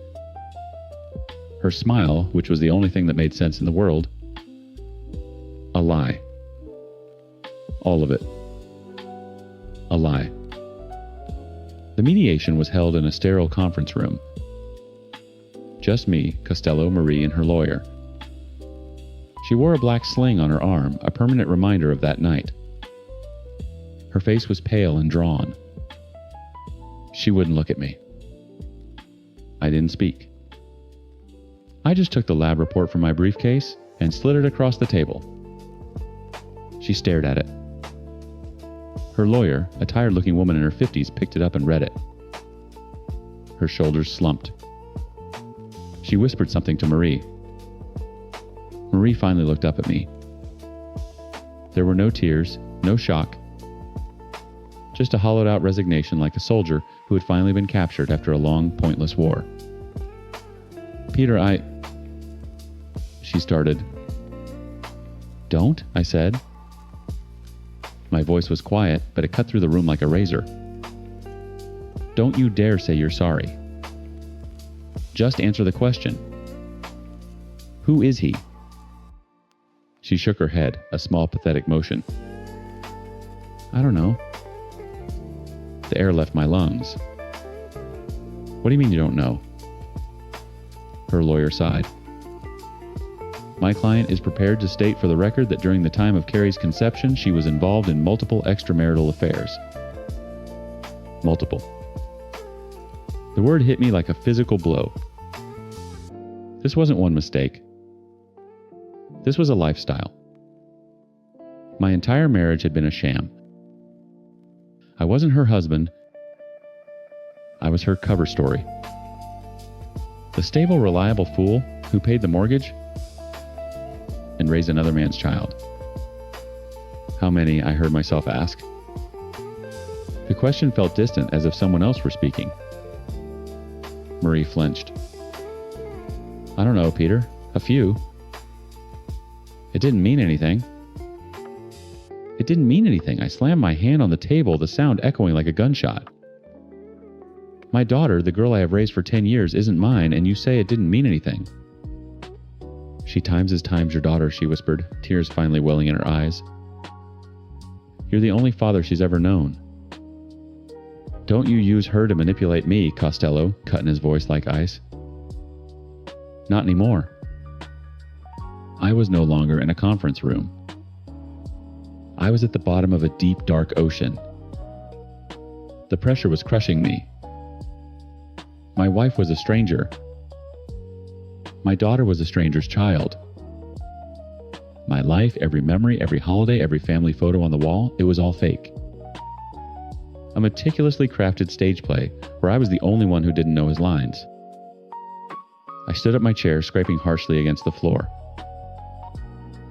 Her smile, which was the only thing that made sense in the world. A lie. All of it. A lie. The mediation was held in a sterile conference room. Just me, Costello, Marie, and her lawyer. She wore a black sling on her arm, a permanent reminder of that night. Her face was pale and drawn. She wouldn't look at me. I didn't speak. I just took the lab report from my briefcase and slid it across the table. She stared at it. Her lawyer, a tired-looking woman in her 50s, picked it up and read it. Her shoulders slumped. She whispered something to Marie. Marie finally looked up at me. There were no tears, no shock, just a hollowed-out resignation like a soldier who had finally been captured after a long, pointless war. Peter, She started. Don't, I said. My voice was quiet, but it cut through the room like a razor. Don't you dare say you're sorry. Just answer the question. Who is he? She shook her head, a small, pathetic motion. I don't know. The air left my lungs. What do you mean you don't know? Her lawyer sighed. My client is prepared to state for the record that during the time of Carrie's conception, she was involved in multiple extramarital affairs. Multiple. The word hit me like a physical blow. This wasn't one mistake. This was a lifestyle. My entire marriage had been a sham. I wasn't her husband. I was her cover story. The stable, reliable fool who paid the mortgage and raised another man's child. How many, I heard myself ask. The question felt distant, as if someone else were speaking. Marie flinched. I don't know, Peter. A few. It didn't mean anything. It didn't mean anything. I slammed my hand on the table, the sound echoing like a gunshot. My daughter, the girl I have raised for 10 years, isn't mine, and you say it didn't mean anything. She times your daughter, she whispered, tears finally welling in her eyes. You're the only father she's ever known. Don't you use her to manipulate me, Costello, cut in his voice like ice. Not anymore. I was no longer in a conference room. I was at the bottom of a deep, dark ocean. The pressure was crushing me. My wife was a stranger. My daughter was a stranger's child. My life, every memory, every holiday, every family photo on the wall, it was all fake. A meticulously crafted stage play where I was the only one who didn't know his lines. I stood up my chair, scraping harshly against the floor.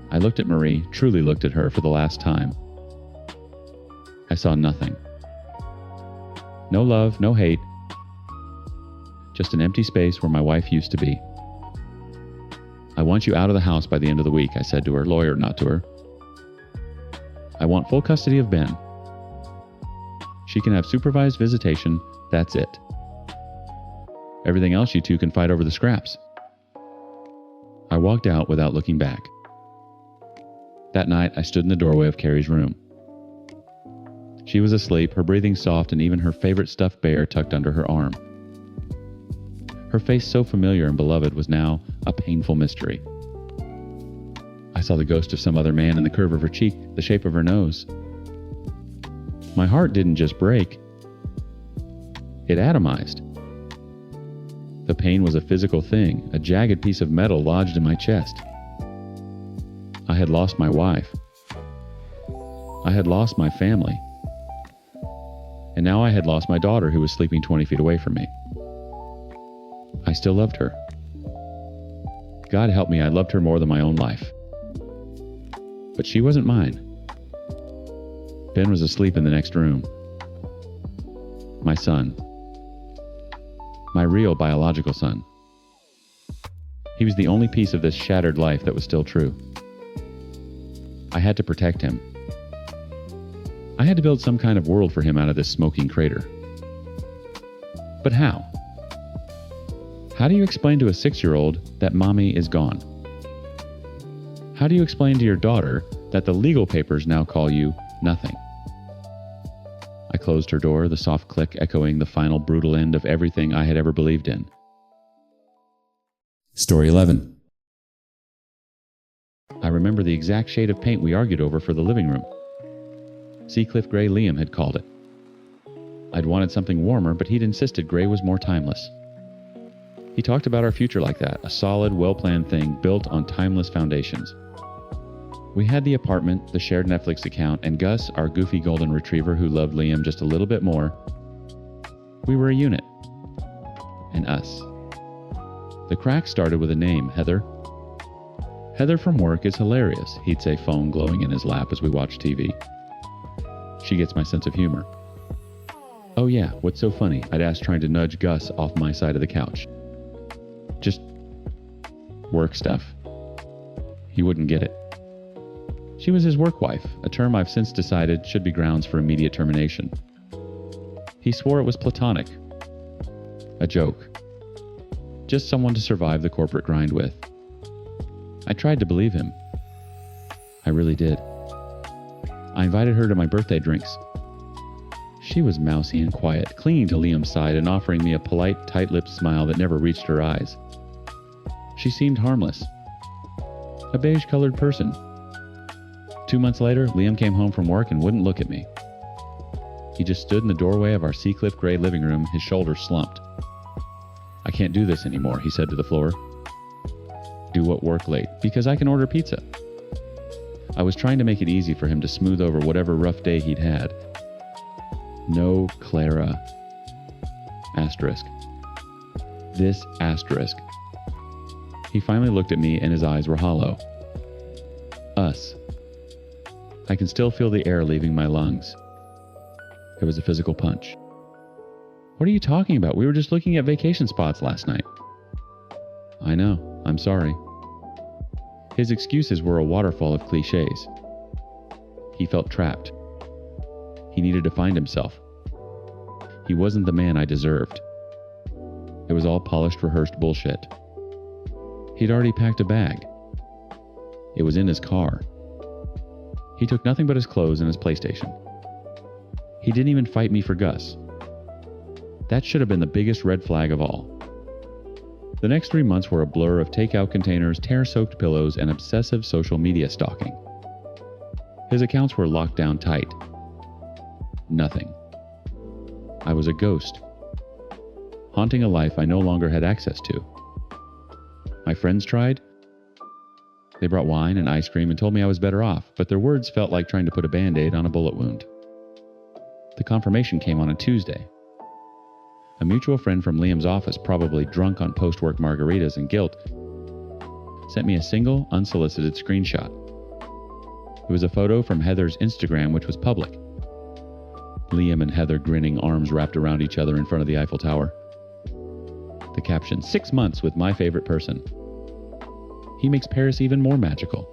I looked at Marie, truly looked at her for the last time. I saw nothing. No love, no hate. Just an empty space where my wife used to be. I want you out of the house by the end of the week, I said to her, lawyer, not to her. I want full custody of Ben. She can have supervised visitation, that's it. Everything else you two can fight over the scraps. I walked out without looking back. That night, I stood in the doorway of Carrie's room. She was asleep, her breathing soft, and even her favorite stuffed bear tucked under her arm. Her face, so familiar and beloved, was now a painful mystery. I saw the ghost of some other man in the curve of her cheek, the shape of her nose. My heart didn't just break. It atomized. The pain was a physical thing, a jagged piece of metal lodged in my chest. I had lost my wife. I had lost my family. And now I had lost my daughter, who was sleeping 20 feet away from me. I still loved her. God help me, I loved her more than my own life. But she wasn't mine. Ben was asleep in the next room. My son. My real biological son. He was the only piece of this shattered life that was still true. I had to protect him. I had to build some kind of world for him out of this smoking crater. But how? How do you explain to a 6-year-old that mommy is gone? How do you explain to your daughter that the legal papers now call you nothing? I closed her door, the soft click echoing the final brutal end of everything I had ever believed in. Story 11. I remember the exact shade of paint we argued over for the living room. Seacliff Gray Liam had called it. I'd wanted something warmer, but he'd insisted gray was more timeless. He talked about our future like that, a solid, well-planned thing built on timeless foundations. We had the apartment, the shared Netflix account, and Gus, our goofy golden retriever who loved Liam just a little bit more. We were a unit. And us. The crack started with a name, Heather. Heather from work is hilarious, he'd say, phone glowing in his lap as we watched TV. She gets my sense of humor. Oh yeah, what's so funny? I'd ask, trying to nudge Gus off my side of the couch. Just work stuff. He wouldn't get it. She was his work wife, a term I've since decided should be grounds for immediate termination. He swore it was platonic. A joke. Just someone to survive the corporate grind with. I tried to believe him. I really did. I invited her to my birthday drinks. She was mousy and quiet, clinging to Liam's side and offering me a polite, tight-lipped smile that never reached her eyes. She seemed harmless. A beige-colored person. 2 months later, Liam came home from work and wouldn't look at me. He just stood in the doorway of our Seacliff Gray living room, his shoulders slumped. I can't do this anymore, he said to the floor. Do what, work late? Because I can order pizza. I was trying to make it easy for him to smooth over whatever rough day he'd had. No Clara. Asterisk. This asterisk. He finally looked at me and his eyes were hollow. Us. I can still feel the air leaving my lungs. There was a physical punch. What are you talking about? We were just looking at vacation spots last night. I know. I'm sorry. His excuses were a waterfall of cliches. He felt trapped. He needed to find himself. He wasn't the man I deserved. It was all polished, rehearsed bullshit. He'd already packed a bag. It was in his car. He took nothing but his clothes and his PlayStation. He didn't even fight me for Gus. That should have been the biggest red flag of all. The next 3 months were a blur of takeout containers, tear-soaked pillows, and obsessive social media stalking. His accounts were locked down tight. Nothing. I was a ghost, haunting a life I no longer had access to. My friends tried. They brought wine and ice cream and told me I was better off, but their words felt like trying to put a Band-Aid on a bullet wound. The confirmation came on a Tuesday. A mutual friend from Liam's office, probably drunk on post-work margaritas and guilt, sent me a single, unsolicited screenshot. It was a photo from Heather's Instagram, which was public. Liam and Heather grinning, arms wrapped around each other in front of the Eiffel Tower. The caption, 6 months with my favorite person. He makes Paris even more magical.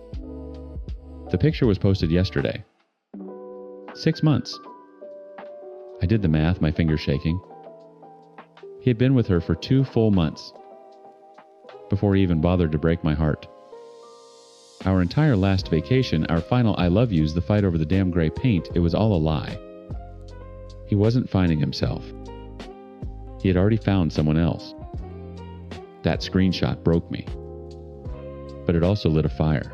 The picture was posted yesterday. 6 months. I did the math, my fingers shaking. He had been with her for 2 full months before he even bothered to break my heart. Our entire last vacation, our final I love yous, the fight over the damn gray paint, it was all a lie. He wasn't finding himself. He had already found someone else. That screenshot broke me. But it also lit a fire.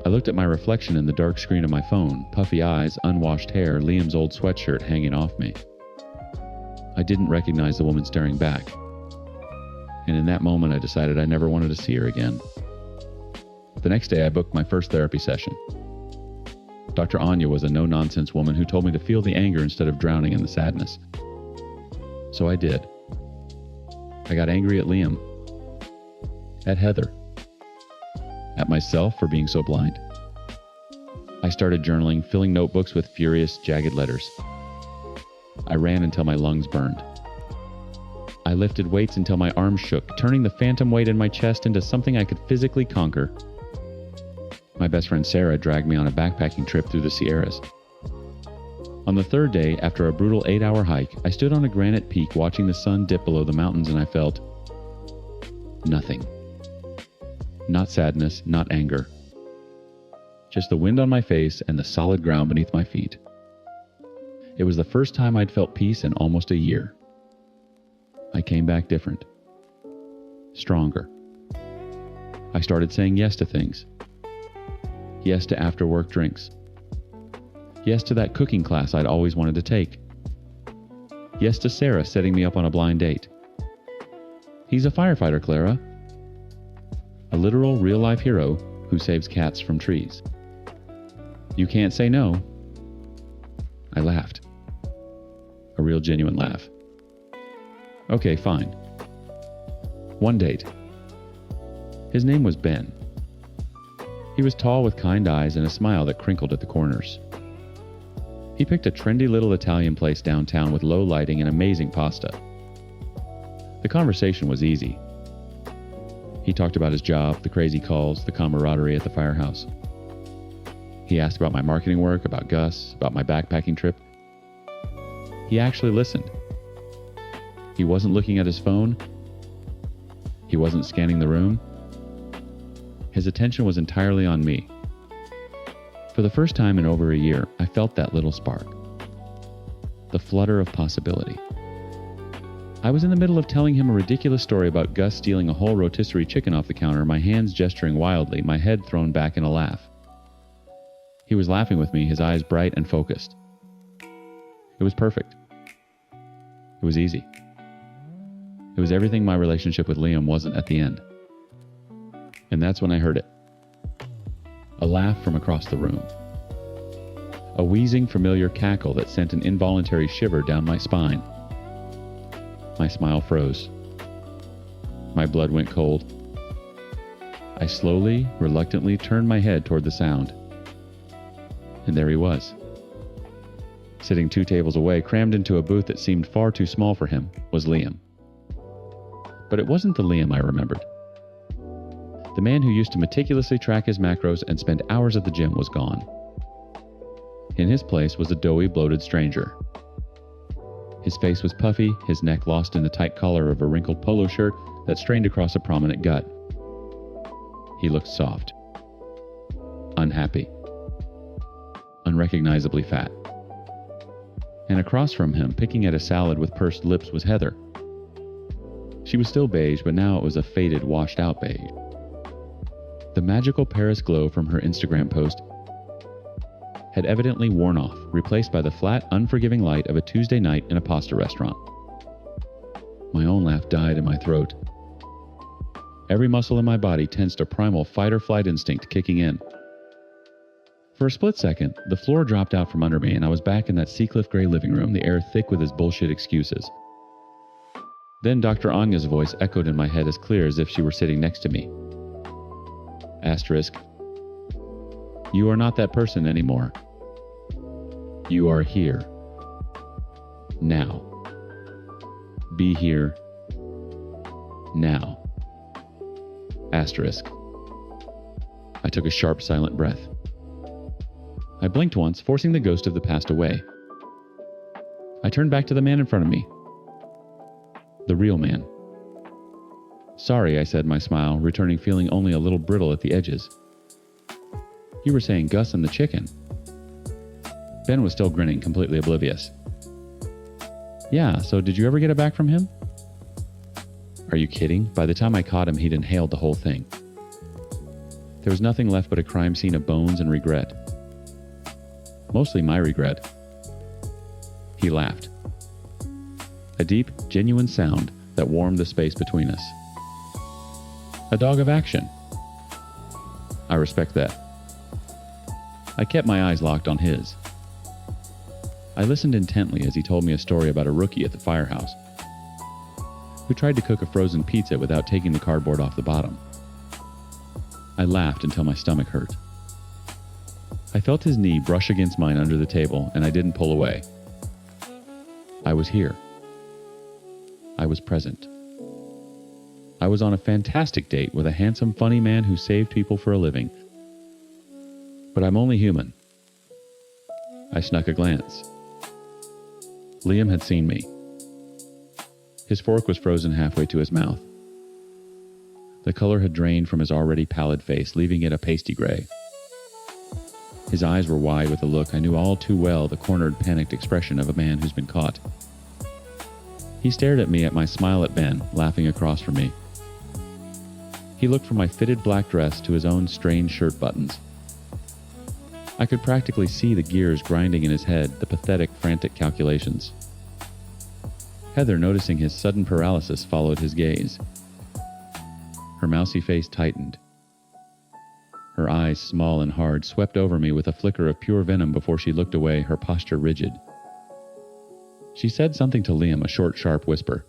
I looked at my reflection in the dark screen of my phone, puffy eyes, unwashed hair, Liam's old sweatshirt hanging off me. I didn't recognize the woman staring back. And in that moment, I decided I never wanted to see her again. The next day, I booked my first therapy session. Dr. Anya was a no-nonsense woman who told me to feel the anger instead of drowning in the sadness. So I did. I got angry at Liam. At Heather. At myself for being so blind. I started journaling, filling notebooks with furious, jagged letters. I ran until my lungs burned. I lifted weights until my arms shook, turning the phantom weight in my chest into something I could physically conquer. My best friend Sarah dragged me on a backpacking trip through the Sierras. On the third day, after a brutal 8-hour hike, I stood on a granite peak watching the sun dip below the mountains, and I felt nothing. Not sadness, not anger. Just the wind on my face and the solid ground beneath my feet. It was the first time I'd felt peace in almost a year. I came back different. Stronger. I started saying yes to things. Yes to after-work drinks. Yes to that cooking class I'd always wanted to take. Yes to Sarah setting me up on a blind date. He's a firefighter, Clara. A literal, real-life hero who saves cats from trees. You can't say no. I laughed. A real, genuine laugh. Okay, fine. One date. His name was Ben. He was tall with kind eyes and a smile that crinkled at the corners. He picked a trendy little Italian place downtown with low lighting and amazing pasta. The conversation was easy. He talked about his job, the crazy calls, the camaraderie at the firehouse. He asked about my marketing work, about Gus, about my backpacking trip. He actually listened. He wasn't looking at his phone. He wasn't scanning the room. His attention was entirely on me. For the first time in over a year, I felt that little spark. The flutter of possibility. I was in the middle of telling him a ridiculous story about Gus stealing a whole rotisserie chicken off the counter, my hands gesturing wildly, my head thrown back in a laugh. He was laughing with me, his eyes bright and focused. It was perfect. It was easy. It was everything my relationship with Liam wasn't at the end. And that's when I heard it. A laugh from across the room. A wheezing, familiar cackle that sent an involuntary shiver down my spine. My smile froze. My blood went cold. I slowly, reluctantly turned my head toward the sound. And there he was. Sitting 2 tables away, crammed into a booth that seemed far too small for him, was Liam. But it wasn't the Liam I remembered. The man who used to meticulously track his macros and spend hours at the gym was gone. In his place was a doughy, bloated stranger. His face was puffy, his neck lost in the tight collar of a wrinkled polo shirt that strained across a prominent gut. He looked soft. Unhappy. Unrecognizably fat. And across from him, picking at a salad with pursed lips, was Heather. She was still beige, but now it was a faded, washed-out beige. The magical Paris glow from her Instagram post had evidently worn off, replaced by the flat, unforgiving light of a Tuesday night in a pasta restaurant. My own laugh died in my throat. Every muscle in my body tensed, a primal fight-or-flight instinct kicking in. For a split second, the floor dropped out from under me, and I was back in that Seacliff Gray living room, the air thick with his bullshit excuses. Then Dr. Anya's voice echoed in my head as clear as if she were sitting next to me. Asterisk. You are not that person anymore. You are here. Now. Be here. Now. Asterisk. I took a sharp, silent breath. I blinked once, forcing the ghost of the past away. I turned back to the man in front of me. The real man. Sorry, I said, my smile returning, feeling only a little brittle at the edges. You were saying Gus and the chicken. Ben was still grinning, completely oblivious. Yeah, so did you ever get it back from him? Are you kidding? By the time I caught him, he'd inhaled the whole thing. There was nothing left but a crime scene of bones and regret. Mostly my regret. He laughed. A deep, genuine sound that warmed the space between us. A dog of action. I respect that. I kept my eyes locked on his. I listened intently as he told me a story about a rookie at the firehouse who tried to cook a frozen pizza without taking the cardboard off the bottom. I laughed until my stomach hurt. I felt his knee brush against mine under the table, and I didn't pull away. I was here. I was present. I was on a fantastic date with a handsome, funny man who saved people for a living. But I'm only human. I snuck a glance. Liam had seen me. His fork was frozen halfway to his mouth. The color had drained from his already pallid face, leaving it a pasty gray. His eyes were wide with a look I knew all too well, the cornered, panicked expression of a man who's been caught. He stared at me at my smile at Ben, laughing across from me. He looked from my fitted black dress to his own strained shirt buttons. I could practically see the gears grinding in his head, the pathetic, frantic calculations. Heather, noticing his sudden paralysis, followed his gaze. Her mousy face tightened. Her eyes, small and hard, swept over me with a flicker of pure venom before she looked away, her posture rigid. She said something to Liam, a short, sharp whisper.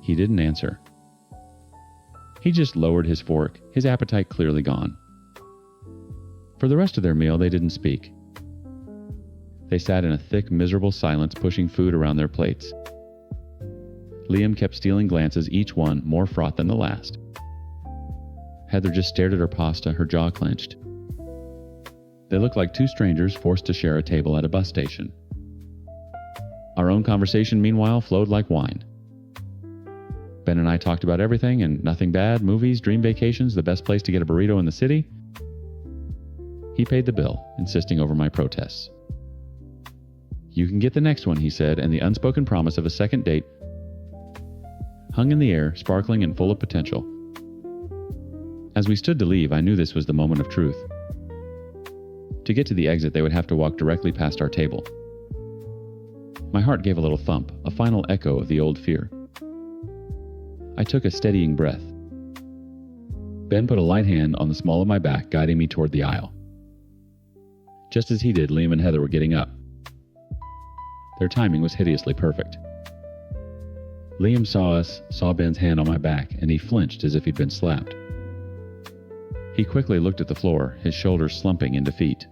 He didn't answer. He just lowered his fork, his appetite clearly gone. For the rest of their meal, they didn't speak. They sat in a thick, miserable silence, pushing food around their plates. Liam kept stealing glances, each one more fraught than the last. Heather just stared at her pasta, her jaw clenched. They looked like two strangers forced to share a table at a bus station. Our own conversation, meanwhile, flowed like wine. Ben and I talked about everything and nothing bad, movies, dream vacations, the best place to get a burrito in the city. He paid the bill, insisting over my protests. You can get the next one, he said, and the unspoken promise of a second date hung in the air, sparkling and full of potential. As we stood to leave, I knew this was the moment of truth. To get to the exit, they would have to walk directly past our table. My heart gave a little thump, a final echo of the old fear. I took a steadying breath. Ben put a light hand on the small of my back, guiding me toward the aisle. Just as he did, Liam and Heather were getting up. Their timing was hideously perfect. Liam saw us, saw Ben's hand on my back, and he flinched as if he'd been slapped. He quickly looked at the floor, his shoulders slumping in defeat.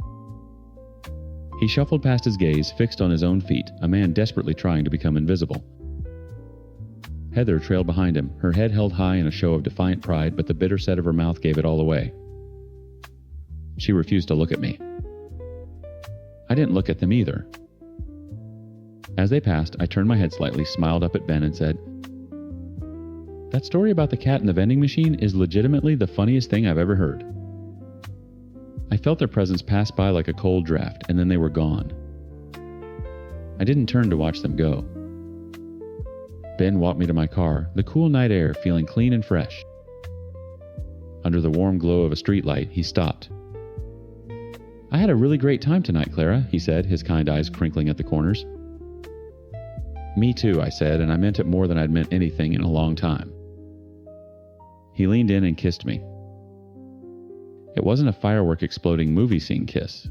He shuffled past his gaze, fixed on his own feet, a man desperately trying to become invisible. Heather trailed behind him, her head held high in a show of defiant pride, but the bitter set of her mouth gave it all away. She refused to look at me. I didn't look at them either. As they passed, I turned my head slightly, smiled up at Ben, and said, "That story about the cat in the vending machine is legitimately the funniest thing I've ever heard." I felt their presence pass by like a cold draft, and then they were gone. I didn't turn to watch them go. Ben walked me to my car, the cool night air feeling clean and fresh. Under the warm glow of a streetlight, he stopped. "I had a really great time tonight, Clara," he said, his kind eyes crinkling at the corners. "Me too," I said, and I meant it more than I'd meant anything in a long time. He leaned in and kissed me. It wasn't a firework exploding movie scene kiss.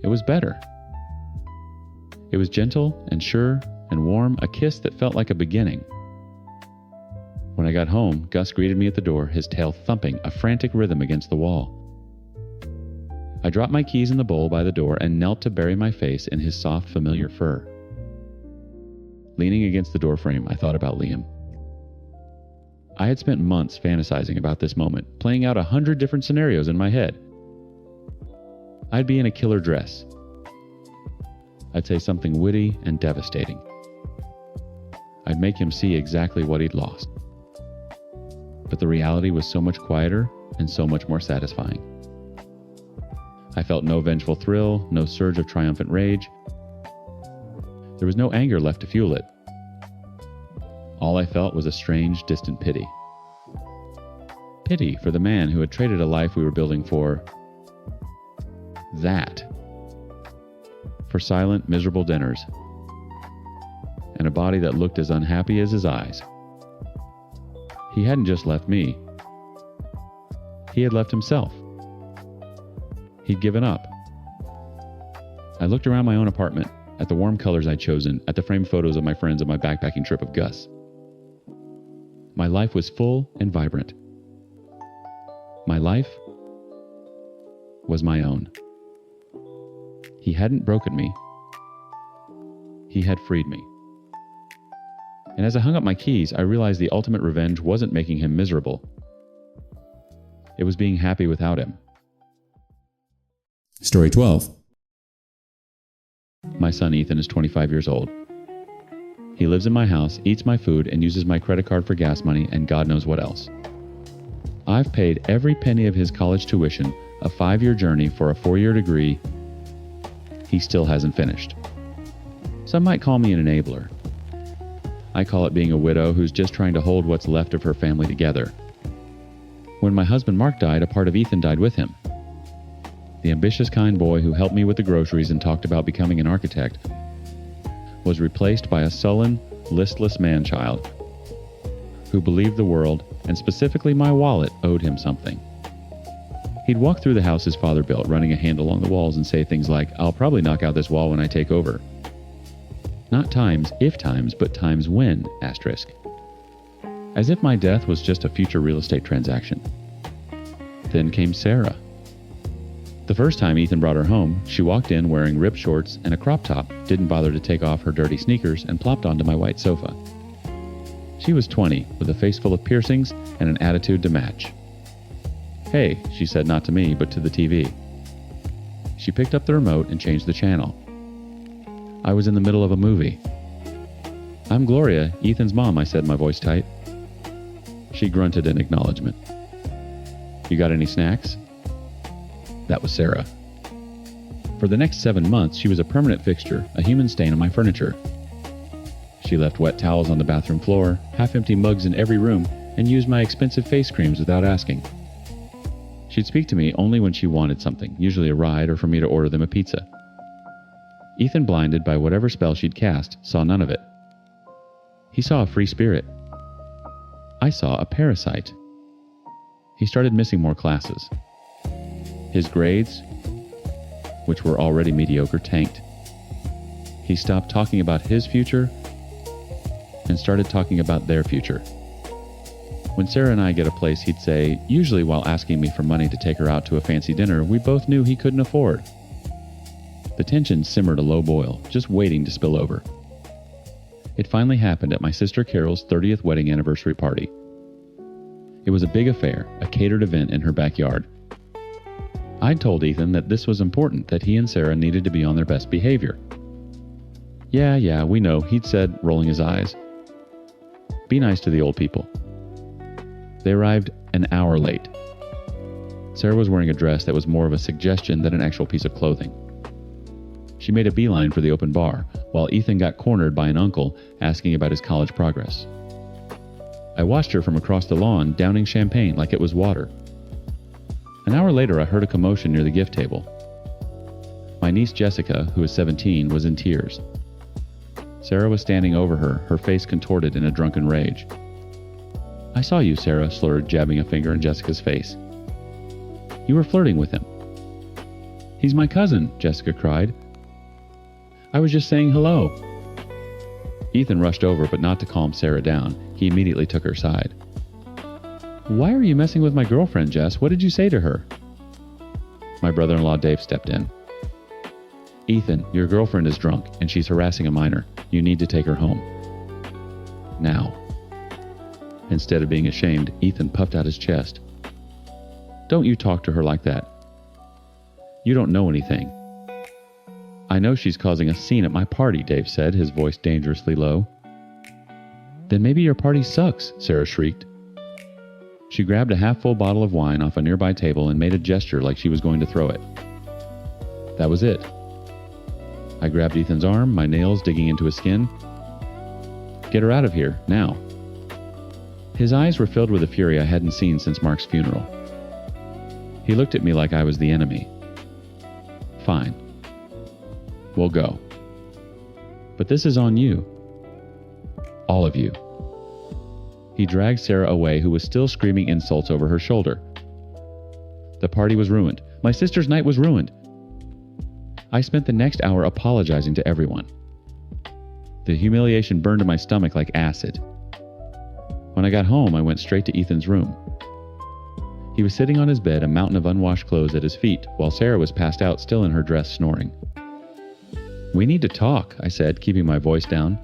It was better. It was gentle and sure and warm, a kiss that felt like a beginning. When I got home, Gus greeted me at the door, his tail thumping a frantic rhythm against the wall. I dropped my keys in the bowl by the door and knelt to bury my face in his soft, familiar fur. Leaning against the doorframe, I thought about Liam. I had spent months fantasizing about this moment, playing out 100 different scenarios in my head. I'd be in a killer dress. I'd say something witty and devastating. I'd make him see exactly what he'd lost. But the reality was so much quieter and so much more satisfying. I felt no vengeful thrill, no surge of triumphant rage. There was no anger left to fuel it. All I felt was a strange, distant pity. Pity for the man who had traded a life we were building for that. For silent, miserable dinners. And a body that looked as unhappy as his eyes. He hadn't just left me. He had left himself. He'd given up. I looked around my own apartment, at the warm colors I'd chosen, at the framed photos of my friends on my backpacking trip of Gus. My life was full and vibrant. My life was my own. He hadn't broken me. He had freed me. And as I hung up my keys, I realized the ultimate revenge wasn't making him miserable. It was being happy without him. Story 12. My son Ethan is 25 years old. He lives in my house, eats my food, and uses my credit card for gas money and God knows what else. I've paid every penny of his college tuition, a 5-year journey for a 4-year degree. He still hasn't finished. Some might call me an enabler. I call it being a widow who's just trying to hold what's left of her family together. When my husband Mark died, a part of Ethan died with him. The ambitious, kind boy who helped me with the groceries and talked about becoming an architect was replaced by a sullen, listless man-child who believed the world, and specifically my wallet, owed him something. He'd walk through the house his father built, running a hand along the walls, and say things like, "I'll probably knock out this wall when I take over." Not times, if times, but times when, asterisk. As if my death was just a future real estate transaction. Then came Sarah. The first time Ethan brought her home, she walked in wearing ripped shorts and a crop top, didn't bother to take off her dirty sneakers, and plopped onto my white sofa. She was 20, with a face full of piercings and an attitude to match. "Hey," she said, not to me, but to the TV. She picked up the remote and changed the channel. I was in the middle of a movie. "I'm Gloria, Ethan's mom," I said, my voice tight. She grunted in acknowledgement. "You got any snacks?" That was Sarah. For the next 7 months, she was a permanent fixture, a human stain on my furniture. She left wet towels on the bathroom floor, half-empty mugs in every room, and used my expensive face creams without asking. She'd speak to me only when she wanted something, usually a ride or for me to order them a pizza. Ethan, blinded by whatever spell she'd cast, saw none of it. He saw a free spirit. I saw a parasite. He started missing more classes. His grades, which were already mediocre, tanked. He stopped talking about his future and started talking about their future. When Sarah and I get a place, he'd say, usually while asking me for money to take her out to a fancy dinner we both knew he couldn't afford. The tension simmered a low boil, just waiting to spill over. It finally happened at my sister Carol's 30th wedding anniversary party. It was a big affair, a catered event in her backyard. I'd told Ethan that this was important, that he and Sarah needed to be on their best behavior. Yeah, we know, he'd said, rolling his eyes. Be nice to the old people. They arrived an hour late. Sarah was wearing a dress that was more of a suggestion than an actual piece of clothing. She made a beeline for the open bar, while Ethan got cornered by an uncle asking about his college progress. I watched her from across the lawn, downing champagne like it was water. An hour later, I heard a commotion near the gift table. My niece Jessica, who was 17, was in tears. Sarah was standing over her, her face contorted in a drunken rage. "I saw you," Sarah slurred, jabbing a finger in Jessica's face. "You were flirting with him." "He's my cousin," Jessica cried. "I was just saying hello." Ethan rushed over, but not to calm Sarah down. He immediately took her side. "Why are you messing with my girlfriend, Jess? What did you say to her?" My brother-in-law Dave stepped in. "Ethan, your girlfriend is drunk, and she's harassing a minor. You need to take her home. Now." Instead of being ashamed, Ethan puffed out his chest. "Don't you talk to her like that. You don't know anything." "I know she's causing a scene at my party," Dave said, his voice dangerously low. "Then maybe your party sucks," Sarah shrieked. She grabbed a half-full bottle of wine off a nearby table and made a gesture like she was going to throw it. That was it. I grabbed Ethan's arm, my nails digging into his skin. "Get her out of here, now." His eyes were filled with a fury I hadn't seen since Mark's funeral. He looked at me like I was the enemy. "Fine. We'll go. But this is on you. All of you." He dragged Sarah away, who was still screaming insults over her shoulder. The party was ruined. My sister's night was ruined. I spent the next hour apologizing to everyone. The humiliation burned in my stomach like acid. When I got home, I went straight to Ethan's room. He He was sitting on his bed, a mountain of unwashed clothes at his feet, while Sarah was passed out, still in her dress, snoring. "We need to talk," I said, keeping my voice down.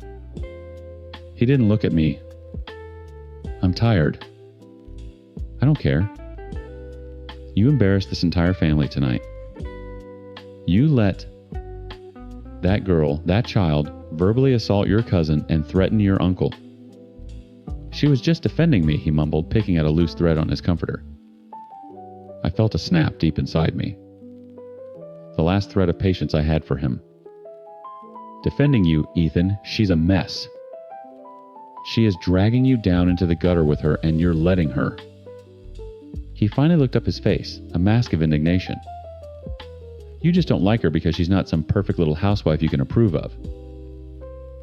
He didn't look at me. "I'm tired." "I don't care. You embarrassed this entire family tonight. You let that girl, that child, verbally assault your cousin and threaten your uncle." "She was just defending me," he mumbled, picking at a loose thread on his comforter. I felt a snap deep inside me. The last thread of patience I had for him. "Defending you, Ethan. She's a mess. She is dragging you down into the gutter with her, and you're letting her." He finally looked up his face, a mask of indignation. "You just don't like her because she's not some perfect little housewife you can approve of."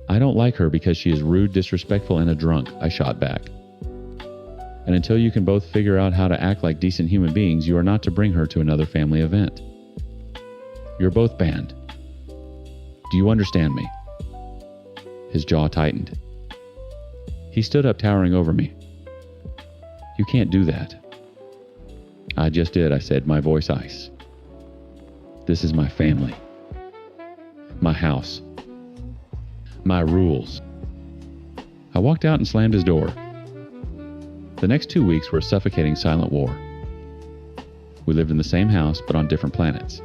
"I don't like her because she is rude, disrespectful, and a drunk," I shot back. "And until you can both figure out how to act like decent human beings, you are not to bring her to another family event. You're both banned. Do you understand me?" His jaw tightened. He stood up, towering over me. "You can't do that." "I just did," I said, my voice ice. "This is my family. My house. My rules." I walked out and slammed his door. The next 2 weeks were a suffocating silent war. We lived in the same house, but on different planets.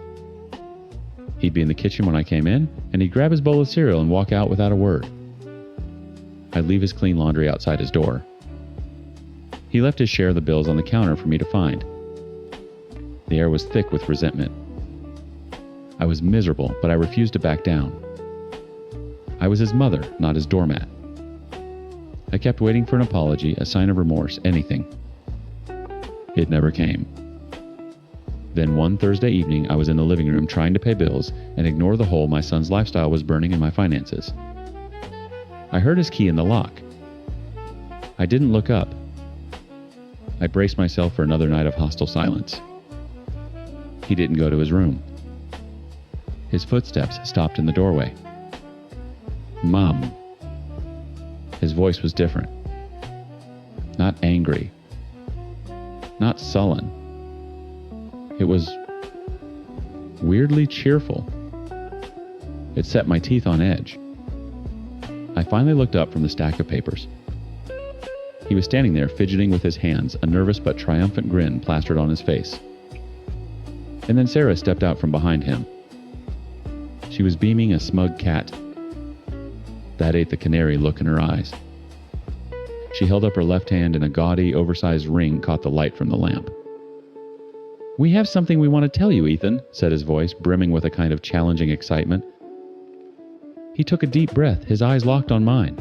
He'd be in the kitchen when I came in, and he'd grab his bowl of cereal and walk out without a word. I'd leave his clean laundry outside his door. He left his share of the bills on the counter for me to find. The air was thick with resentment. I was miserable, but I refused to back down. I was his mother, not his doormat. I kept waiting for an apology, a sign of remorse, anything. It never came. Then one Thursday evening, I was in the living room trying to pay bills and ignore the hole my son's lifestyle was burning in my finances. I heard his key in the lock. I didn't look up. I braced myself for another night of hostile silence. He didn't go to his room. His footsteps stopped in the doorway. "Mom." His voice was different. Not angry. Not sullen. It was weirdly cheerful. It set my teeth on edge. I finally looked up from the stack of papers. He was standing there, fidgeting with his hands, a nervous but triumphant grin plastered on his face. And then Sarah stepped out from behind him. She was beaming a smug cat. That ate the canary look in her eyes. She held up her left hand, and a gaudy, oversized ring caught the light from the lamp. "We have something we want to tell you, Ethan," said his voice, brimming with a kind of challenging excitement. He took a deep breath, his eyes locked on mine.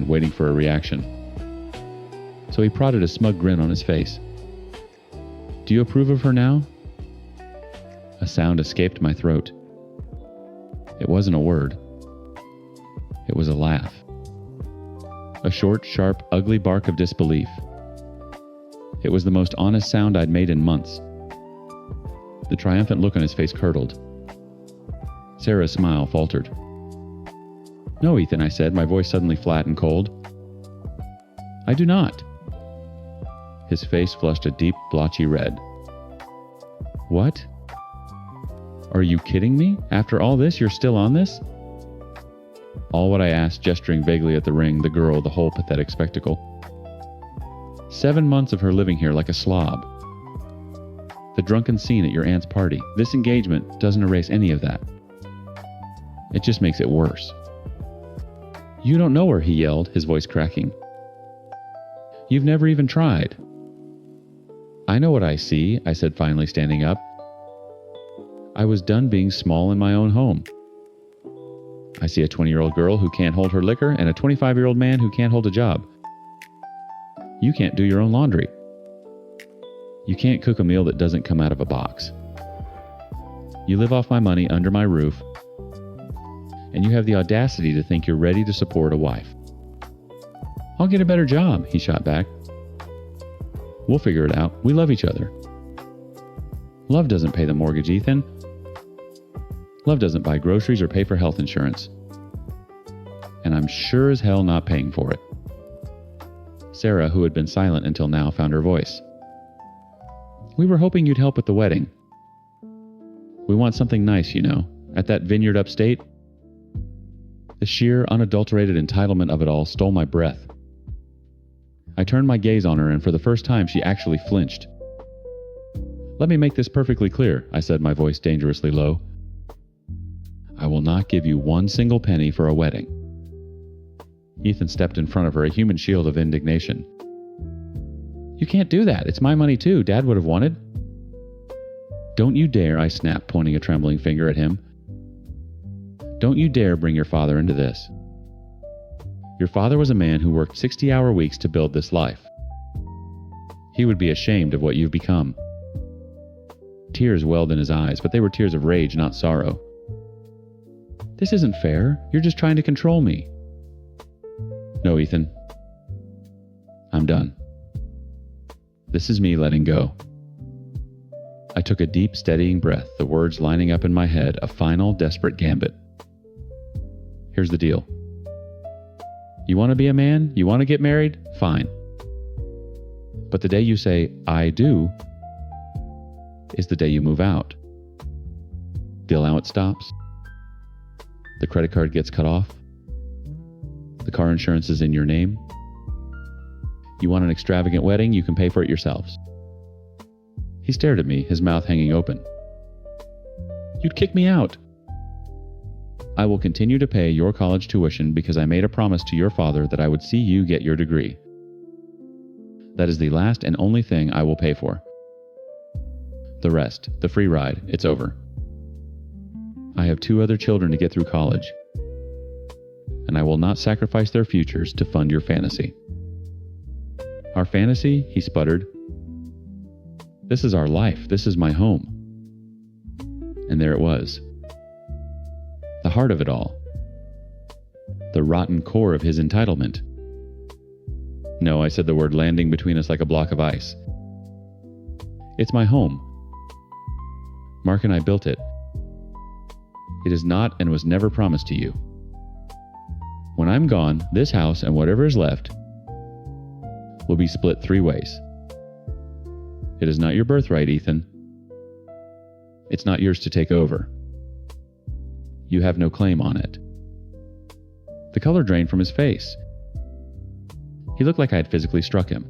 Waiting for a reaction. So he prodded a smug grin on his face. "Do you approve of her now?" A sound escaped my throat. It wasn't a word. It was a laugh. A short, sharp, ugly bark of disbelief. It was the most honest sound I'd made in months. The triumphant look on his face curdled. Sarah's smile faltered. "No, Ethan," I said, my voice suddenly flat and cold. "I do not." His face flushed a deep, blotchy red. "What? Are you kidding me? After all this, you're still on this?" All what I asked, gesturing vaguely at the ring, the girl, the whole pathetic spectacle. 7 months of her living here like a slob. The drunken scene at your aunt's party. This engagement doesn't erase any of that. It just makes it worse. "You don't know her," he yelled, his voice cracking. "You've never even tried." "I know what I see," I said, finally standing up. I was done being small in my own home. I see a 20-year-old girl who can't hold her liquor and a 25-year-old man who can't hold a job. You can't do your own laundry. You can't cook a meal that doesn't come out of a box. You live off my money under my roof, and you have the audacity to think you're ready to support a wife. "I'll get a better job," he shot back. "We'll figure it out. We love each other." "Love doesn't pay the mortgage, Ethan. Love doesn't buy groceries or pay for health insurance. And I'm sure as hell not paying for it." Sarah, who had been silent until now, found her voice. We were hoping you'd help with the wedding. We want something nice, you know, at that vineyard upstate. The sheer, unadulterated entitlement of it all stole my breath. I turned my gaze on her, and for the first time she actually flinched. Let me make this perfectly clear, I said, my voice dangerously low. I will not give you one single penny for a wedding. Ethan stepped in front of her, a human shield of indignation. You can't do that. It's my money too. Dad would have wanted. Don't you dare, I snapped, pointing a trembling finger at him. Don't you dare bring your father into this. Your father was a man who worked 60-hour weeks to build this life. He would be ashamed of what you've become. Tears welled in his eyes, but they were tears of rage, not sorrow. This isn't fair. You're just trying to control me. No, Ethan. I'm done. This is me letting go. I took a deep, steadying breath, the words lining up in my head, a final, desperate gambit. Here's the deal. You want to be a man? You want to get married? Fine. But the day you say, I do, is the day you move out. The allowance stops. The credit card gets cut off. The car insurance is in your name. You want an extravagant wedding? You can pay for it yourselves. He stared at me, his mouth hanging open. You'd kick me out. I will continue to pay your college tuition because I made a promise to your father that I would see you get your degree. That is the last and only thing I will pay for. The rest, the free ride, it's over. I have 2 other children to get through college, and I will not sacrifice their futures to fund your fantasy. Our fantasy? He sputtered. This is our life. This is my home. And there it was. The heart of it all. The rotten core of his entitlement. No, I said, the word landing between us like a block of ice. It's my home. Mark and I built it. It is not and was never promised to you. When I'm gone, this house and whatever is left will be split 3 ways. It is not your birthright, Ethan. It's not yours to take over. You have no claim on it. The color drained from his face. He looked like I had physically struck him.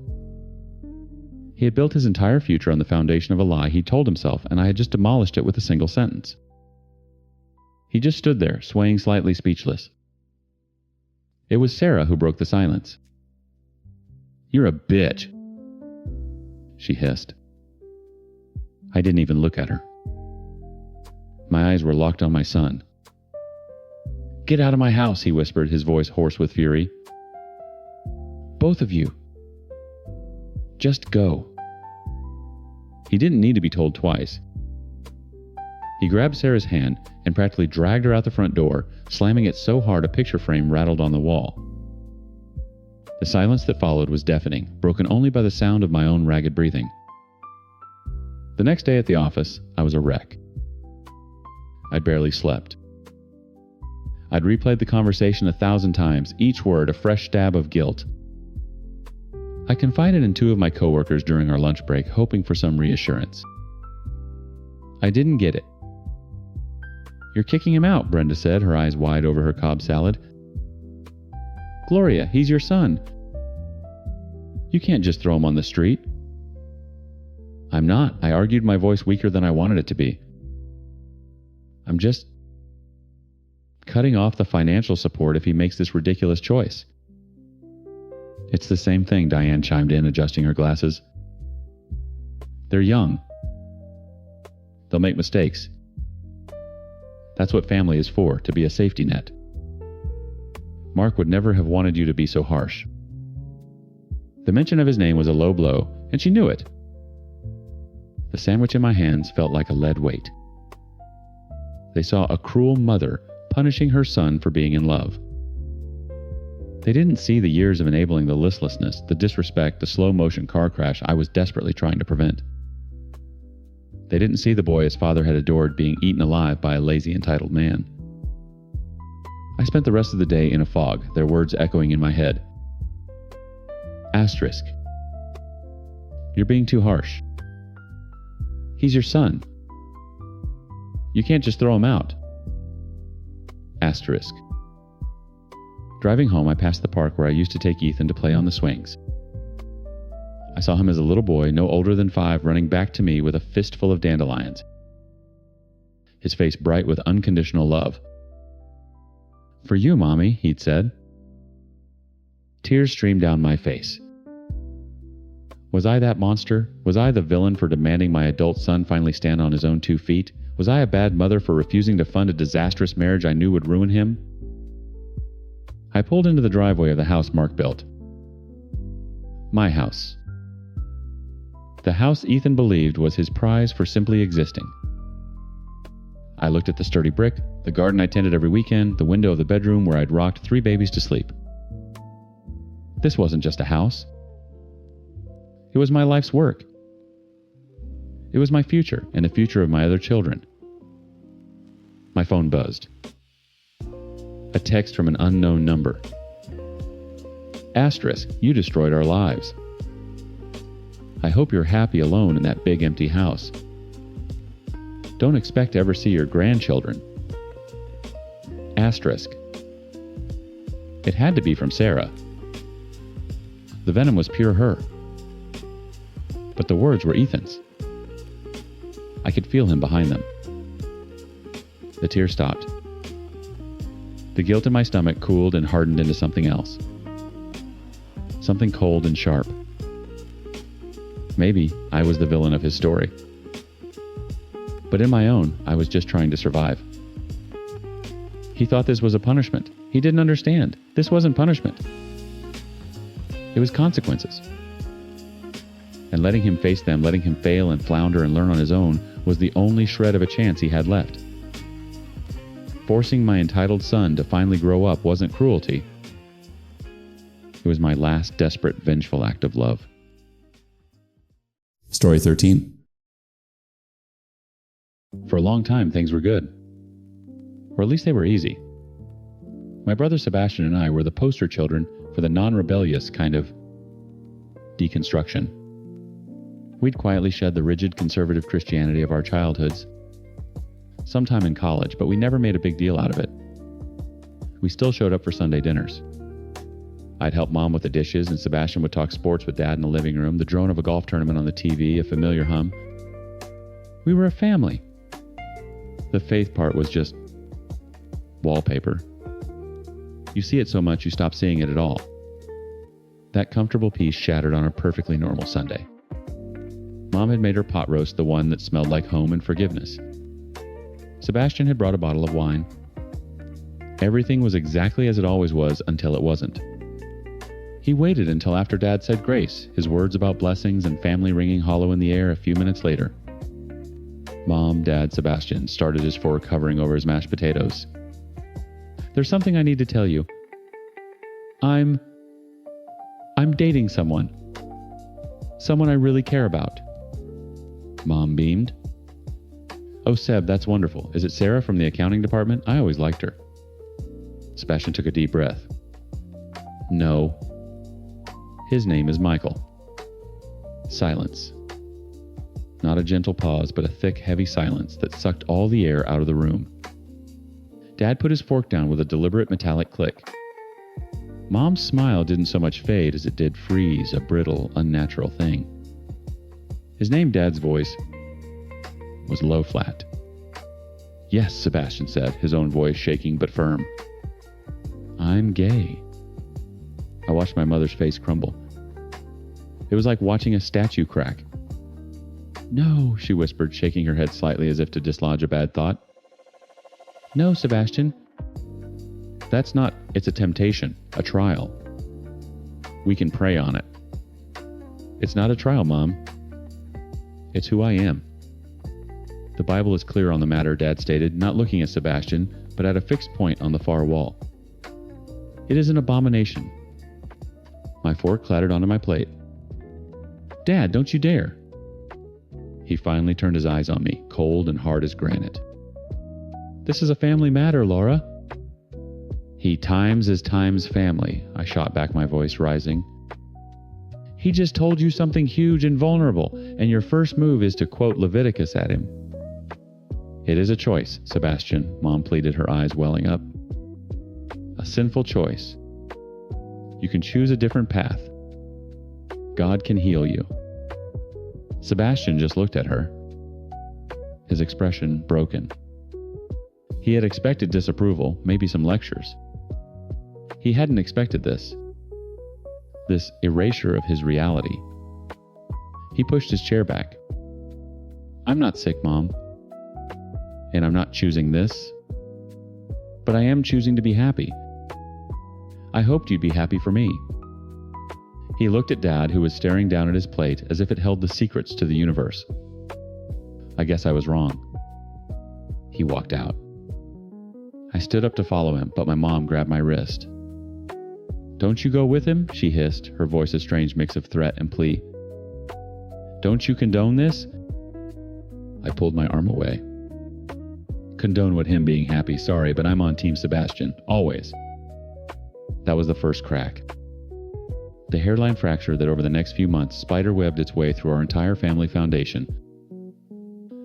He had built his entire future on the foundation of a lie he told himself, and I had just demolished it with a single sentence. He just stood there, swaying slightly, speechless. It was Sarah who broke the silence. You're a bitch, she hissed. I didn't even look at her. My eyes were locked on my son. Get out of my house, he whispered, his voice hoarse with fury. Both of you. Just go. He didn't need to be told twice. He grabbed Sarah's hand and practically dragged her out the front door, slamming it so hard a picture frame rattled on the wall. The silence that followed was deafening, broken only by the sound of my own ragged breathing. The next day at the office, I was a wreck. I'd barely slept. I'd replayed the conversation 1,000 times, each word a fresh stab of guilt. I confided in 2 of my coworkers during our lunch break, hoping for some reassurance. I didn't get it. You're kicking him out, Brenda said, her eyes wide over her Cobb salad. Gloria, he's your son. You can't just throw him on the street. I'm not. I argued, my voice weaker than I wanted it to be. I'm just cutting off the financial support if he makes this ridiculous choice. It's the same thing, Diane chimed in, adjusting her glasses. They're young. They'll make mistakes. That's what family is for, to be a safety net. Mark would never have wanted you to be so harsh. The mention of his name was a low blow, and she knew it. The sandwich in my hands felt like a lead weight. They saw a cruel mother punishing her son for being in love. They didn't see the years of enabling the listlessness, the disrespect, the slow-motion car crash I was desperately trying to prevent. They didn't see the boy his father had adored being eaten alive by a lazy, entitled man. I spent the rest of the day in a fog, their words echoing in my head. Asterisk. You're being too harsh. He's your son. You can't just throw him out. Asterisk. Driving home, I passed the park where I used to take Ethan to play on the swings. I saw him as a little boy, no older than 5, running back to me with a fistful of dandelions. His face bright with unconditional love. "For you, Mommy," he'd said. Tears streamed down my face. Was I that monster? Was I the villain for demanding my adult son finally stand on his own 2 feet? Was I a bad mother for refusing to fund a disastrous marriage I knew would ruin him? I pulled into the driveway of the house Mark built. My house. The house Ethan believed was his prize for simply existing. I looked at the sturdy brick, the garden I tended every weekend, the window of the bedroom where I'd rocked 3 babies to sleep. This wasn't just a house. It was my life's work. It was my future and the future of my other children. My phone buzzed. A text from an unknown number. Asterisk, you destroyed our lives. I hope you're happy alone in that big empty house. Don't expect to ever see your grandchildren. Asterisk. It had to be from Sarah. The venom was pure her. But the words were Ethan's. I could feel him behind them. The tears stopped. The guilt in my stomach cooled and hardened into something else. Something cold and sharp. Maybe I was the villain of his story. But in my own, I was just trying to survive. He thought this was a punishment. He didn't understand. This wasn't punishment. It was consequences. And letting him face them, letting him fail and flounder and learn on his own, was the only shred of a chance he had left. Forcing my entitled son to finally grow up wasn't cruelty. It was my last desperate, vengeful act of love. Story 13. For a long time, things were good. Or at least they were easy. My brother Sebastian and I were the poster children for the non-rebellious kind of deconstruction. We'd quietly shed the rigid conservative Christianity of our childhoods sometime in college, but we never made a big deal out of it. We still showed up for Sunday dinners. I'd help Mom with the dishes, and Sebastian would talk sports with Dad in the living room, the drone of a golf tournament on the TV, a familiar hum. We were a family. The faith part was just wallpaper. You see it so much you stop seeing it at all. That comfortable peace shattered on a perfectly normal Sunday. Mom had made her pot roast, the one that smelled like home and forgiveness. Sebastian had brought a bottle of wine. Everything was exactly as it always was until it wasn't. He waited until after Dad said grace, his words about blessings and family ringing hollow in the air a few minutes later. Mom, Dad, Sebastian started his fork hovering over his mashed potatoes. There's something I need to tell you. I'm dating someone. Someone I really care about. Mom beamed. Oh, Seb, that's wonderful. Is it Sarah from the accounting department? I always liked her. Sebastian took a deep breath. No. His name is Michael. Silence. Not a gentle pause, but a thick, heavy silence that sucked all the air out of the room. Dad put his fork down with a deliberate metallic click. Mom's smile didn't so much fade as it did freeze, a brittle, unnatural thing. His name, Dad's voice, was low flat. Yes, Sebastian said, his own voice shaking but firm. I'm gay. I watched my mother's face crumble. It was like watching a statue crack. No, she whispered, shaking her head slightly as if to dislodge a bad thought. No, Sebastian. That's not, it's a temptation, a trial. We can pray on it. It's not a trial, Mom. It's who I am. The Bible is clear on the matter, Dad stated, not looking at Sebastian, but at a fixed point on the far wall. It is an abomination. My fork clattered onto my plate. Dad, don't you dare. He finally turned his eyes on me, cold and hard as granite. This is a family matter, Laura. He times is times family, I shot back, my voice rising. He just told you something huge and vulnerable, and your first move is to quote Leviticus at him. It is a choice, Sebastian, Mom pleaded, her eyes welling up. A sinful choice. You can choose a different path. God can heal you. Sebastian just looked at her, his expression broken. He had expected disapproval, maybe some lectures. He hadn't expected this erasure of his reality. He pushed his chair back. I'm not sick, Mom. And I'm not choosing this. But I am choosing to be happy. I hoped you'd be happy for me. He looked at Dad, who was staring down at his plate as if it held the secrets to the universe. I guess I was wrong. He walked out. I stood up to follow him, but my mom grabbed my wrist. Don't you go with him? She hissed, her voice a strange mix of threat and plea. Don't you condone this? I pulled my arm away. Condone what him being happy, sorry, but I'm on Team Sebastian, always. That was the first crack. The hairline fracture that over the next few months spider-webbed its way through our entire family foundation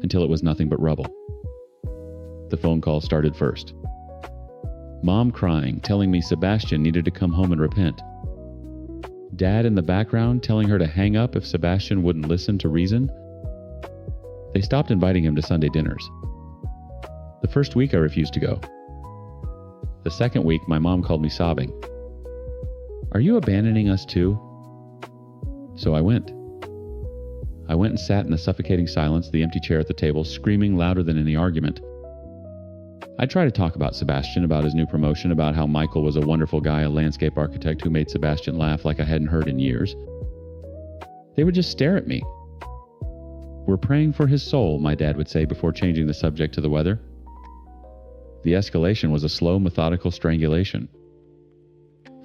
until it was nothing but rubble. The phone call started first. Mom crying, telling me Sebastian needed to come home and repent. Dad in the background telling her to hang up if Sebastian wouldn't listen to reason. They stopped inviting him to Sunday dinners. The first week I refused to go. The second week my mom called me sobbing. Are you abandoning us too? So I went. I went and sat in the suffocating silence, the empty chair at the table, screaming louder than any argument. I'd try to talk about Sebastian, about his new promotion, about how Michael was a wonderful guy, a landscape architect who made Sebastian laugh like I hadn't heard in years. They would just stare at me. We're praying for his soul, my dad would say before changing the subject to the weather. The escalation was a slow, methodical strangulation.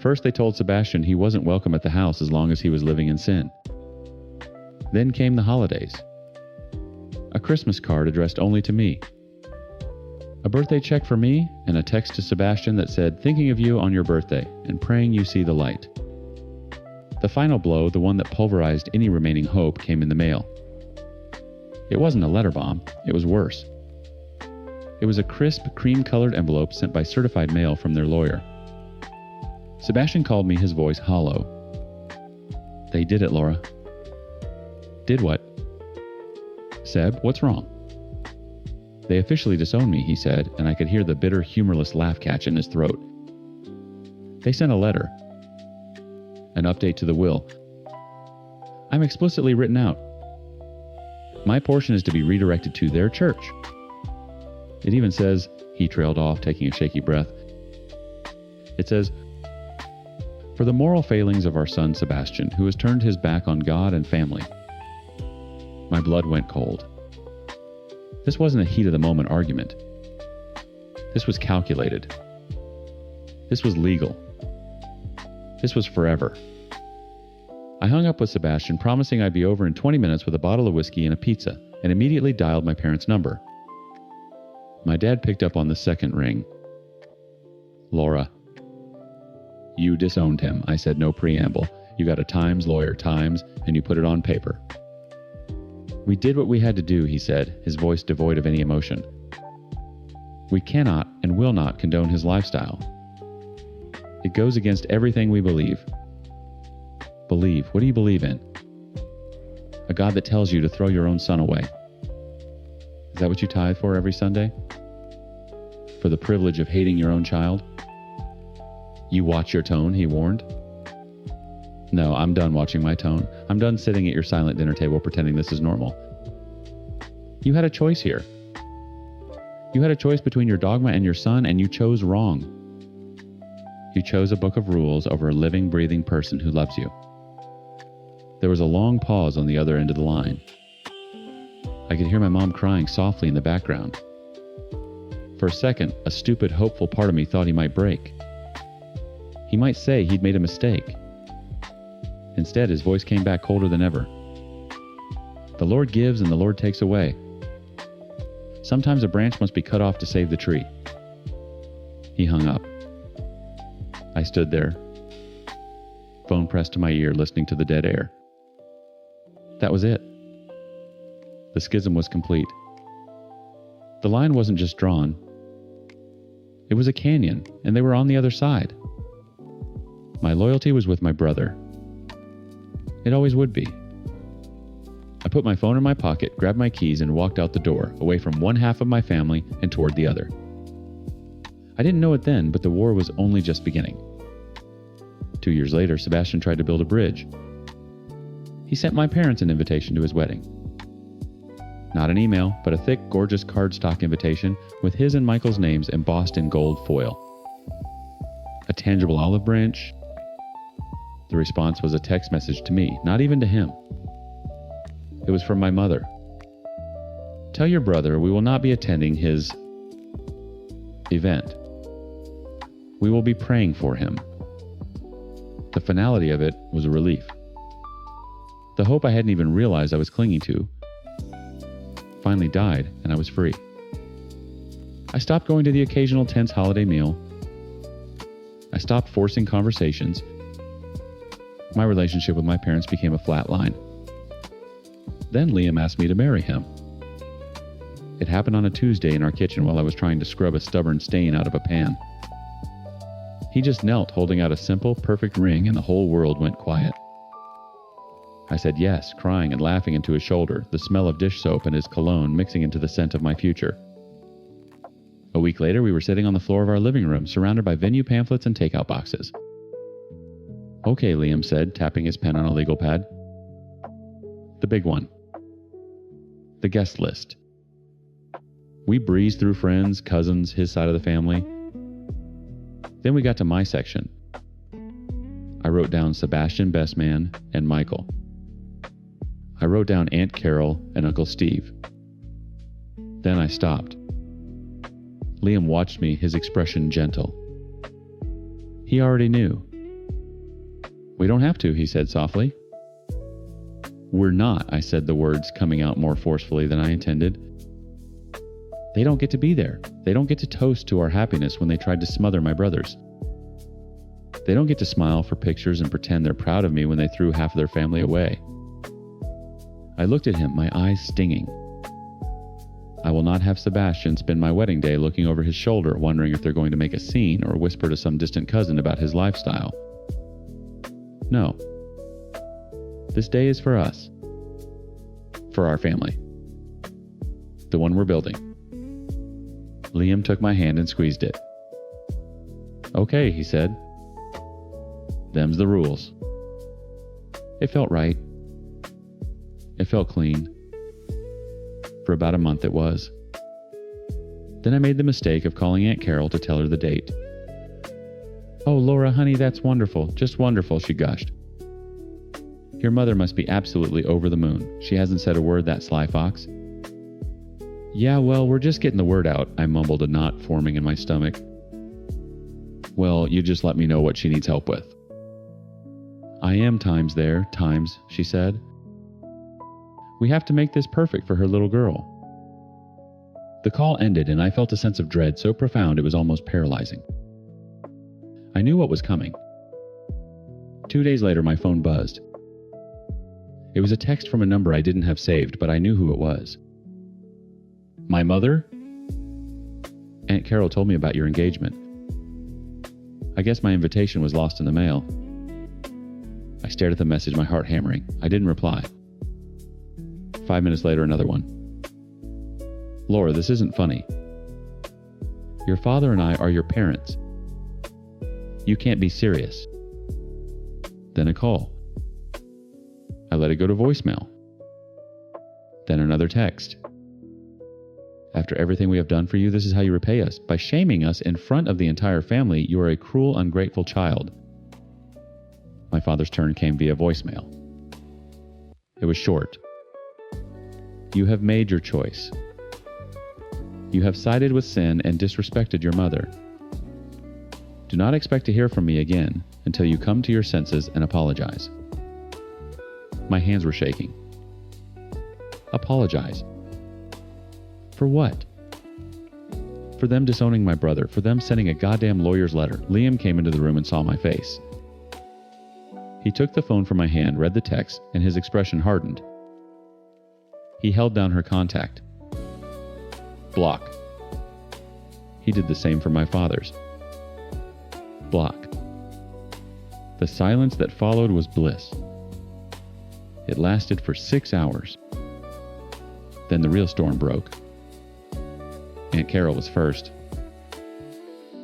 First they told Sebastian he wasn't welcome at the house as long as he was living in sin. Then came the holidays. A Christmas card addressed only to me. A birthday check for me, and a text to Sebastian that said, thinking of you on your birthday, and praying you see the light. The final blow, the one that pulverized any remaining hope, came in the mail. It wasn't a letter bomb, it was worse. It was a crisp, cream-colored envelope sent by certified mail from their lawyer. Sebastian called me, his voice hollow. They did it, Laura. Did what? Seb, what's wrong? They officially disowned me, he said, and I could hear the bitter, humorless laugh catch in his throat. They sent a letter. An update to the will. I'm explicitly written out. My portion is to be redirected to their church. It even says, he trailed off, taking a shaky breath. It says, for the moral failings of our son Sebastian, who has turned his back on God and family. My blood went cold. This wasn't a heat-of-the-moment argument. This was calculated. This was legal. This was forever. I hung up with Sebastian, promising I'd be over in 20 minutes with a bottle of whiskey and a pizza, and immediately dialed my parents' number. My dad picked up on the second ring. Laura. You disowned him, I said, no preamble. You got a Times lawyer, Times, and you put it on paper. We did what we had to do, he said, his voice devoid of any emotion. We cannot and will not condone his lifestyle. It goes against everything we believe. Believe? What do you believe in? A God that tells you to throw your own son away. Is that what you tithe for every Sunday? For the privilege of hating your own child? You watch your tone, he warned. No, I'm done watching my tone. I'm done sitting at your silent dinner table pretending this is normal. You had a choice here. You had a choice between your dogma and your son, and you chose wrong. You chose a book of rules over a living, breathing person who loves you. There was a long pause on the other end of the line. I could hear my mom crying softly in the background. For a second, a stupid, hopeful part of me thought he might break. He might say he'd made a mistake. Instead, his voice came back colder than ever. The Lord gives and the Lord takes away. Sometimes a branch must be cut off to save the tree. He hung up. I stood there, phone pressed to my ear, listening to the dead air. That was it. The schism was complete. The line wasn't just drawn. It was a canyon, and they were on the other side. My loyalty was with my brother. It always would be. I put my phone in my pocket, grabbed my keys, and walked out the door, away from one half of my family and toward the other. I didn't know it then, but the war was only just beginning. 2 years later, Sebastian tried to build a bridge. He sent my parents an invitation to his wedding. Not an email, but a thick, gorgeous cardstock invitation with his and Michael's names embossed in gold foil. A tangible olive branch. The response was a text message to me, not even to him. It was from my mother. Tell your brother we will not be attending his event. We will be praying for him. The finality of it was a relief. The hope I hadn't even realized I was clinging to finally died, and I was free. I stopped going to the occasional tense holiday meal. I stopped forcing conversations. My relationship with my parents became a flat line. Then Liam asked me to marry him. It happened on a Tuesday in our kitchen while I was trying to scrub a stubborn stain out of a pan. He just knelt holding out a simple, perfect ring, and the whole world went quiet. I said yes, crying and laughing into his shoulder, the smell of dish soap and his cologne mixing into the scent of my future. A week later, we were sitting on the floor of our living room, surrounded by venue pamphlets and takeout boxes. Okay, Liam said, tapping his pen on a legal pad. The big one. The guest list. We breezed through friends, cousins, his side of the family. Then we got to my section. I wrote down Sebastian Bestman and Michael. I wrote down Aunt Carol and Uncle Steve. Then I stopped. Liam watched me, his expression gentle. He already knew. We don't have to, he said softly. We're not, I said, the words coming out more forcefully than I intended. They don't get to be there. They don't get to toast to our happiness when they tried to smother my brothers. They don't get to smile for pictures and pretend they're proud of me when they threw half of their family away. I looked at him, my eyes stinging. I will not have Sebastian spend my wedding day looking over his shoulder, wondering if they're going to make a scene or whisper to some distant cousin about his lifestyle. No. This day is for us. For our family. The one we're building. Liam took my hand and squeezed it. Okay, he said. Them's the rules. It felt right. It felt clean. For about a month it was. Then I made the mistake of calling Aunt Carol to tell her the date. Oh, Laura, honey, that's wonderful. Just wonderful, she gushed. Your mother must be absolutely over the moon. She hasn't said a word, that sly fox. Yeah, well, we're just getting the word out, I mumbled, a knot forming in my stomach. Well, you just let me know what she needs help with. I am times there, times, she said. We have to make this perfect for her little girl. The call ended, and I felt a sense of dread so profound it was almost paralyzing. I knew what was coming. 2 days later, my phone buzzed. It was a text from a number I didn't have saved, but I knew who it was. My mother? Aunt Carol told me about your engagement. I guess my invitation was lost in the mail. I stared at the message, my heart hammering. I didn't reply. 5 minutes later, another one. Laura, this isn't funny. Your father and I are your parents. You can't be serious. Then a call. I let it go to voicemail. Then another text. After everything we have done for you, this is how you repay us. By shaming us in front of the entire family, you are a cruel, ungrateful child. My father's turn came via voicemail. It was short. You have made your choice. You have sided with sin and disrespected your mother. Do not expect to hear from me again until you come to your senses and apologize. My hands were shaking. Apologize. For what? For them disowning my brother, for them sending a goddamn lawyer's letter. Liam came into the room and saw my face. He took the phone from my hand, read the text, and his expression hardened. He held down her contact. Block. He did the same for my father's. Block. The silence that followed was bliss. It lasted for 6 hours. Then the real storm broke. Aunt Carol was first.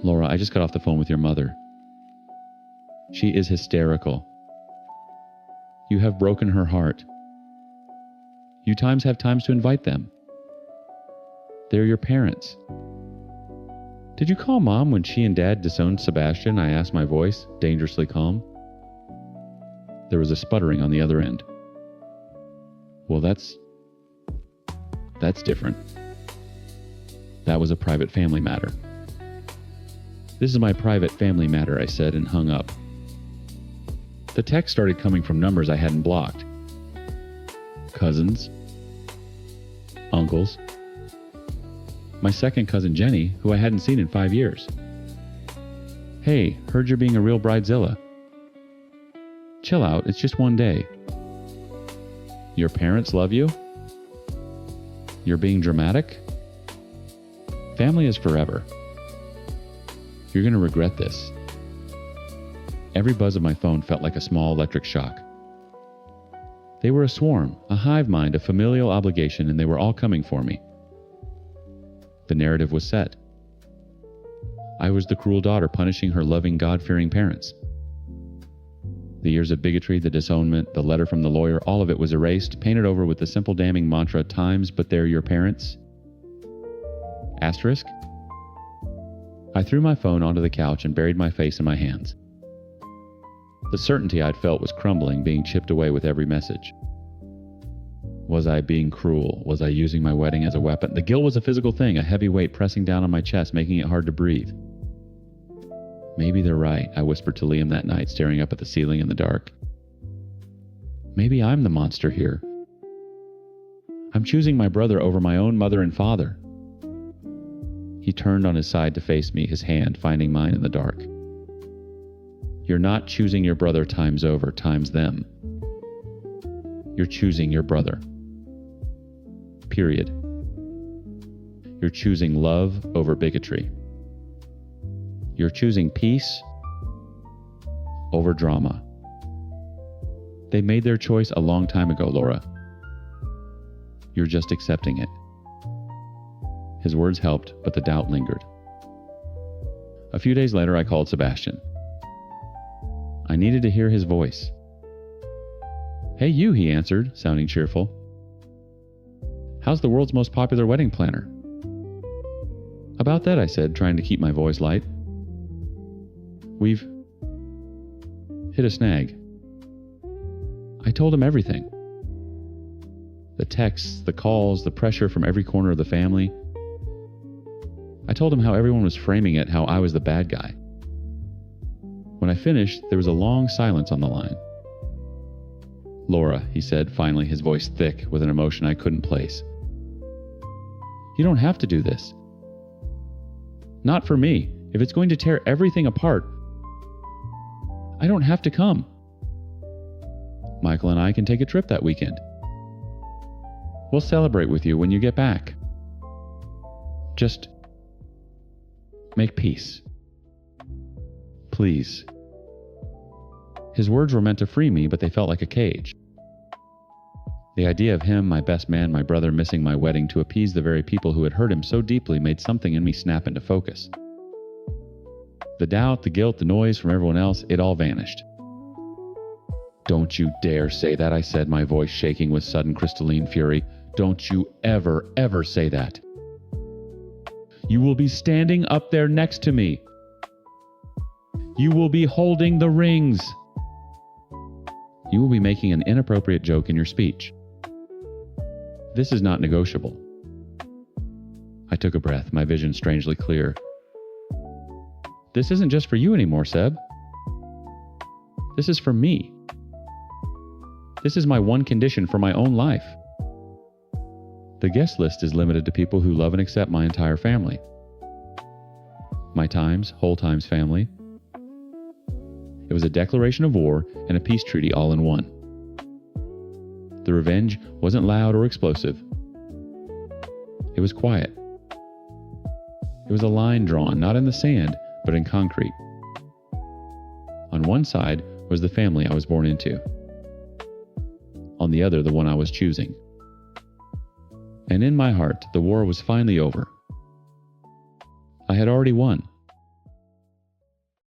Laura, I just got off the phone with your mother. She is hysterical. You have broken her heart. You have times to invite them. They're your parents. Did you call Mom when she and Dad disowned Sebastian? I asked, my voice dangerously calm. There was a sputtering on the other end. Well, that's different. That was a private family matter. This is my private family matter, I said, and hung up. The text started coming from numbers I hadn't blocked. Cousins. Uncles. My second cousin Jenny, who I hadn't seen in 5 years. Hey, heard you're being a real bridezilla. Chill out, it's just one day. Your parents love you? You're being dramatic? Family is forever. You're going to regret this. Every buzz of my phone felt like a small electric shock. They were a swarm, a hive mind of familial obligation, and they were all coming for me. The narrative was set. I was the cruel daughter punishing her loving, God-fearing parents. The years of bigotry, the disownment, the letter from the lawyer, all of it was erased, painted over with the simple damning mantra, times, but they're your parents. Asterisk? I threw my phone onto the couch and buried my face in my hands. The certainty I'd felt was crumbling, being chipped away with every message. Was I being cruel? Was I using my wedding as a weapon? The guilt was a physical thing, a heavy weight pressing down on my chest, making it hard to breathe. Maybe they're right, I whispered to Liam that night, staring up at the ceiling in the dark. Maybe I'm the monster here. I'm choosing my brother over my own mother and father. He turned on his side to face me, his hand finding mine in the dark. You're not choosing your brother times over, times them. You're choosing your brother. Period. You're choosing love over bigotry. You're choosing peace over drama. They made their choice a long time ago, Laura. You're just accepting it. His words helped, but the doubt lingered. A few days later, I called Sebastian. I needed to hear his voice. Hey you, he answered, sounding cheerful. How's the world's most popular wedding planner? About that, I said, trying to keep my voice light. We've hit a snag. I told him everything. The texts, the calls, the pressure from every corner of the family. I told him how everyone was framing it, how I was the bad guy. When I finished, there was a long silence on the line. Laura, he said, finally, his voice thick with an emotion I couldn't place. You don't have to do this. Not for me. If it's going to tear everything apart, I don't have to come. Michael and I can take a trip that weekend. We'll celebrate with you when you get back. Just make peace. Please. His words were meant to free me, but they felt like a cage. The idea of him, my best man, my brother, missing my wedding to appease the very people who had hurt him so deeply made something in me snap into focus. The doubt, the guilt, the noise from everyone else, it all vanished. Don't you dare say that, I said, my voice shaking with sudden crystalline fury. Don't you ever, ever say that. You will be standing up there next to me. You will be holding the rings. You will be making an inappropriate joke in your speech. This is not negotiable. I took a breath, my vision strangely clear. This isn't just for you anymore, Seb. This is for me. This is my one condition for my own life. The guest list is limited to people who love and accept my entire family. My Times, Whole Times family. It was a declaration of war and a peace treaty all in one. The revenge wasn't loud or explosive. It was quiet. It was a line drawn, not in the sand, but in concrete. On one side was the family I was born into. On the other, the one I was choosing. And in my heart, the war was finally over. I had already won.